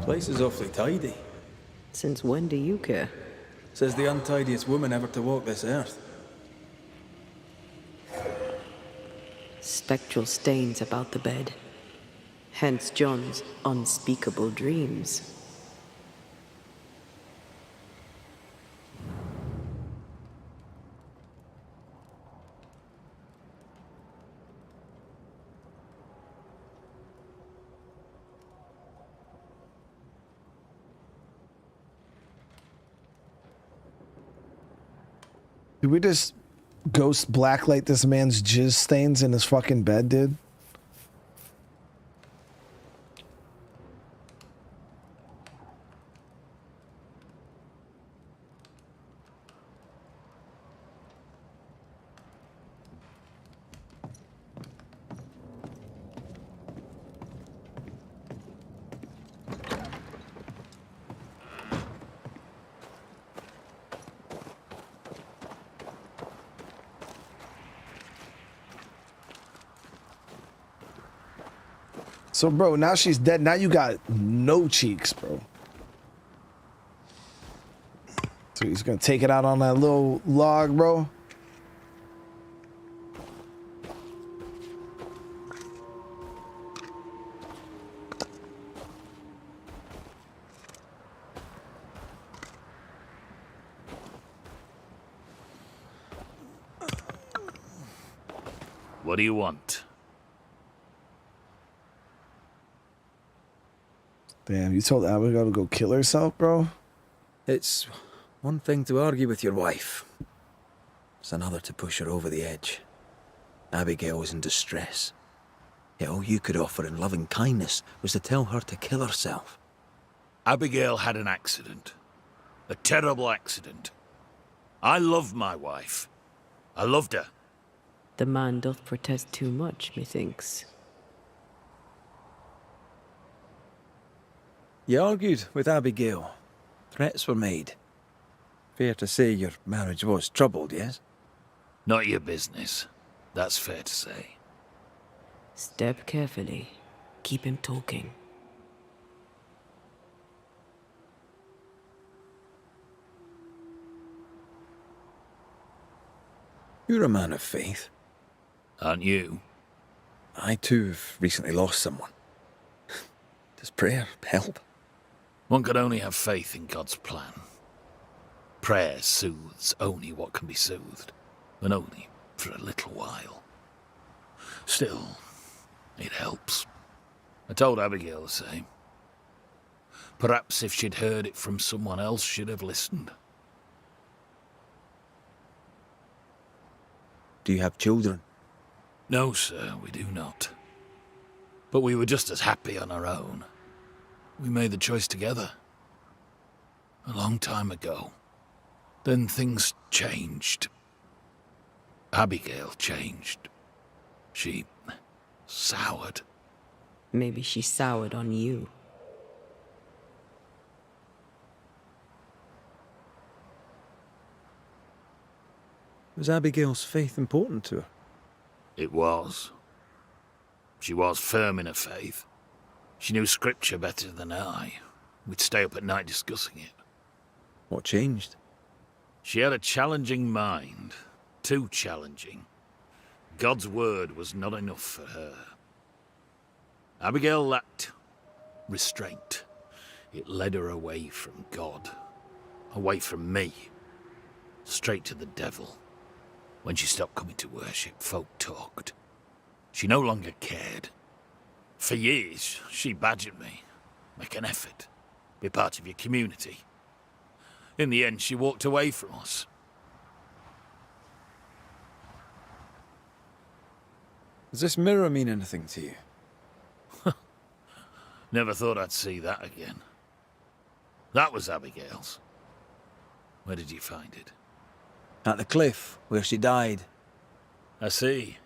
Place is awfully tidy. Since when do you care? Says the untidiest woman ever to walk this earth. Spectral stains about the bed. Hence John's unspeakable dreams. Did we just ghost blacklight this man's jizz stains in his fucking bed, dude? So, bro, now she's dead. Now you got no cheeks, bro. So he's gonna take it out on that little log, bro. What do you want? Damn, you told Abigail to go kill herself, bro? It's one thing to argue with your wife. It's another to push her over the edge. Abigail was in distress. Yet all you could offer in loving kindness was to tell her to kill herself. Abigail had an accident. A terrible accident. I love my wife. I loved her. The man doth protest too much, methinks. You argued with Abigail. Threats were made. Fair to say your marriage was troubled, yes? Not your business. That's fair to say. Step carefully. Keep him talking. You're a man of faith. Aren't you? I too have recently lost someone. Does prayer help? One can only have faith in God's plan. Prayer soothes only what can be soothed, and only for a little while. Still, it helps. I told Abigail the same. Perhaps if she'd heard it from someone else, she'd have listened. Do you have children? No, sir, we do not. But we were just as happy on our own. We made the choice together. A long time ago. Then things changed. Abigail changed. She soured. Maybe she soured on you. Was Abigail's faith important to her? It was. She was firm in her faith. She knew scripture better than I. We'd stay up at night discussing it. What changed? She had a challenging mind. Too challenging. God's word was not enough for her. Abigail lacked restraint. It led her away from God. Away from me. Straight to the devil. When she stopped coming to worship, folk talked. She no longer cared. For years, she badgered me. Make an effort. Be part of your community. In the end, she walked away from us. Does this mirror mean anything to you? Never thought I'd see that again. That was Abigail's. Where did you find it? At the cliff, where she died. I see.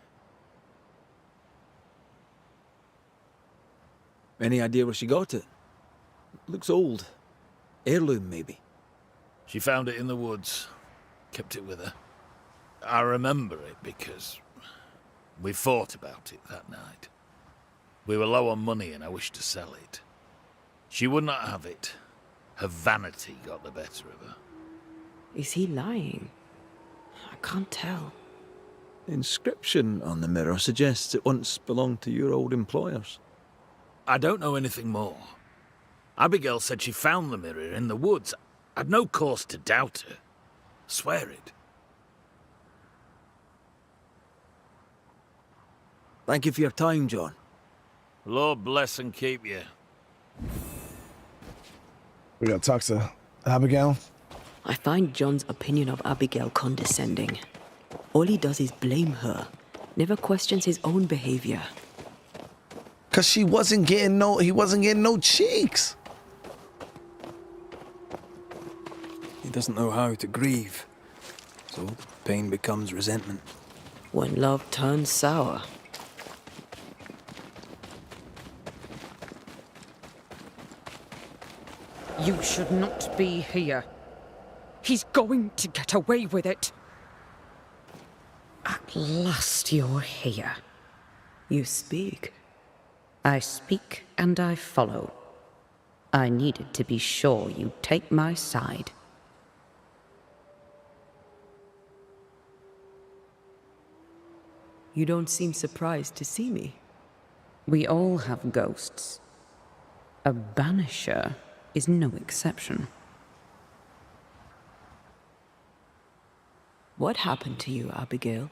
Any idea where she got it? Looks old. Heirloom, maybe. She found it in the woods. Kept it with her. I remember it because we fought about it that night. We were low on money and I wished to sell it. She would not have it. Her vanity got the better of her. Is he lying? I can't tell. The inscription on the mirror suggests it once belonged to your old employers. I don't know anything more. Abigail said she found the mirror in the woods. I'd no cause to doubt her. Swear it. Thank you for your time, John. Lord bless and keep you. We gotta talk to Abigail. I find John's opinion of Abigail condescending. All he does is blame her, never questions his own behavior. Cause he wasn't getting no cheeks. He doesn't know how to grieve, so pain becomes resentment. When love turns sour. You should not be here. He's going to get away with it. At last you're here. You speak. I speak and I follow. I needed to be sure you'd take my side. You don't seem surprised to see me. We all have ghosts. A banisher is no exception. What happened to you, Abigail?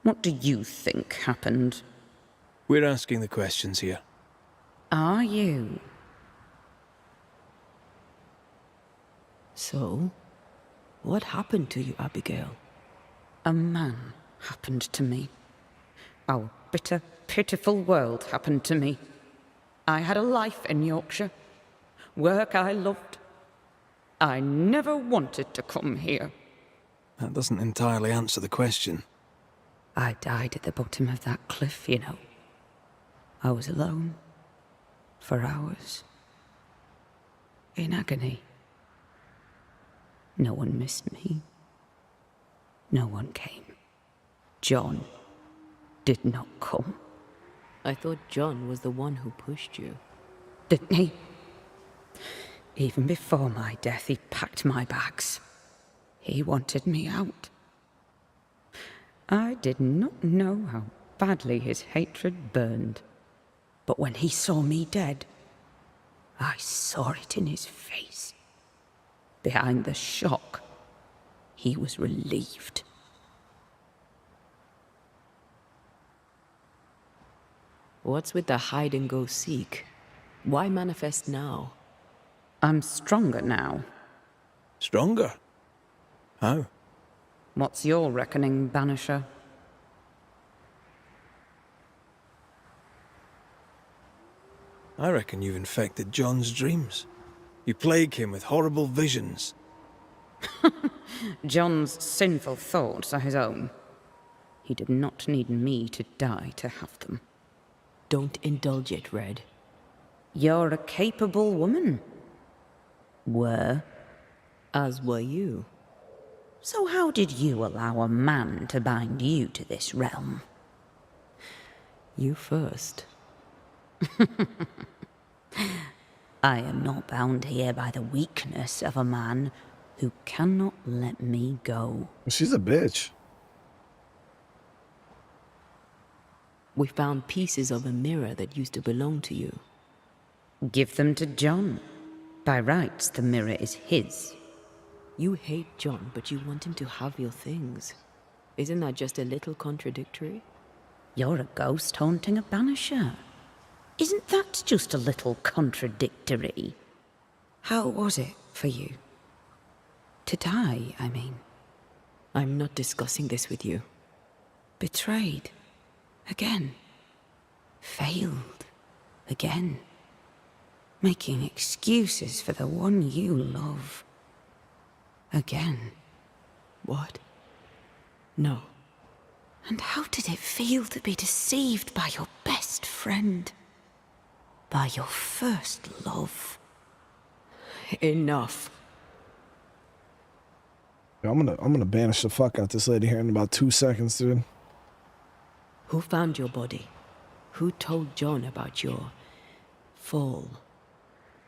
What do you think happened? We're asking the questions here. Are you? So, what happened to you, Abigail? A man happened to me. Our bitter, pitiful world happened to me. I had a life in Yorkshire. Work I loved. I never wanted to come here. That doesn't entirely answer the question. I died at the bottom of that cliff, you know. I was alone. For hours. In agony. No one missed me. No one came. John did not come. I thought John was the one who pushed you. Didn't he? Even before my death, he packed my bags. He wanted me out. I did not know how badly his hatred burned. But when he saw me dead, I saw it in his face. Behind the shock, he was relieved. What's with the hide and go seek? Why manifest now? I'm stronger now. Stronger? How? What's your reckoning, Banisher? I reckon you've infected John's dreams. You plague him with horrible visions. John's sinful thoughts are his own. He did not need me to die to have them. Don't indulge it, Red. You're a capable woman. Were. As were you. So how did you allow a man to bind you to this realm? You first. I am not bound here by the weakness of a man who cannot let me go. She's a bitch. We found pieces of a mirror that used to belong to you. Give them to John. By rights, the mirror is his. You hate John, but you want him to have your things. Isn't that just a little contradictory? You're a ghost haunting a banisher. Isn't that just a little contradictory? How was it for you? To die, I mean. I'm not discussing this with you. Betrayed. Again. Failed. Again. Making excuses for the one you love. Again. What? No. And how did it feel to be deceived by your best friend? By your first love? Enough. I'm gonna banish the fuck out this lady here in about 2 seconds, dude. Who found your body? Who told John about your fall?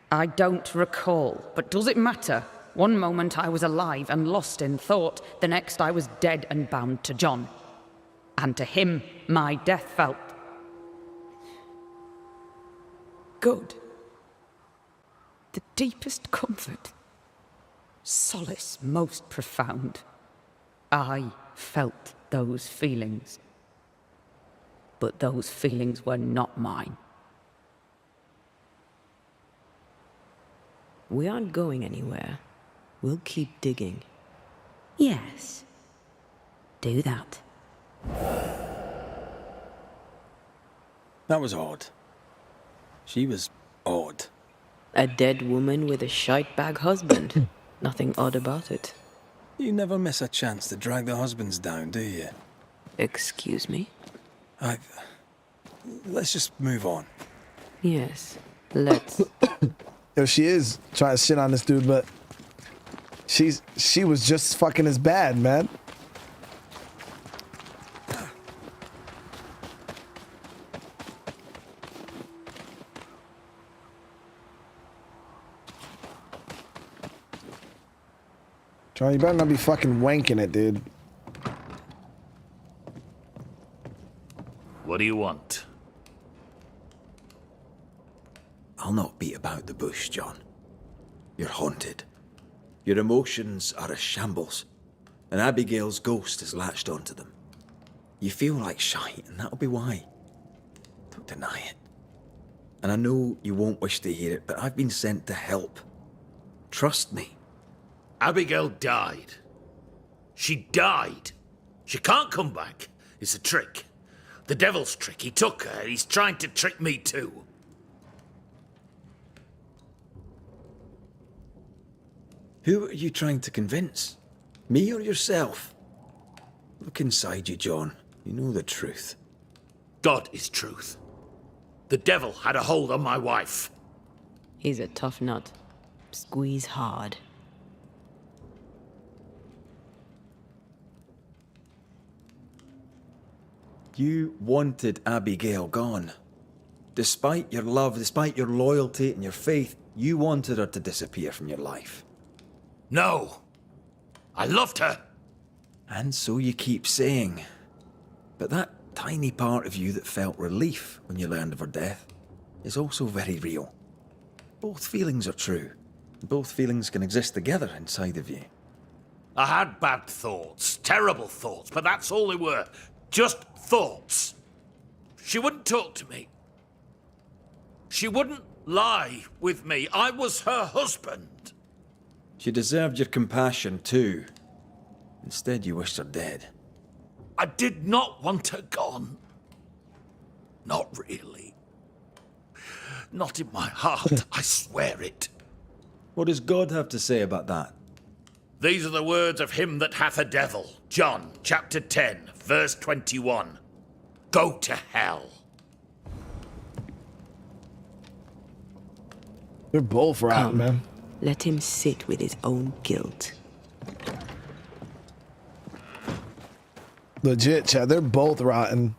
I don't recall, but does it matter? One moment I was alive and lost in thought, the next I was dead and bound to John. And to him, my death felt. Good. The deepest comfort. Solace most profound. I felt those feelings. But those feelings were not mine. We aren't going anywhere. We'll keep digging. Yes. Do that. That was odd. She was odd. A dead woman with a shite-bag husband. Nothing odd about it. You never miss a chance to drag the husbands down, do you? Excuse me? Let's just move on. Yes, let's. Yo, she is trying to shit on this dude, but she was just fucking as bad, man. Charlie, you better not be fucking wanking it, dude. What do you want? I'll not beat about the bush, John. You're haunted. Your emotions are a shambles, and Abigail's ghost has latched onto them. You feel like shite, and that'll be why. Don't deny it. And I know you won't wish to hear it, but I've been sent to help. Trust me. Abigail died. She died. She can't come back. It's a trick. The devil's trick. He took her. He's trying to trick me too. Who are you trying to convince? Me or yourself? Look inside you, John. You know the truth. God is truth. The devil had a hold on my wife. He's a tough nut. Squeeze hard. You wanted Abigail gone. Despite your love, despite your loyalty and your faith, you wanted her to disappear from your life. No. I loved her. And so you keep saying. But that tiny part of you that felt relief when you learned of her death is also very real. Both feelings are true. Both feelings can exist together inside of you. I had bad thoughts, terrible thoughts, but that's all they were. Just thoughts. She wouldn't talk to me. She wouldn't lie with me. I was her husband. She deserved your compassion too. Instead, you wished her dead. I did not want her gone. Not really. Not in my heart, I swear it. What does God have to say about that? These are the words of him that hath a devil. John, chapter 10, verse 21. Go to hell. They're both rotten, man. Let him sit with his own guilt. Legit, Chad. They're both rotten.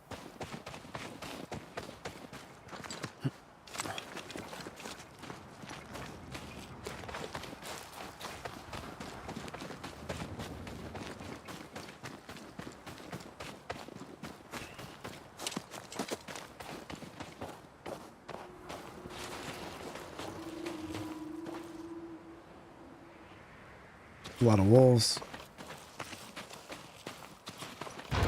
A lot of wolves. Can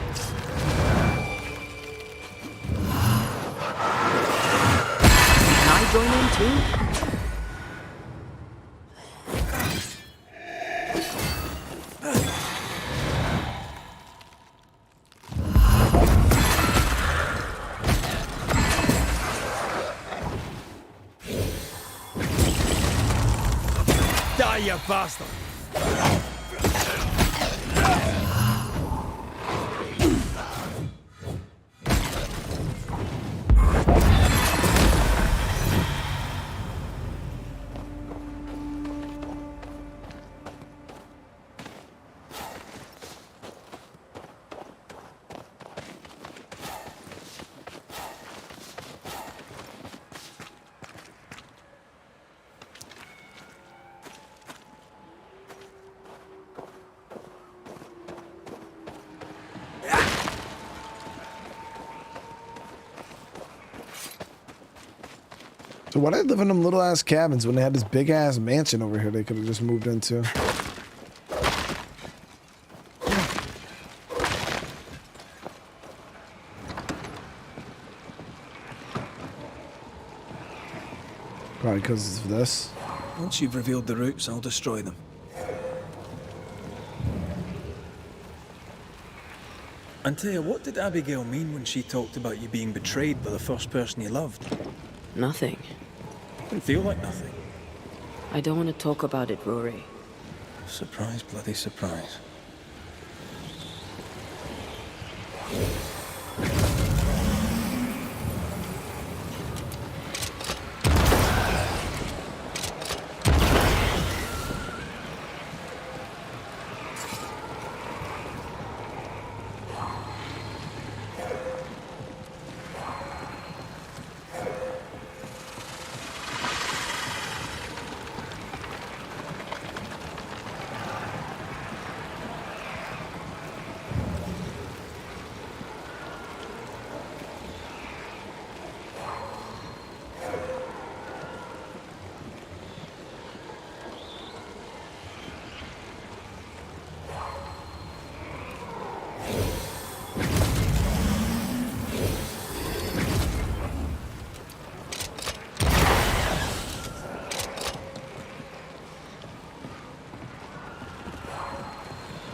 I join in too? Die, you bastard! So why did they live in them little ass cabins when they had this big ass mansion over here they could have just moved into? Probably because of this. Once you've revealed the roots, I'll destroy them. And tell you, what did Abigail mean when she talked about you being betrayed by the first person you loved? Nothing. Didn't feel like nothing. I don't want to talk about it, Rory. Surprise, bloody surprise.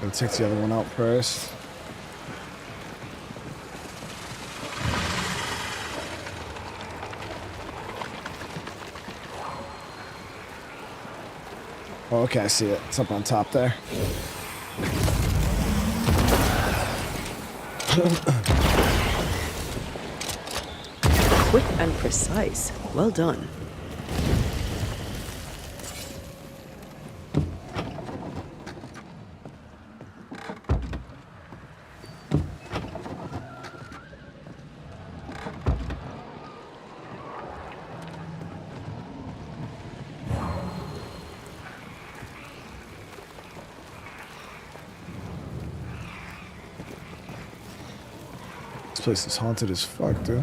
Gotta take the other one out first. Oh, okay, I see it. It's up on top there. Quick and precise. Well done. This place is haunted as fuck, dude.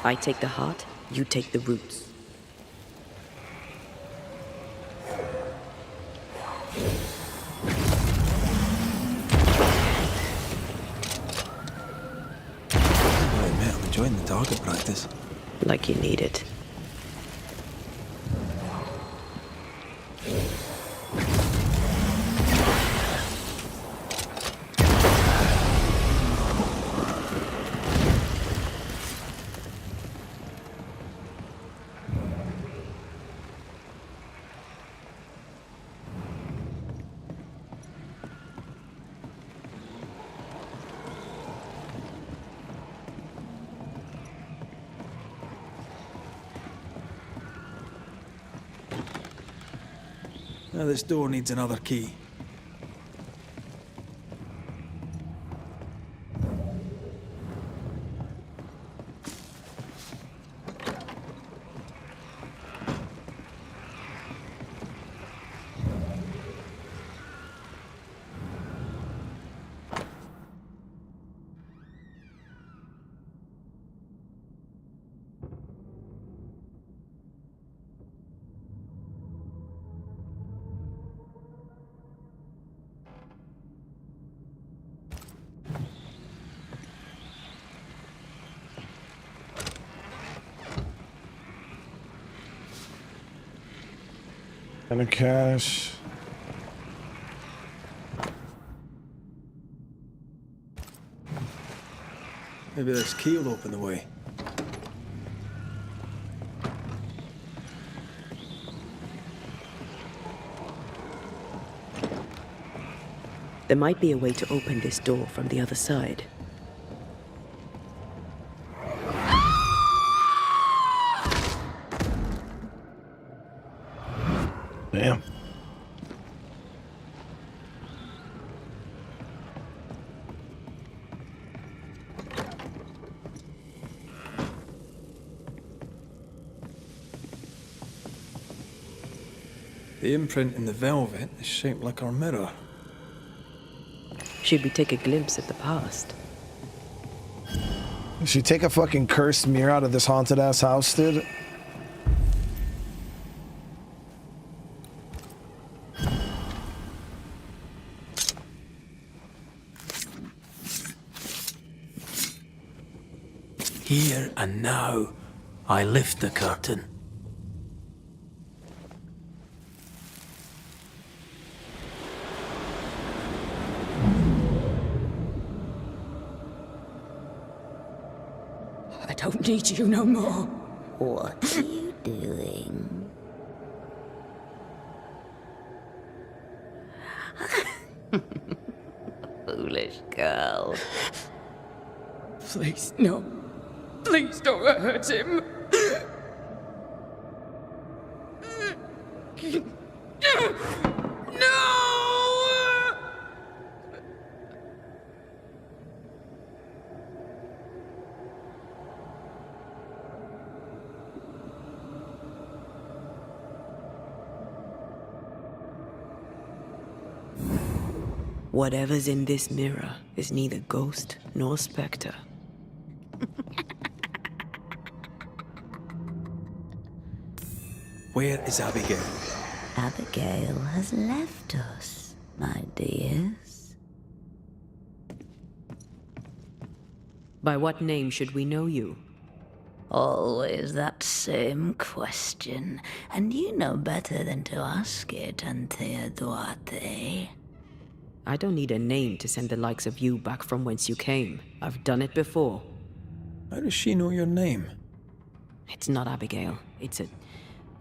I take the heart, you take the roots. I admit, I'm enjoying the target practice. Like you need it. Now this door needs another key. And a cash. Maybe this key will open the way. There might be a way to open this door from the other side. Damn. The imprint in the velvet is shaped like our mirror. Should we take a glimpse at the past? Should you take a fucking cursed mirror out of this haunted ass house, dude? Here and now, I lift the curtain. I don't need you no more. What are you doing? Foolish girl. Please, no. Please don't hurt him. No! Whatever's in this mirror is neither ghost nor spectre. Where is Abigail? Abigail has left us, my dears. By what name should we know you? Always that same question, and you know better than to ask it, Anthea Duarte. I don't need a name to send the likes of you back from whence you came. I've done it before. How does she know your name? It's not Abigail. It's a...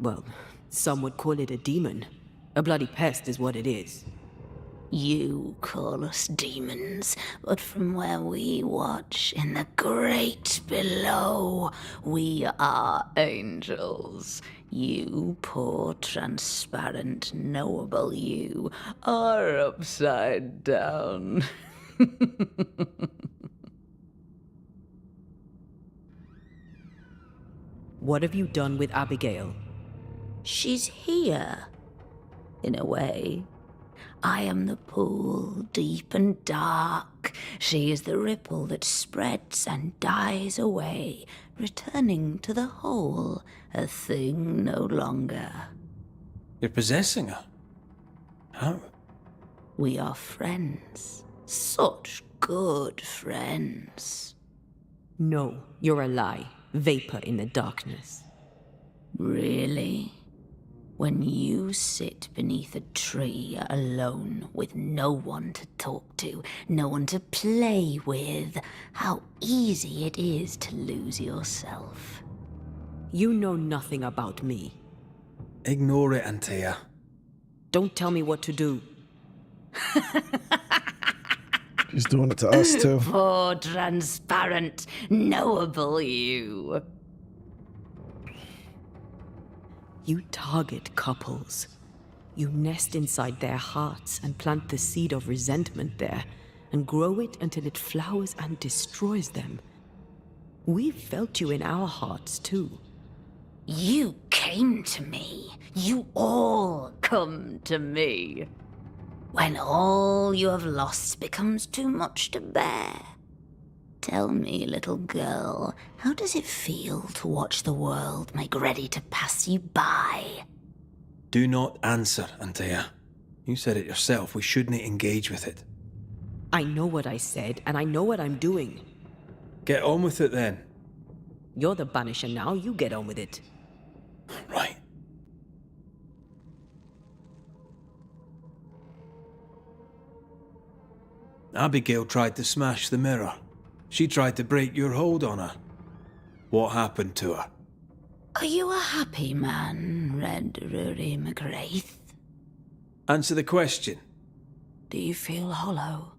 well, some would call it a demon. A bloody pest is what it is. You call us demons, but from where we watch in the great below, we are angels. You poor, transparent, knowable you are upside down. What have you done with Abigail? She's here, in a way. I am the pool, deep and dark. She is the ripple that spreads and dies away, returning to the whole, a thing no longer. You're possessing her? How? We are friends. Such good friends. No, you're a lie. Vapor in the darkness. Really? When you sit beneath a tree alone with no one to talk to, no one to play with, how easy it is to lose yourself. You know nothing about me. Ignore it, Antea. Don't tell me what to do. She's doing it to us, too. Poor, transparent, knowable you. You target couples. You nest inside their hearts and plant the seed of resentment there, and grow it until it flowers and destroys them. We've felt you in our hearts, too. You came to me. You all come to me. When all you have lost becomes too much to bear. Tell me, little girl, how does it feel to watch the world make ready to pass you by? Do not answer, Antea. You said it yourself. We shouldn't engage with it. I know what I said, and I know what I'm doing. Get on with it, then. You're the Banisher now. You get on with it. Right. Abigail tried to smash the mirror. She tried to break your hold on her. What happened to her? Are you a happy man, Red Rory McGrath? Answer the question. Do you feel hollow?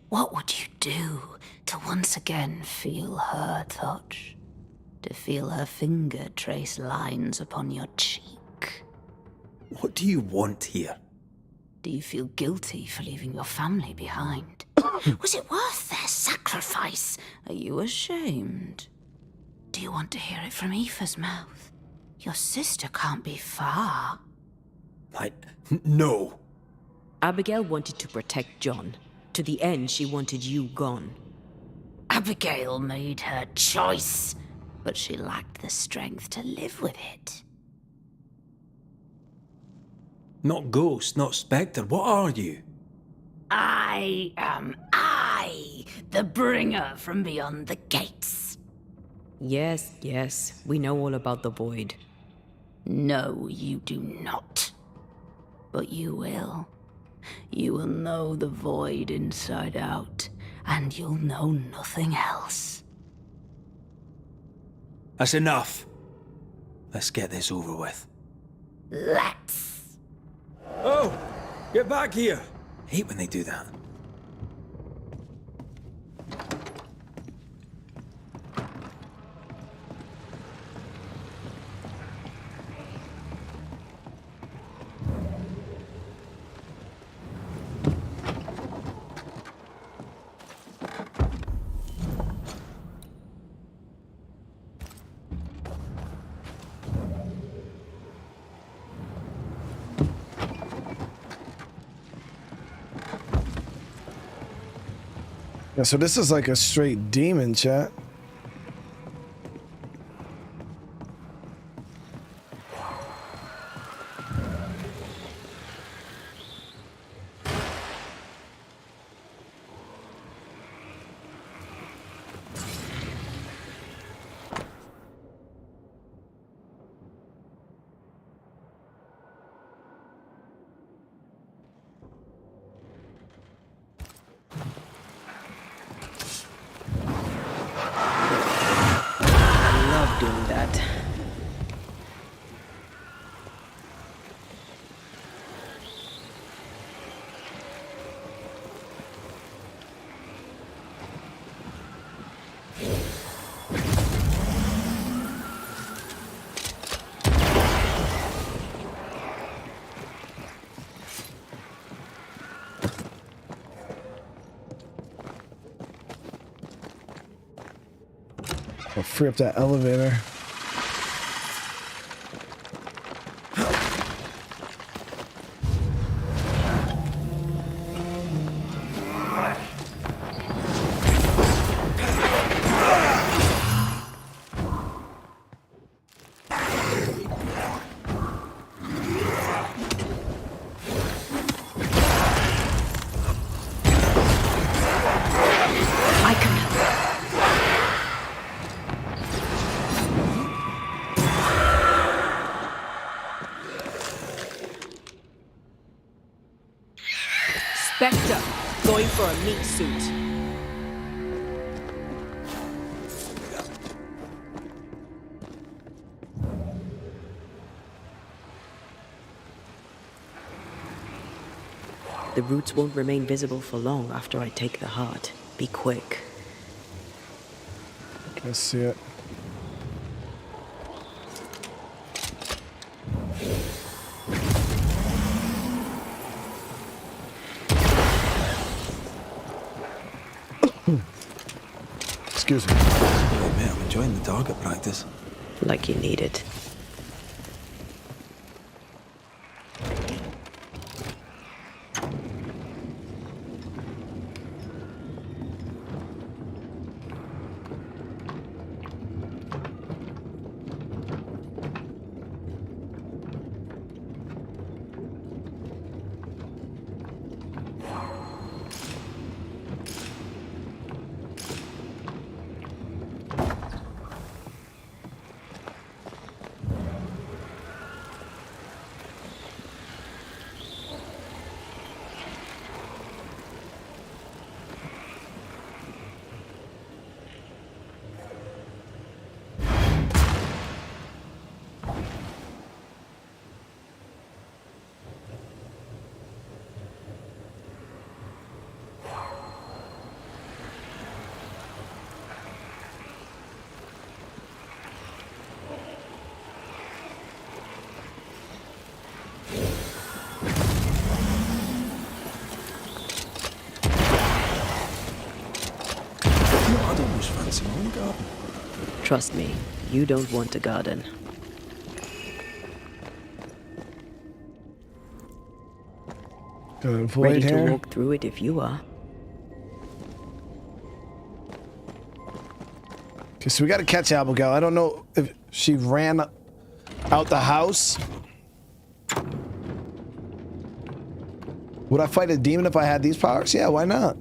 What would you do to once again feel her touch? To feel her finger trace lines upon your cheek? What do you want here? Do you feel guilty for leaving your family behind? Was it worth their sacrifice? Are you ashamed? Do you want to hear it from Aoife's mouth? Your sister can't be far. No. Abigail wanted to protect John. To the end, she wanted you gone. Abigail made her choice, but she lacked the strength to live with it. Not Ghost, not Spectre. What are you? I am the bringer from beyond the gates. Yes, yes, we know all about the void. No, you do not. But you will. You will know the void inside out, and you'll know nothing else. That's enough. Let's get this over with. Let's. Oh! Get back here! I hate when they do that. Yeah, so this is like a straight demon, chat. I'll free up that elevator. Spectre, going for a meat suit. The roots won't remain visible for long after I take the heart. Be quick. I see it. Excuse me. Oh, man, I'm enjoying the target practice. Like you need it. just fancy my own garden. Trust me, you don't want a garden. Gonna avoid Ready here. to walk through it if you are. Okay, so we gotta catch Abigail. I don't know if she ran out the house. Would I fight a demon if I had these powers? Yeah, why not?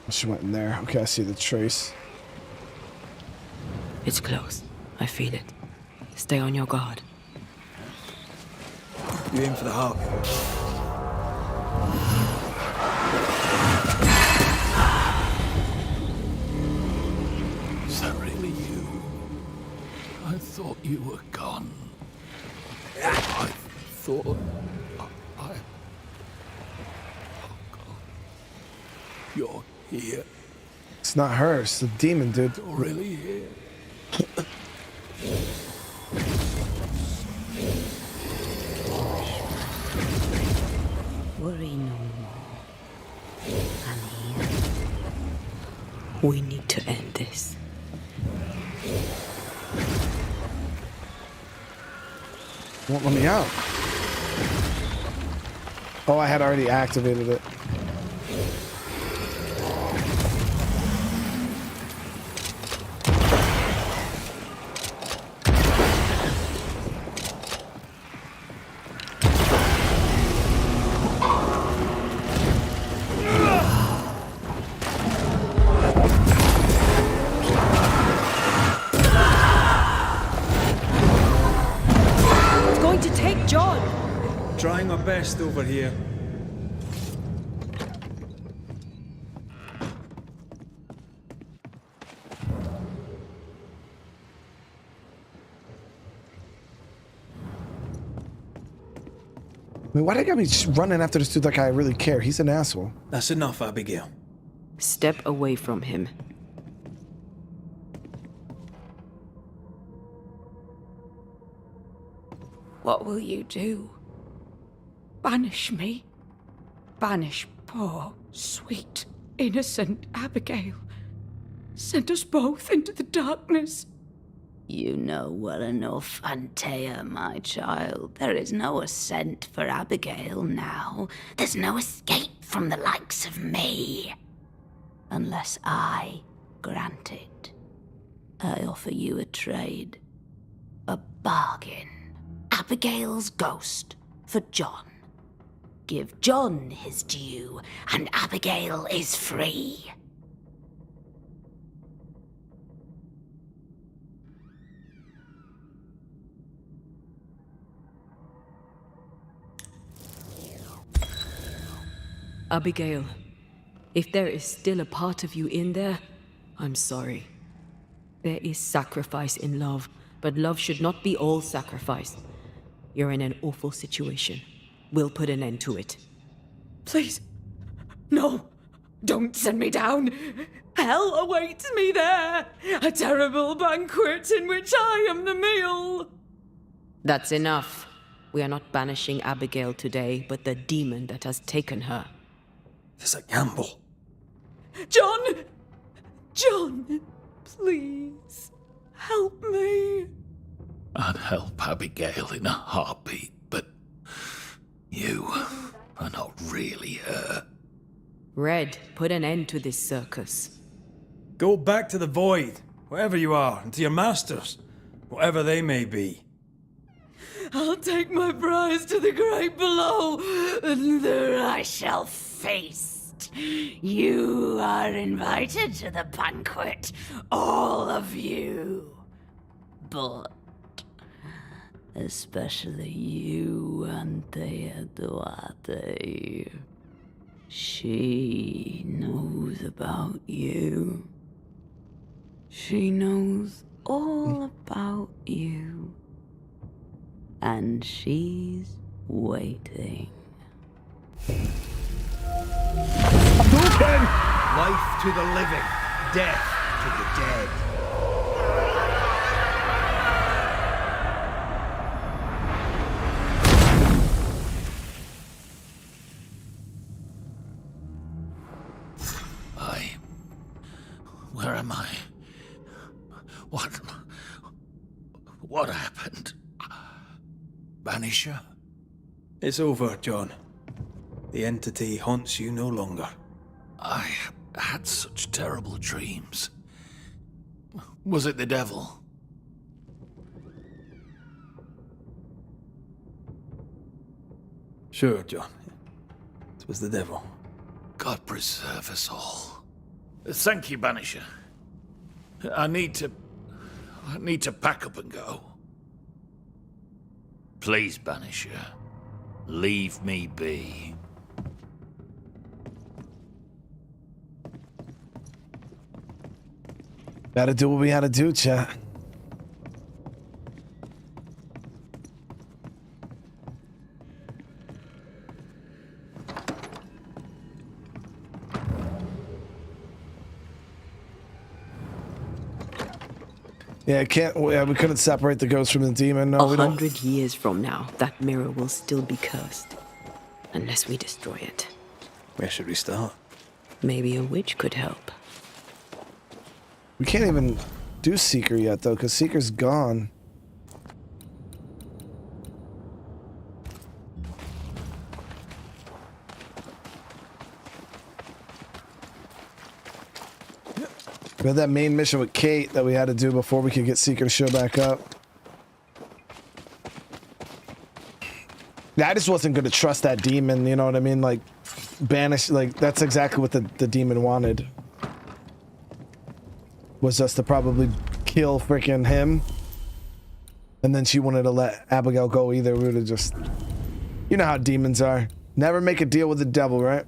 She went in there. Okay, I see the trace. It's close. I feel it. Stay on your guard. You aim for the heart. Is that really you? I thought you were gone. I thought I... Oh God. You're here. It's not her. It's the demon, dude. You're really here. Worry no more. I'm here. We need to end this. Won't let me out. Oh, I had already activated it. Trying my best over here. I mean, why they got me running after this dude like I really care? He's an asshole. That's enough, Abigail. Step away from him. What will you do? Banish me? Banish poor, sweet, innocent Abigail? Send us both into the darkness? You know well enough, Antea, my child. There is no ascent for Abigail now. There's no escape from the likes of me. Unless I grant it. I offer you a trade. A bargain. Abigail's ghost for John. Give John his due, and Abigail is free. Abigail, if there is still a part of you in there, I'm sorry. There is sacrifice in love, but love should not be all sacrifice. You're in an awful situation. We'll put an end to it. Please, no, don't send me down. Hell awaits me there. A terrible banquet in which I am the meal. That's enough. We are not banishing Abigail today, but the demon that has taken her. It's a gamble. John! John, please, help me. I'd help Abigail in a heartbeat, but you are not really her. Red, put an end to this circus. Go back to the void, wherever you are, and to your masters, whatever they may be. I'll take my prize to the great below, and there I shall feast. You are invited to the banquet, all of you. But Especially you, Anthea Duarte. She knows about you. She knows all about you. And she's waiting. Life to the living, death to the dead. Where am I? What happened? Banisher? It's over, John. The entity haunts you no longer. I had such terrible dreams. Was it the devil? Sure, John. It was the devil. God preserve us all. Thank you, Banisher. I need to pack up and go. Please, Banisher, leave me be. Gotta do what we had to do, chat. Yeah, we couldn't separate the ghost from the demon. No, we don't. 100 years from now, that mirror will still be cursed. Unless we destroy it. Where should we start? Maybe a witch could help. We can't even do Seeker yet, though, because Seeker's gone. We had that main mission with Kate that we had to do before we could get Seeker to show back up. Yeah, I just wasn't going to trust that demon, you know what I mean? Like, banish, like, that's exactly what the demon wanted. Was us to probably kill freaking him. And then she wanted to let Abigail go either. We would have just... You know how demons are. Never make a deal with the devil, right?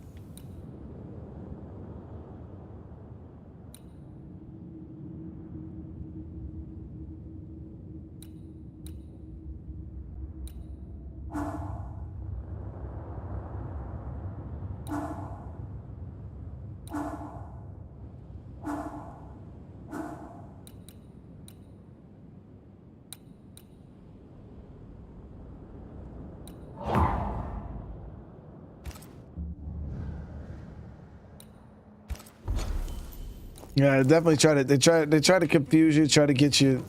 Yeah, definitely they try to confuse you, try to get you.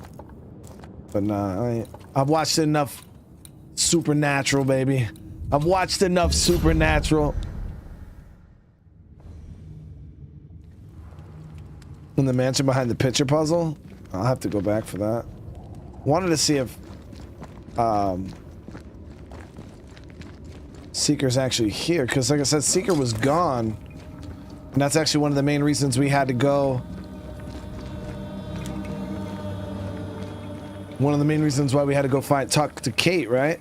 But nah, I've watched enough Supernatural, baby. I've watched enough Supernatural. In the mansion behind the picture puzzle? I'll have to go back for that. Wanted to see if Seeker's actually here, because like I said, Seeker was gone. And that's actually one of the main reasons we had to go. One of the main reasons why we had to go talk to Kate, right?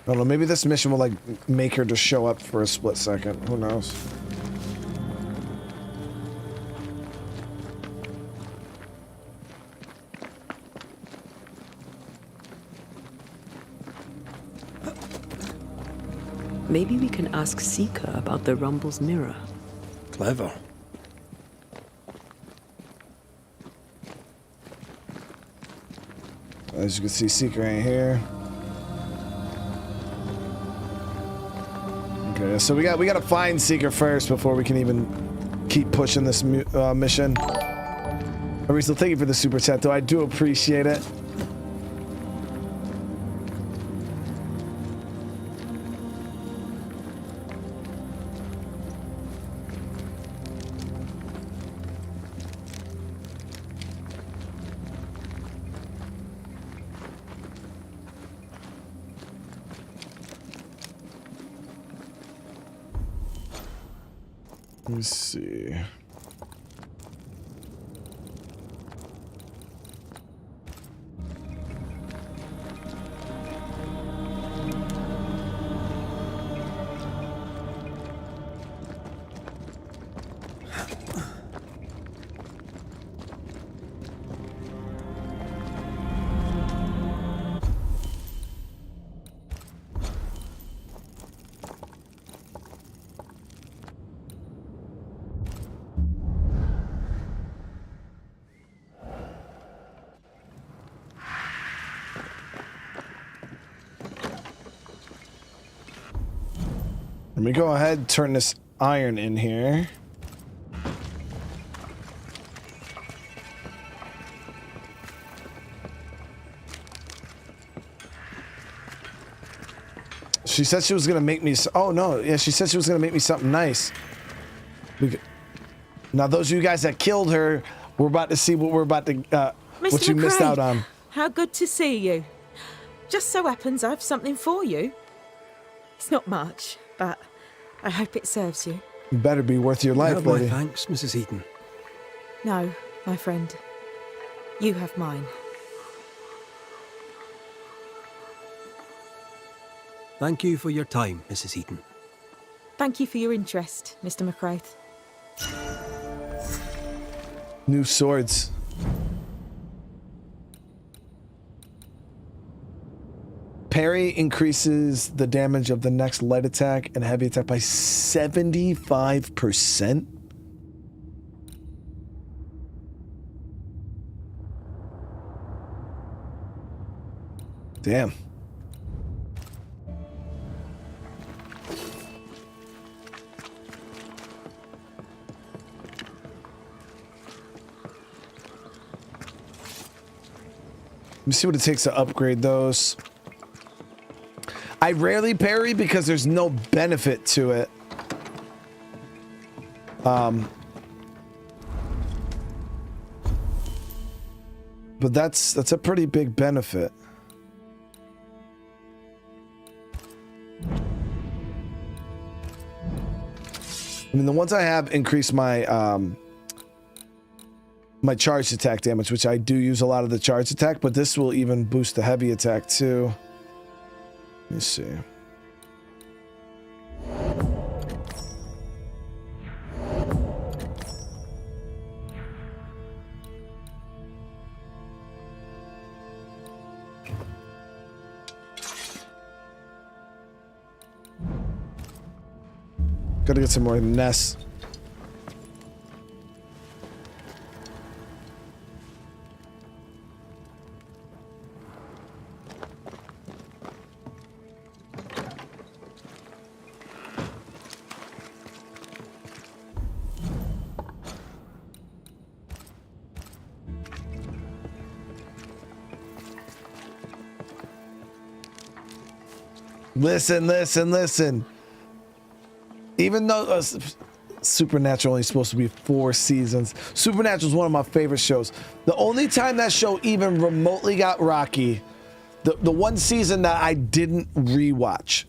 I don't know, maybe this mission will like make her just show up for a split second. Who knows? Maybe we can ask Seeker about the Rumble's mirror. Clever. As you can see, Seeker ain't here. Okay, so we gotta find Seeker first before we can even keep pushing this mission. Arisa, thank you for the super chat, though. I do appreciate it. Let me see. Let me go ahead and turn this iron in here. She said she was gonna make me. Oh no, yeah, she said she was gonna make me something nice. Now, those of you guys that killed her, we're about to see what we're about to. What you missed out on. How good to see you. Just so happens I've something for you. It's not much, but I hope it serves you. It better be worth your life, No, lady. thanks, Mrs. Eaton. No, my friend. You have mine. Thank you for your time, Mrs. Eaton. Thank you for your interest, Mr. McCraith. New swords. Parry increases the damage of the next light attack and heavy attack by 75%. Damn. Let me see what it takes to upgrade those. I rarely parry because there's no benefit to it. But that's a pretty big benefit. I mean, the ones I have increase my my charged attack damage, which I do use a lot of the charged attack, but this will even boost the heavy attack too. Let me see. Gotta get some more nests. Listen. Even though Supernatural only supposed to be 4 seasons, Supernatural is one of my favorite shows. The only time that show even remotely got rocky, the one season that I didn't rewatch,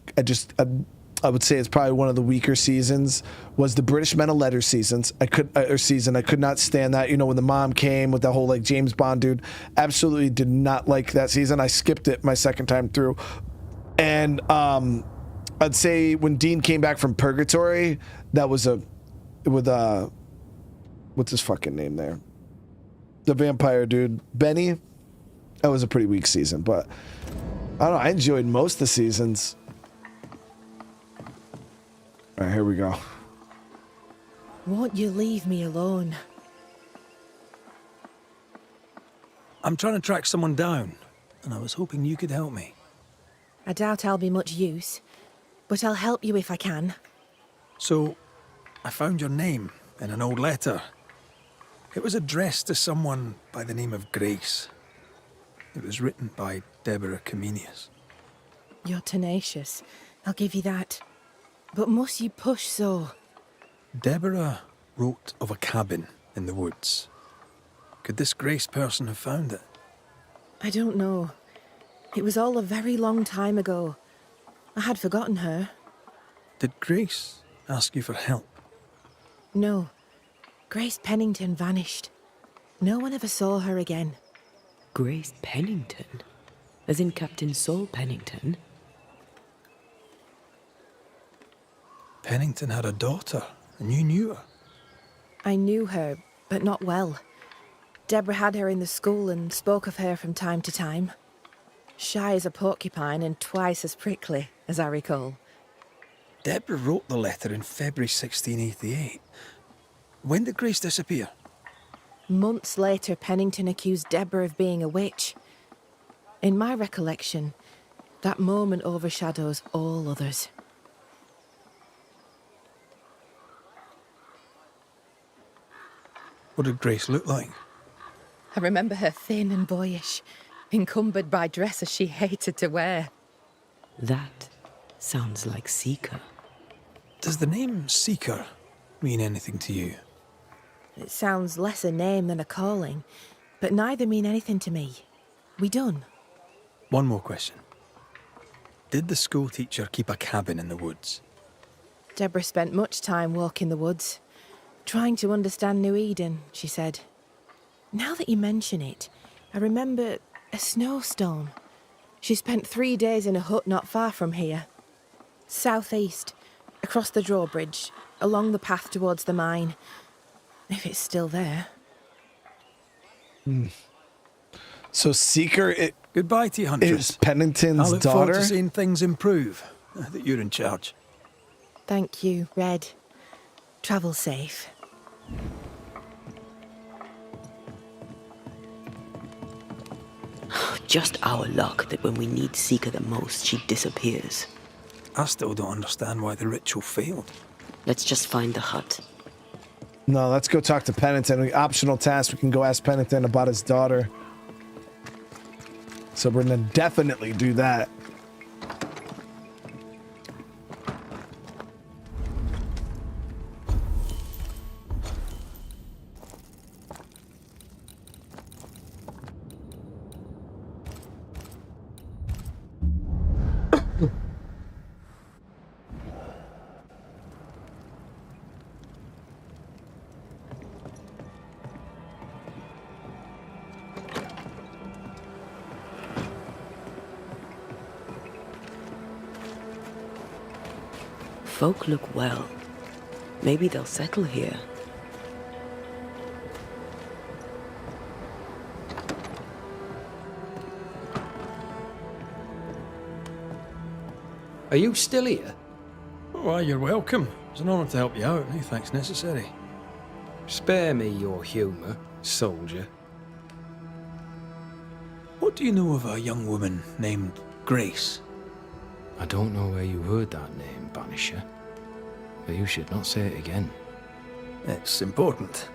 I would say it's probably one of the weaker seasons, was the British Men of Letters seasons. I could not stand that. You know, when the mom came with that whole like James Bond dude, absolutely did not like that season. I skipped it my second time through. And I'd say when Dean came back from Purgatory, that was what's his fucking name there? The vampire dude, Benny. That was a pretty weak season, but I don't know. I enjoyed most of the seasons. All right, here we go. Won't you leave me alone? I'm trying to track someone down, and I was hoping you could help me. I doubt I'll be much use, but I'll help you if I can. So, I found your name in an old letter. It was addressed to someone by the name of Grace. It was written by Deborah Comenius. You're tenacious, I'll give you that. But must you push so? Deborah wrote of a cabin in the woods. Could this Grace person have found it? I don't know. It was all a very long time ago. I had forgotten her. Did Grace ask you for help? No. Grace Pennington vanished. No one ever saw her again. Grace Pennington? As in Captain Saul Pennington? Pennington had a daughter, and you knew her. I knew her, but not well. Deborah had her in the school and spoke of her from time to time. Shy as a porcupine and twice as prickly, as I recall. Deborah wrote the letter in February 1688. When did Grace disappear? Months later, Pennington accused Deborah of being a witch. In my recollection, that moment overshadows all others. What did Grace look like? I remember her thin and boyish, encumbered by dresses she hated to wear. That sounds like Seeker. Does the name Seeker mean anything to you? It sounds less a name than a calling, but neither mean anything to me. We done. One more question. Did the school teacher keep a cabin in the woods? Deborah spent much time walking the woods, trying to understand New Eden, she said. Now that you mention it, I remember a snowstorm. She spent 3 days in a hut not far from here. Southeast, across the drawbridge, along the path towards the mine. If it's still there. So Seeker Goodbye to you, Huntress. is Pennington's I look forward daughter? to seeing things improve, now that you're in charge. Thank you, Red. Travel safe. Just our luck that when we need Seeker the most, she disappears. I still don't understand why the ritual failed. Let's just find the hut. No, let's go talk to Pennington. Optional task, we can go ask Pennington about his daughter. So we're gonna definitely do that. Folk look well. Maybe they'll settle here. Are you still here? Why, you're welcome. It's an honour to help you out. Any thanks necessary. Spare me your humour, soldier. What do you know of a young woman named Grace? I don't know where you heard that name, Banisher. But you should not say it again. It's important.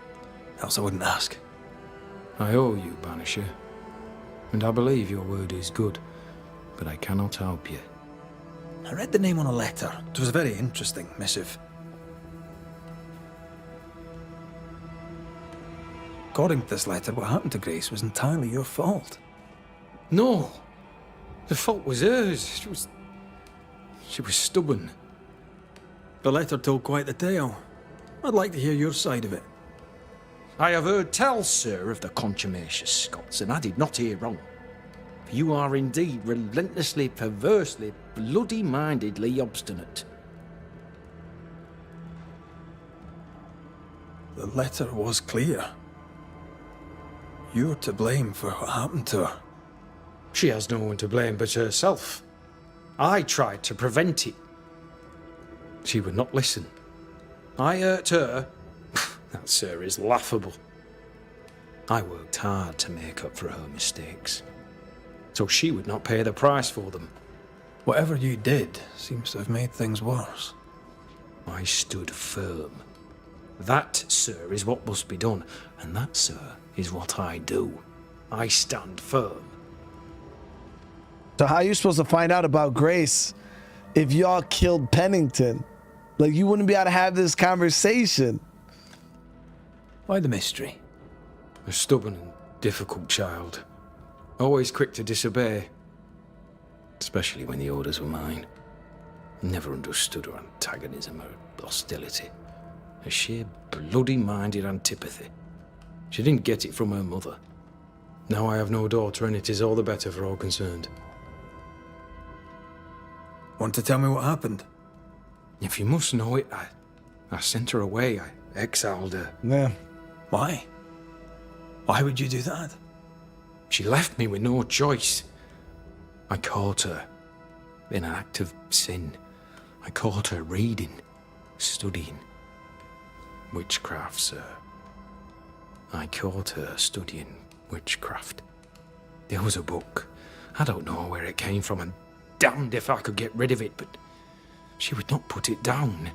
Else I wouldn't ask. I owe you, Banisher. And I believe your word is good, but I cannot help you. I read the name on a letter. It was a very interesting missive. According to this letter, what happened to Grace was entirely your fault. No! The fault was hers. She was stubborn. The letter told quite the tale. I'd like to hear your side of it. I have heard tell, sir, of the contumacious Scots, and I did not hear wrong. For you are indeed relentlessly, perversely, bloody-mindedly obstinate. The letter was clear. You're to blame for what happened to her. She has no one to blame but herself. I tried to prevent it. She would not listen. I hurt her. That, sir, is laughable. I worked hard to make up for her mistakes, so she would not pay the price for them. Whatever you did seems to have made things worse. I stood firm. That, sir, is what must be done, and that, sir, is what I do. I stand firm. So how are you supposed to find out about Grace if y'all killed Pennington? Like, you wouldn't be able to have this conversation. Why the mystery? A stubborn and difficult child. Always quick to disobey. Especially when the orders were mine. Never understood her antagonism or hostility. A sheer bloody-minded antipathy. She didn't get it from her mother. Now I have no daughter, and it is all the better for all concerned. Want to tell me what happened? If you must know it, I sent her away. I exiled her. Yeah. Why? Why would you do that? She left me with no choice. I caught her in an act of sin. I caught her reading, studying. Witchcraft, sir. I caught her studying witchcraft. There was a book. I don't know where it came from, and damned if I could get rid of it, but she would not put it down.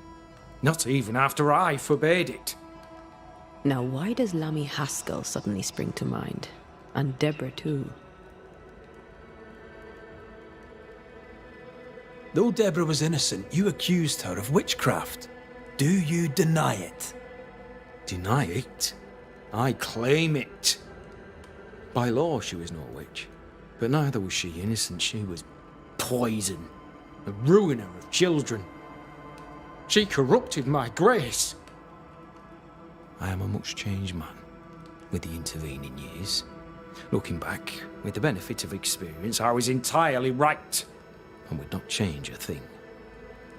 Not even after I forbade it. Now, why does Lammy Haskell suddenly spring to mind? And Deborah, too. Though Deborah was innocent, you accused her of witchcraft. Do you deny it? Deny it? I claim it. By law, she was no witch. But neither was she innocent. She was poison. A ruiner of children. She corrupted my grace. I am a much changed man with the intervening years. Looking back, with the benefit of experience, I was entirely right and would not change a thing.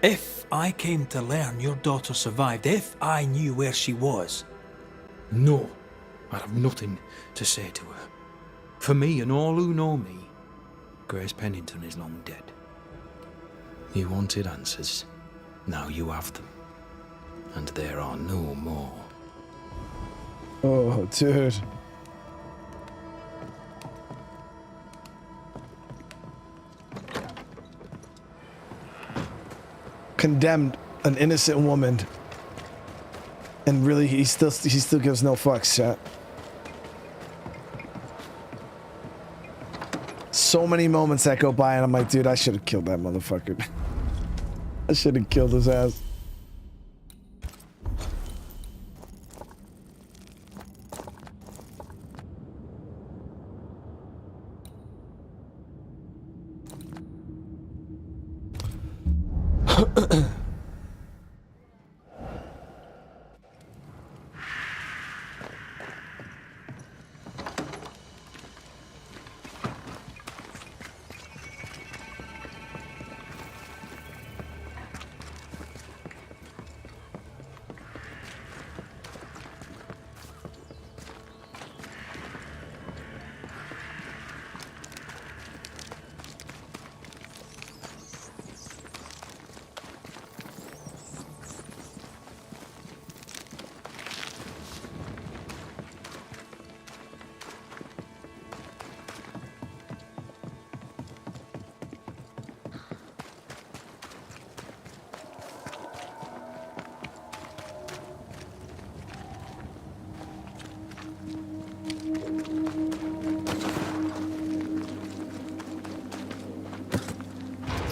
If I came to learn your daughter survived, if I knew where she was... No, I'd have nothing to say to her. For me and all who know me, Grace Pennington is long dead. You wanted answers. Now you have them. And there are no more. Oh, dude. Condemned an innocent woman. And really, he still gives no fucks, chat. So many moments that go by and I'm like, dude, I should have killed that motherfucker. I should have killed his ass.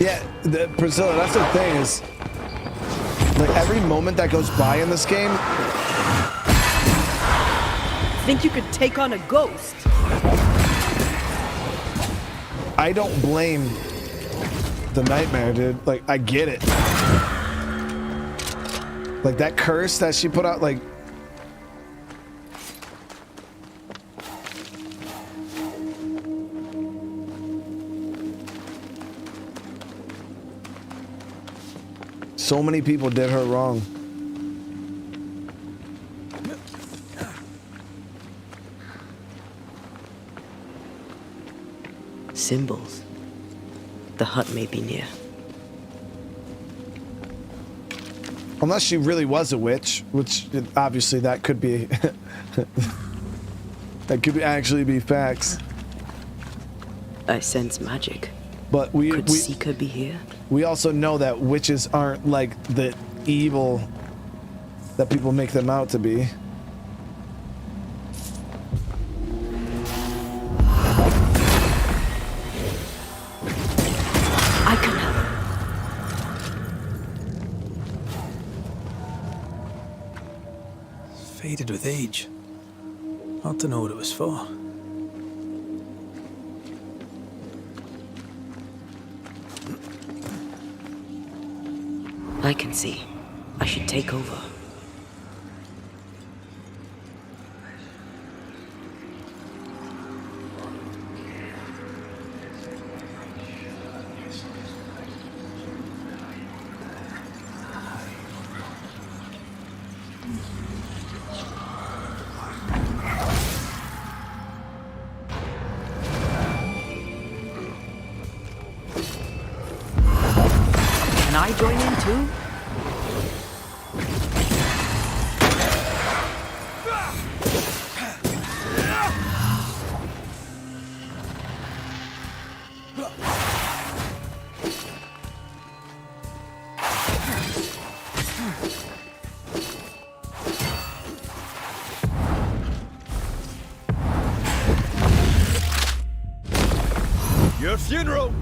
Yeah, Priscilla, that's the thing is, like, every moment that goes by in this game... Think you could take on a ghost? I don't blame the nightmare, dude. Like, I get it. Like, that curse that she put out, like... So many people did her wrong. Symbols. The hut may be near. Unless she really was a witch, which obviously that could be... that could actually be facts. I sense magic. But Could Seeker be here? We also know that witches aren't like the evil that people make them out to be. I can help. Faded with age. Hard to know what it was for. I can see. I should take over. Can I join in too? funeral!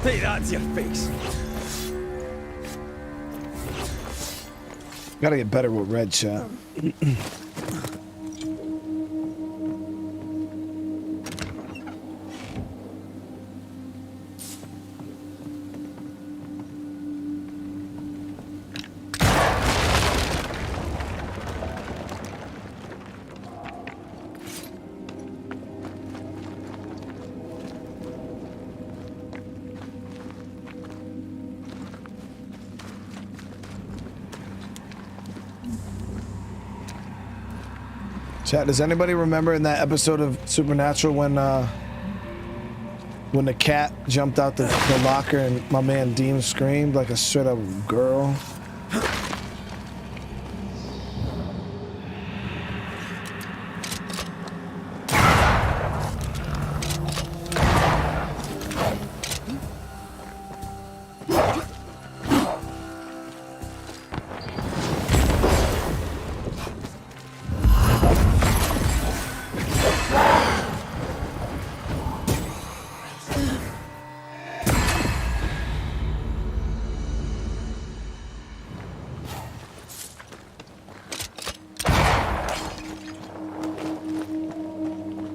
Take that to your face. Gotta get better with red shot. Chat, does anybody remember in that episode of Supernatural when the cat jumped out the locker and my man Dean screamed like a straight up girl?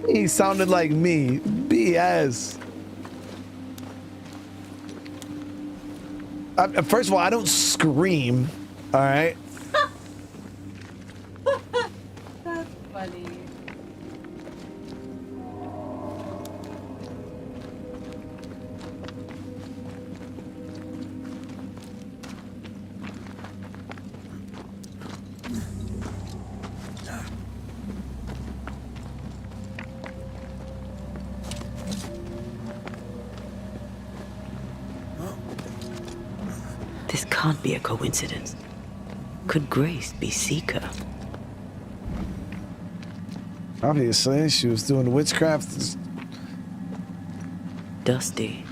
He sounded like me. BS. First of all, I don't scream. All right. That's funny. This can't be a coincidence. Could Grace be Seeker? Obviously, she was doing witchcraft. Dusty.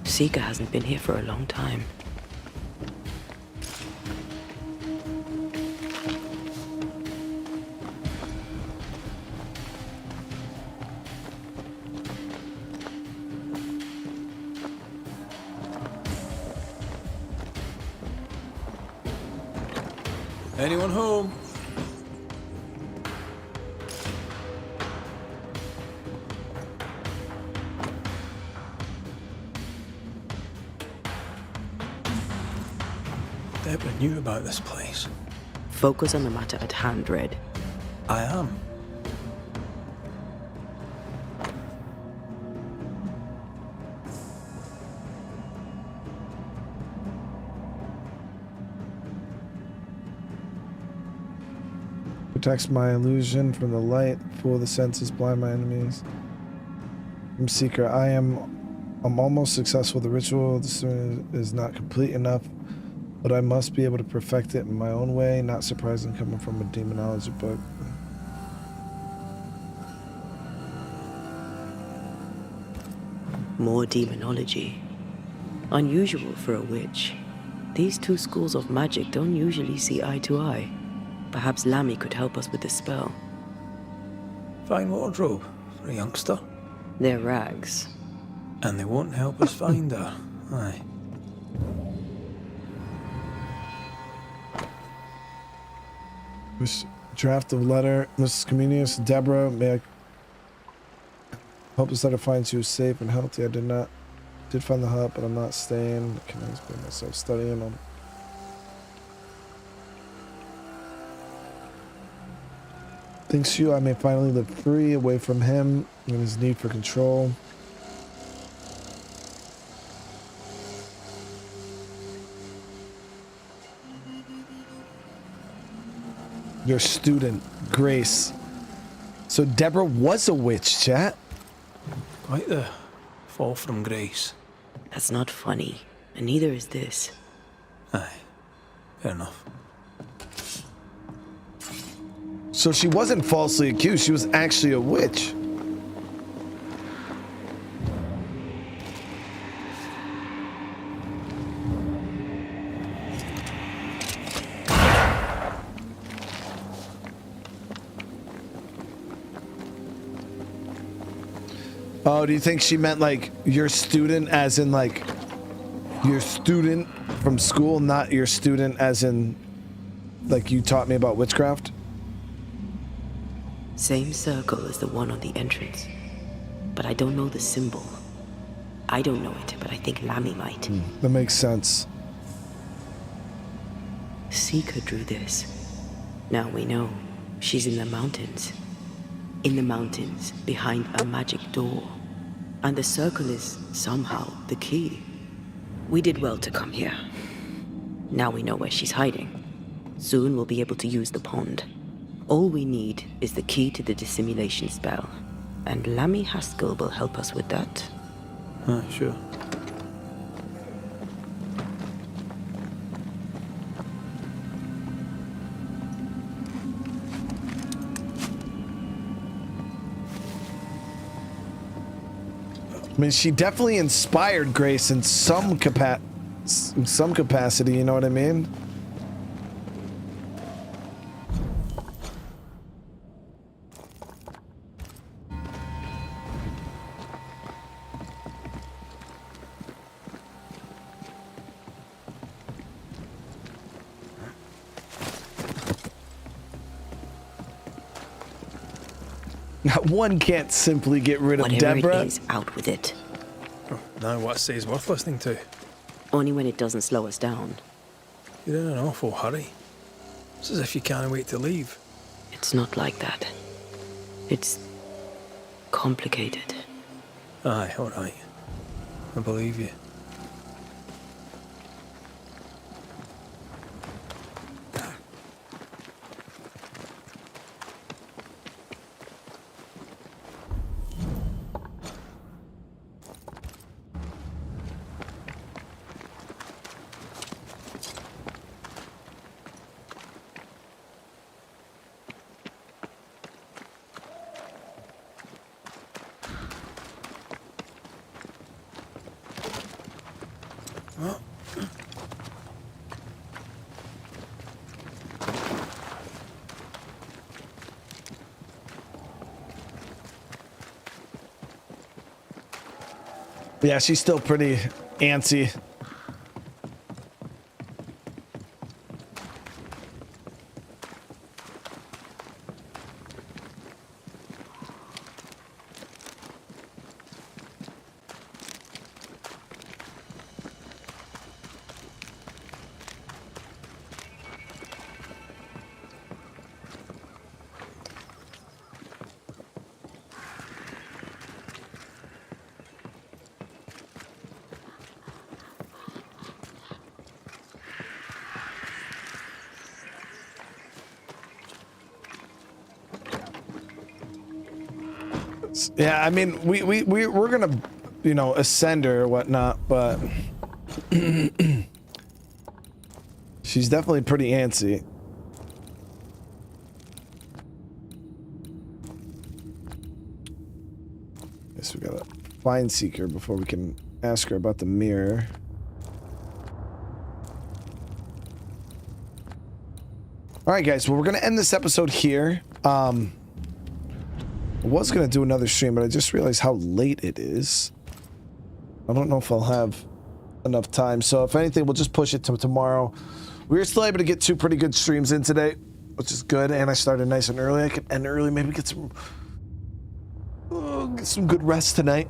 Seeker hasn't been here for a long time. Anyone home? Deborah knew about this place. Focus on the matter at hand, Red. I am. Protects my illusion from the light, fool the senses, blind my enemies. I'm Seeker. I'm almost successful. The ritual is not complete enough, but I must be able to perfect it in my own way. Not surprising coming from a demonology book. More demonology. Unusual for a witch. These two schools of magic don't usually see eye to eye. Perhaps Lammy could help us with the spell. Fine wardrobe for a youngster. They're rags. And they won't help us find her. Aye. This draft of letter, Mrs. Comenius, Deborah, may I hope this letter finds you safe and healthy. I did find the hut, but I'm not staying. Can I explain myself studying? Thanks to you, I may finally live free, away from him and his need for control. Your student, Grace. So Deborah was a witch, chat. Quite the fall from grace. That's not funny, and neither is this. Aye, fair enough. So she wasn't falsely accused, she was actually a witch. Oh, do you think she meant like your student as in like your student from school, not your student as in like you taught me about witchcraft? Same circle as the one on the entrance. But I don't know the symbol. I don't know it, but I think Lammy might. That makes sense. Seeker drew this. Now we know. She's in the mountains. In the mountains, behind a magic door. And the circle is, somehow, the key. We did well to come here. Now we know where she's hiding. Soon we'll be able to use the pond. All we need is the key to the dissimulation spell. And Lammy Haskell will help us with that. Sure. I mean, she definitely inspired Grace in some capacity, you know what I mean? One can't simply get rid of Whatever Deborah. it is, out with it. Oh, now what say is worth listening to? Only when it doesn't slow us down. You're in an awful hurry. It's as if you can't wait to leave. It's not like that. It's complicated. Aye, all right. I believe you. Yeah, she's still pretty antsy. Yeah, I mean, we're gonna, you know, ascend her or whatnot, but she's definitely pretty antsy. Guess we gotta find Seeker before we can ask her about the mirror. All right, guys. Well, we're gonna end this episode here. I was gonna do another stream, but I just realized how late it is. I don't know if I'll have enough time. So if anything, we'll just push it to tomorrow. We were still able to get 2 pretty good streams in today, which is good. And I started nice and early. I could end early, maybe get some good rest tonight.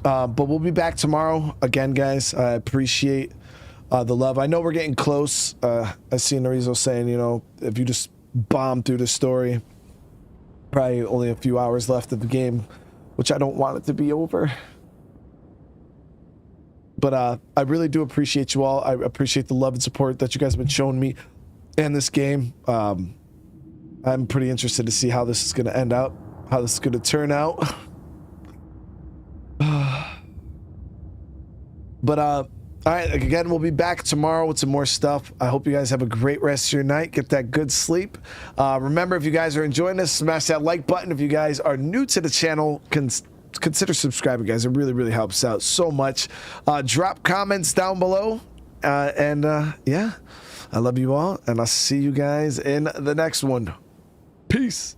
But we'll be back tomorrow again, guys. I appreciate the love. I know we're getting close. I see Narizo saying, you know, if you just bomb through the story, probably only a few hours left of the game, which I don't want it to be over. But I really do appreciate you all. I appreciate the love and support that you guys have been showing me in this game. I'm pretty interested to see how this is going to end up, how this is going to turn out. But all right, again, we'll be back tomorrow with some more stuff. I hope you guys have a great rest of your night. Get that good sleep. Remember, if you guys are enjoying this, smash that like button. If you guys are new to the channel, consider subscribing, guys. It really, really helps out so much. Drop comments down below. Yeah, I love you all, and I'll see you guys in the next one. Peace.